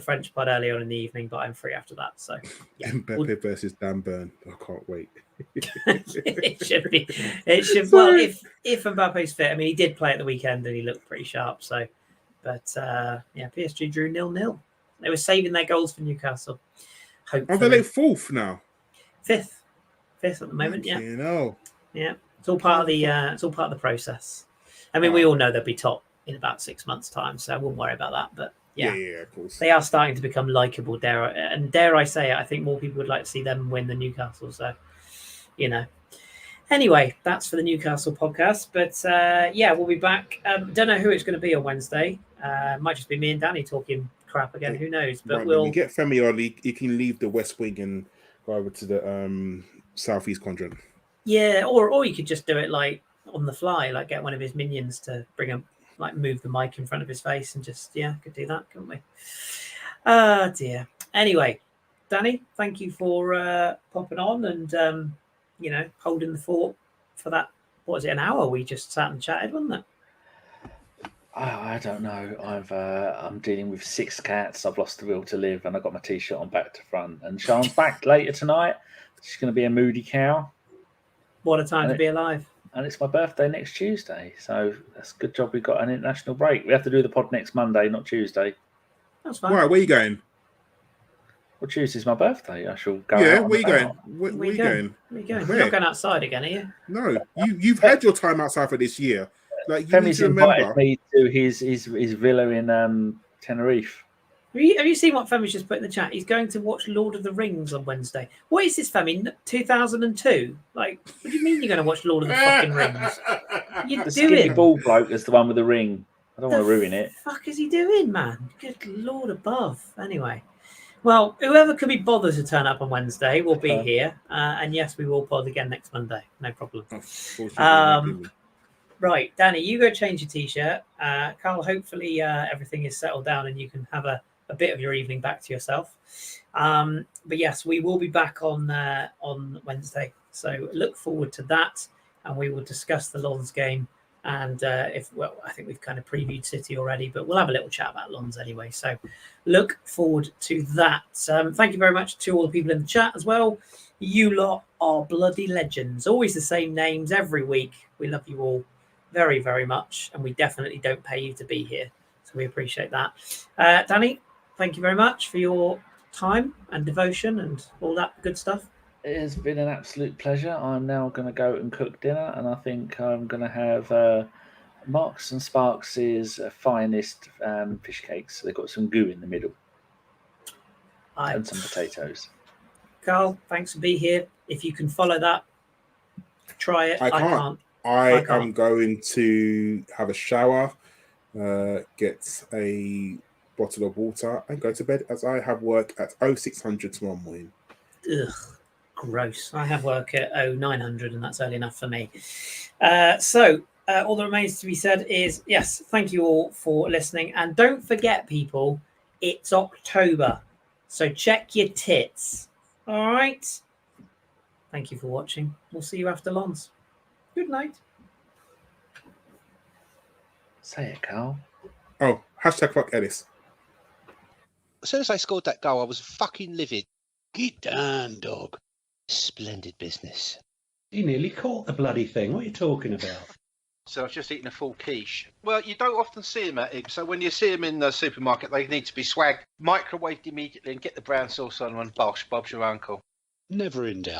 French pod earlier on in the evening, but I'm free after that. So yeah. Mbappe versus Dan Burn. I can't wait. It should be. Well, if Mbappe's fit, I mean, he did play at the weekend and he looked pretty sharp. So, but yeah, PSG drew 0-0. They were saving their goals for Newcastle. Hopefully. Are they like 4th now? 5th at the moment. Yeah. You know. Yeah. It's all part of the process. I mean, we all know they'll be top in about 6 months' time, so I wouldn't worry about that. But yeah, of course. They are starting to become likeable. Dare I say it? I think more people would like to see them win than Newcastle. So, you know. Anyway, that's for the Newcastle podcast. But yeah, we'll be back. Don't know who it's going to be on Wednesday. Might just be me and Danny talking crap again. Who knows? But when we get Femi early, he can leave the West Wing and go over to the Southeast quadrant. Yeah, or you could just do it like on the fly, like get one of his minions to bring him, like move the mic in front of his face and just, could do that, couldn't we? Dear. Anyway, Danny, thank you for popping on and, holding the fort for that, what was it, an hour we just sat and chatted, wasn't it? I don't know. I'm dealing with 6 cats. I've lost the will to live and I've got my T-shirt on back to front. And Sean's back later tonight. She's going to be a moody cow. What a time to be alive. And it's my birthday next Tuesday. So that's a good job we got an international break. We have to do the pod next Monday, not Tuesday. That's fine. Right, where are you going? Well, Tuesday's my birthday. I shall go out. Where are you going? Where are you going? Where are you going? You're not going outside again, are you? No. You've had your time outside for this year. Like, you Femi's invited me to his villa in Tenerife. Have you seen what Femi's just put in the chat? He's going to watch Lord of the Rings on Wednesday. What is this, Femi? 2002? Like, what do you mean you're going to watch Lord of the fucking Rings? The skinny ball bloke is the one with the ring. I don't want to ruin it. What the fuck is he doing, man? Good Lord above. Anyway. Well, whoever can be bothered to turn up on Wednesday will be here. And yes, we will pod again next Monday. No problem. Right, Danny, you go change your T-shirt. Karl, hopefully everything is settled down and you can have a bit of your evening back to yourself. But yes, we will be back on Wednesday. So look forward to that. And we will discuss the Lons game. And I think we've kind of previewed City already, but we'll have a little chat about Lons anyway. So look forward to that. Thank you very much to all the people in the chat as well. You lot are bloody legends. Always the same names every week. We love you all very, very much. And we definitely don't pay you to be here. So we appreciate that. Danny, thank you very much for your time and devotion and all that good stuff. It has been an absolute pleasure. I'm now going to go and cook dinner, and I think I'm going to have Marks and Sparks' finest fish cakes. They've got some goo in the middle and some potatoes. Karl, thanks for being here. If you can follow that, try it. I can't. I am going to have a shower, get a bottle of water, and go to bed as I have work at 0600 tomorrow morning. Ugh. Gross. I have work at 0900 and that's early enough for me. So all that remains to be said is, yes, thank you all for listening. And don't forget, people, it's October. So check your tits. All right. Thank you for watching. We'll see you after Lons. Good night. Say it, Karl. Oh, #fuck Ellis. As soon as I scored that goal, I was fucking livid. Get down, dog. Splendid business. He nearly caught the bloody thing. What are you talking about? So I've just eaten a full quiche. Well, you don't often see them at it. So when you see them in the supermarket, they need to be swagged, microwaved immediately, and get the brown sauce on and bosh, Bob's your uncle. Never in doubt.